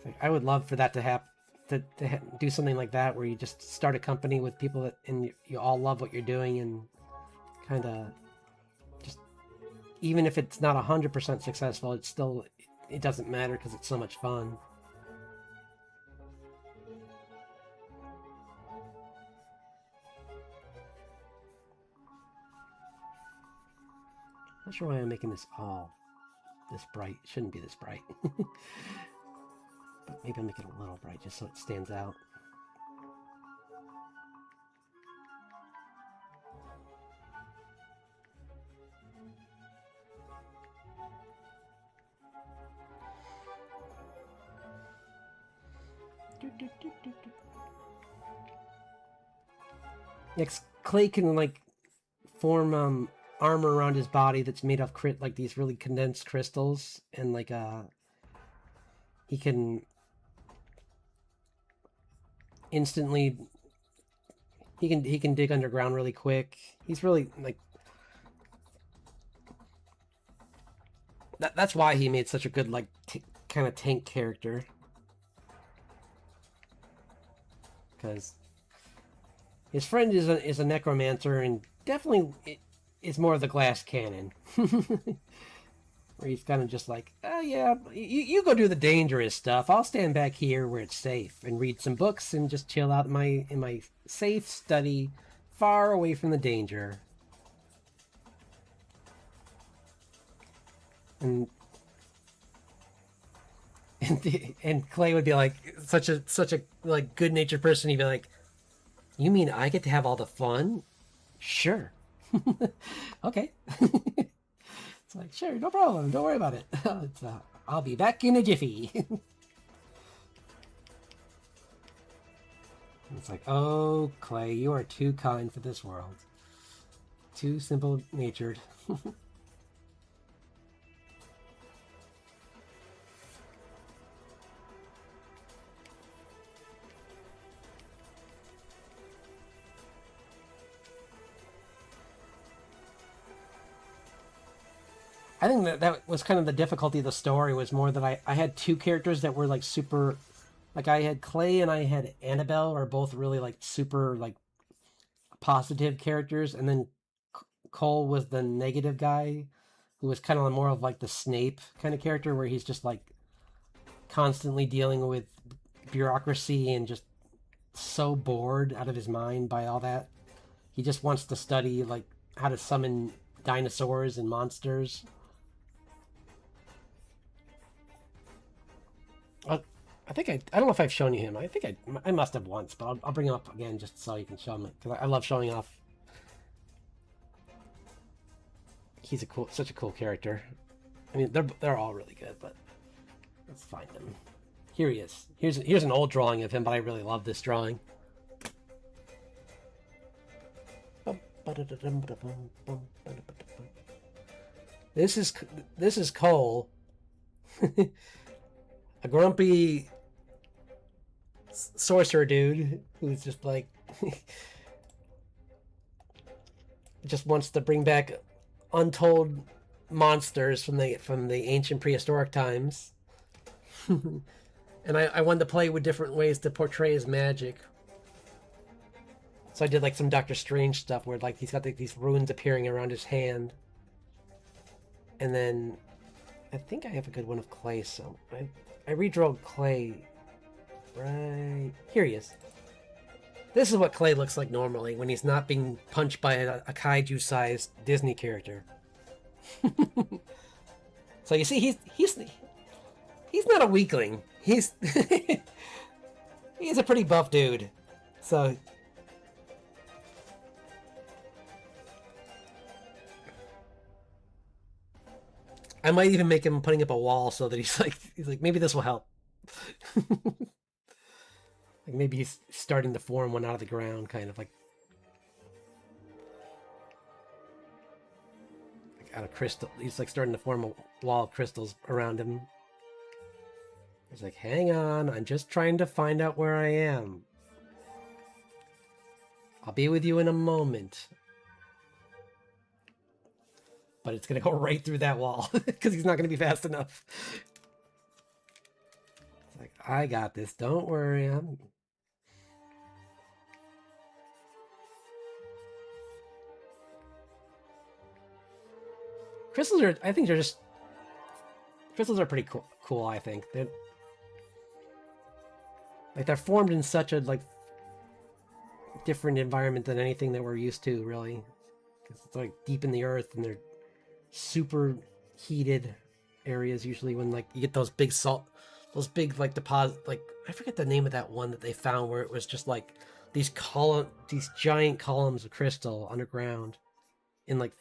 Like, I would love for that to happen. To do something like that, where you just start a company with people that and you all love what you're doing, and kind of just, even if it's not 100% successful, it's still, it doesn't matter because it's so much fun. Not sure why I'm making this all this bright. It shouldn't be this bright. But maybe I'll make it a little bright just so it stands out. Next, Clay can like form armor around his body that's made of like these really condensed crystals, and like he can instantly he can dig underground really quick. He's really like that's why he made such a good like kind of tank character, because his friend is a necromancer and definitely is more of the glass cannon. Where he's kind of just like, oh yeah, you go do the dangerous stuff. I'll stand back here where it's safe and read some books and just chill out in my safe study, far away from the danger. And Clay would be like such a like good-natured person. He'd be like, "You mean I get to have all the fun? Sure." Okay. It's like, sure, no problem. Don't worry about it. I'll be back in a jiffy. It's like, oh, Clay, you are too kind for this world. Too simple-natured. I think that was kind of the difficulty of the story, was more that I had two characters that were like super, like I had Clay and I had Annabelle, are both really like super like positive characters, and then Cole was the negative guy, who was kind of more of like the Snape kind of character, where he's just like constantly dealing with bureaucracy and just so bored out of his mind by all that. He just wants to study like how to summon dinosaurs and monsters. I think I don't know if I've shown you him. I think I must have once, but I'll bring him up again just so you can show him, because I love showing off. He's such a cool character. I mean, they're all really good, but let's find him. Here he is. Here's an old drawing of him, but I really love this drawing. This is Cole. A grumpy sorcerer dude who's just like just wants to bring back untold monsters from the ancient prehistoric times. And I wanted to play with different ways to portray his magic. So I did like some Doctor Strange stuff where like he's got like these runes appearing around his hand. And then I think I have a good one of Clay, so I redrew Clay. Right here he is. This is what Clay looks like normally when he's not being punched by a kaiju-sized Disney character. So you see, he's not a weakling. He's he's a pretty buff dude. So I might even make him putting up a wall so that he's like maybe this will help. Like maybe he's starting to form one out of the ground, kind of like out of crystal. He's like starting to form a wall of crystals around him. He's like, hang on, I'm just trying to find out where I am. I'll be with you in a moment. But it's going to go right through that wall because he's not going to be fast enough. It's like, I got this. Don't worry. Crystals are, I think they're just, crystals are pretty cool, I think. They're formed in such a, like, different environment than anything that we're used to, really. Because it's, like, deep in the earth, and they're super heated areas usually when, like, you get those big those big, like, deposit, like, I forget the name of that one that they found where it was just, like, these giant columns of crystal underground in, like,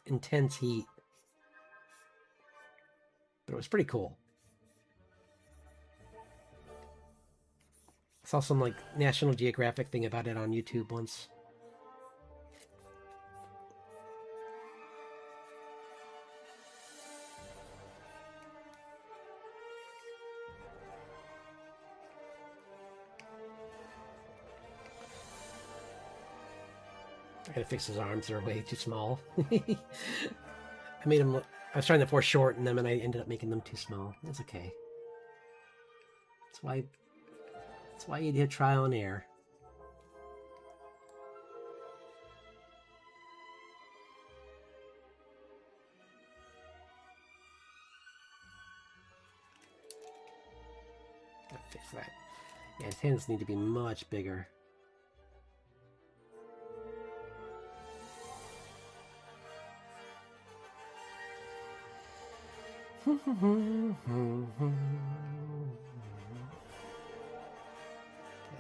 intense heat. But it was pretty cool. I saw some, like, National Geographic thing about it on YouTube once. I gotta fix his arms, they're way too small. I made him look, I was trying to foreshorten them and I ended up making them too small. It's okay. That's why you do trial and error. Gotta fix that. Yeah, his hands need to be much bigger.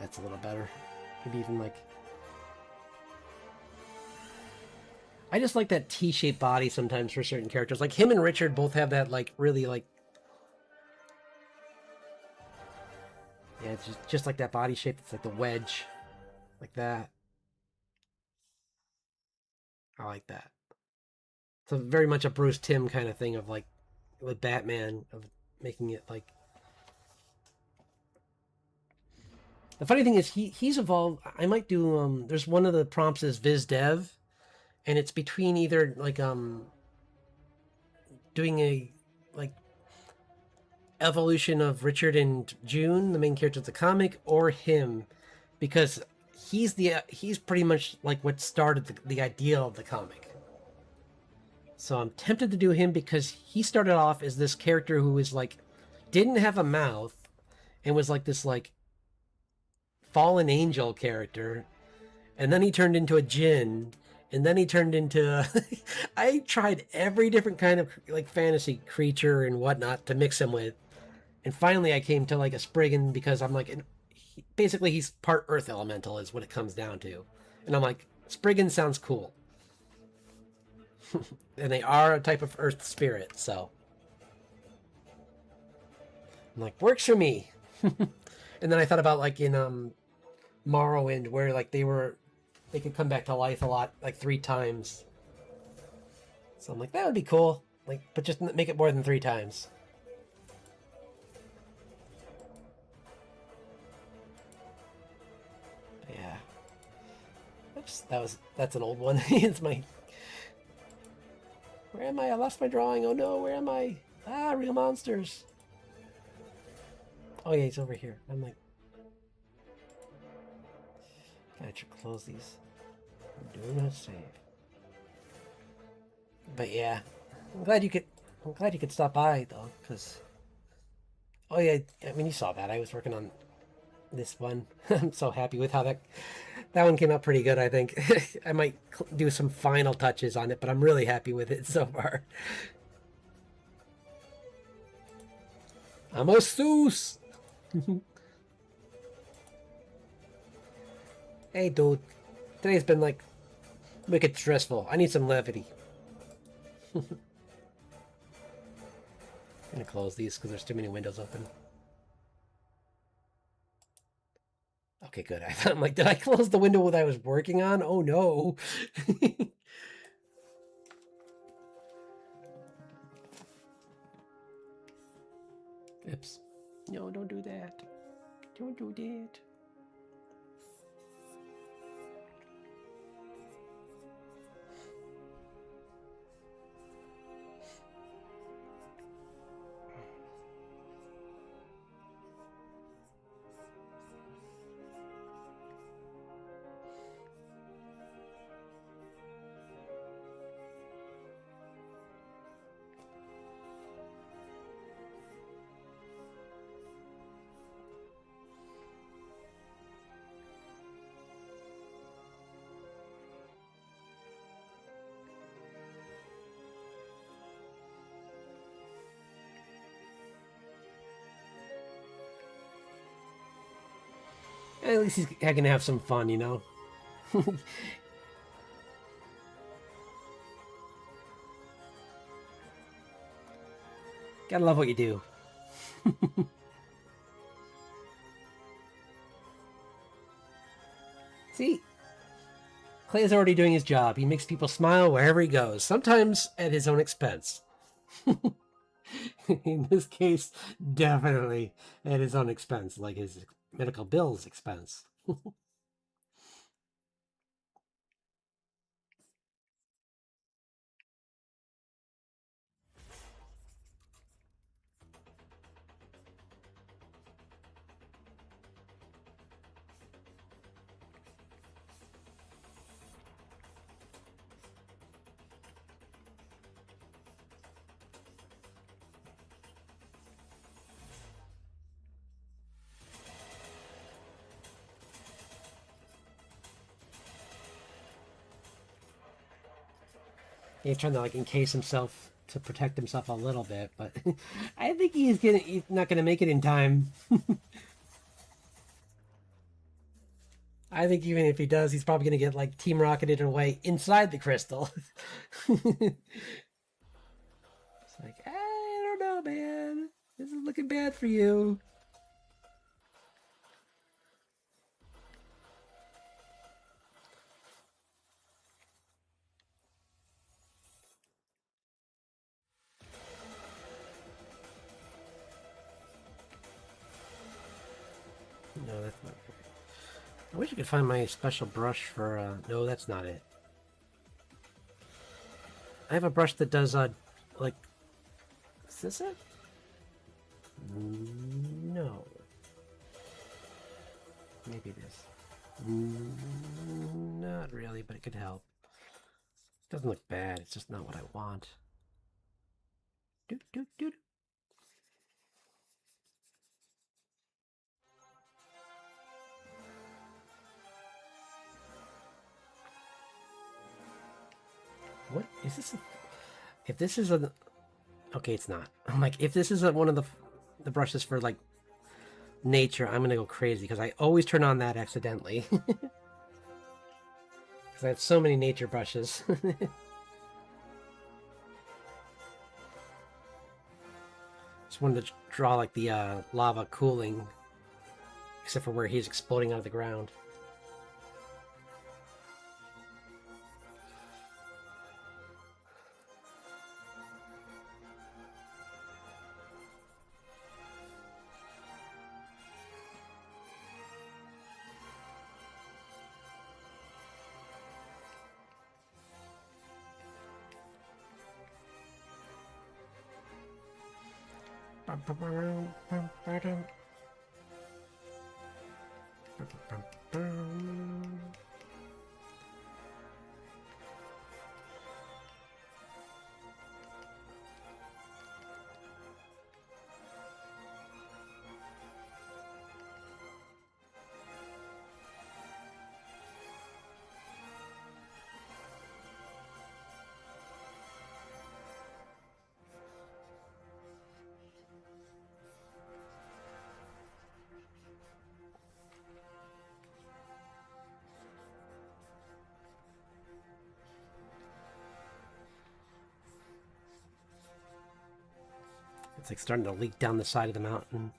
That's a little better. Maybe even like... I just like that T-shaped body sometimes for certain characters. Like him and Richard both have that like really like... Yeah, it's just like that body shape. It's like the wedge. Like that. I like that. It's very much a Bruce Timm kind of thing of like with Batman of making it like... The funny thing is he's evolved. I might do there's one of the prompts is Viz Dev, and it's between either like doing a like evolution of Richard and June, the main character of the comic, or him, because he's pretty much like what started the idea of the comic. So I'm tempted to do him because he started off as this character who was like didn't have a mouth and was like this like fallen angel character, and then he turned into a djinn, and then he turned into I tried every different kind of like fantasy creature and whatnot to mix him with, and finally I came to like a Spriggan because I'm like basically he's part earth elemental is what it comes down to, and I'm like Spriggan sounds cool. And they are a type of earth spirit, so I'm like works for me. And then I thought about like in Morrowind where like they could come back to life a lot, like 3 times. So I'm like, that would be cool. Like, but just make it more than 3 times. Yeah. Oops, that's an old one. It's my... Where am I? I lost my drawing. Oh no, where am I? Ah, real monsters. Oh yeah, he's over here. I'm like... I should close these. Do not save. But yeah, I'm glad you could stop by though, because oh yeah, I mean you saw that I was working on this one. I'm so happy with how that one came out pretty good. I think I might do some final touches on it, but I'm really happy with it so far. I'm a Seuss. Hey dude, today's been like wicked stressful. I need some levity. I'm gonna close these because there's too many windows open. Okay, good. I'm like, did I close the window that I was working on? Oh no. Oops. No, don't do that. Don't do that. At least he's gonna have some fun, you know? Gotta love what you do. See? Clay's already doing his job. He makes people smile wherever he goes, sometimes at his own expense. In this case, definitely at his own expense, like his medical bills expense. He's trying to like encase himself to protect himself a little bit, but I think he's not gonna make it in time. I think even if he does, he's probably gonna get like team rocketed away inside the crystal. It's like, I don't know, man. This is looking bad for you. No, that's not. I wish I could find my special brush for. No, that's not it. I have a brush that does like. Is this it? No. Maybe it is. Not really, but it could help. It doesn't look bad. It's just not what I want. Doot, doot, doot. What is this? If this is a, okay, it's not. I'm like, if this is one of the brushes for like nature, I'm gonna go crazy because I always turn on that accidentally. Because I have so many nature brushes. Just wanted to draw like the lava cooling, except for where he's exploding out of the ground. It's like starting to leak down the side of the mountain.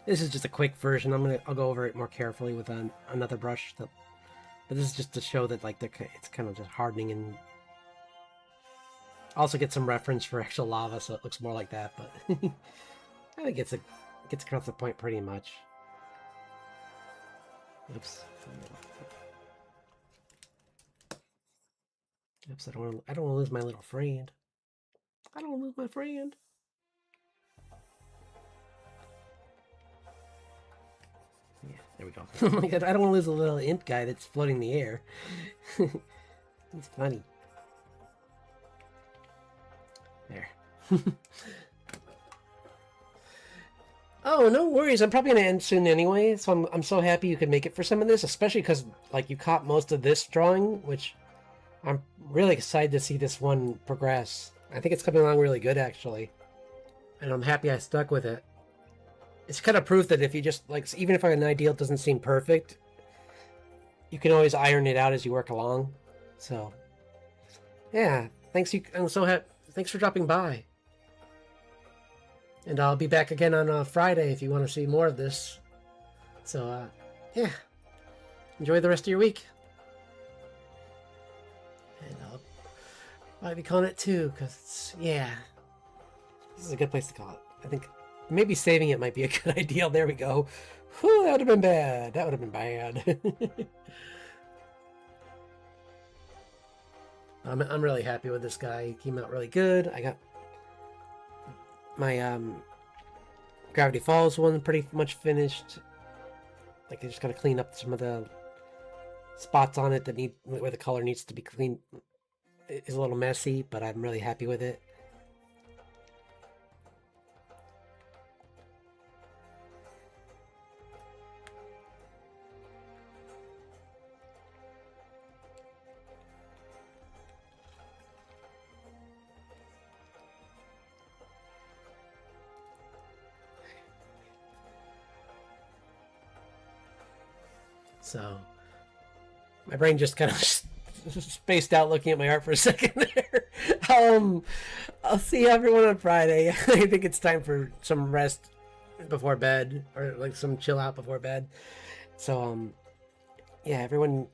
This is just a quick version. I'll go over it more carefully with another brush. But this is just to show that like it's kind of just hardening, and also get some reference for actual lava, so it looks more like that. But I think it gets across the point pretty much. Oops. Oops. I don't want to lose my little friend. I don't want to lose my friend. Yeah, there we go. Oh my god, I don't want to lose a little imp guy that's floating in the air. He's funny. There. Oh, no worries. I'm probably gonna end soon anyway, so I'm so happy you could make it for some of this, especially because like you caught most of this drawing, which I'm really excited to see this one progress. I think it's coming along really good, actually, and I'm happy I stuck with it. It's kind of proof that if you just like, even if an ideal doesn't seem perfect, you can always iron it out as you work along. So, yeah, thanks. Thanks for dropping by. And I'll be back again on Friday if you want to see more of this. So, yeah. Enjoy the rest of your week. And I'll probably be calling it 2, because, yeah. This is a good place to call it. I think maybe saving it might be a good idea. There we go. Whew, that would have been bad. That would have been bad. I'm really happy with this guy. He came out really good. I got my Gravity Falls one pretty much finished. Like I just gotta clean up some of the spots on it that need where the color needs to be clean. It's a little messy, but I'm really happy with it. So, my brain just kind of spaced out looking at my art for a second there. I'll see everyone on Friday. I think it's time for some rest before bed, or like some chill out before bed. So, yeah, everyone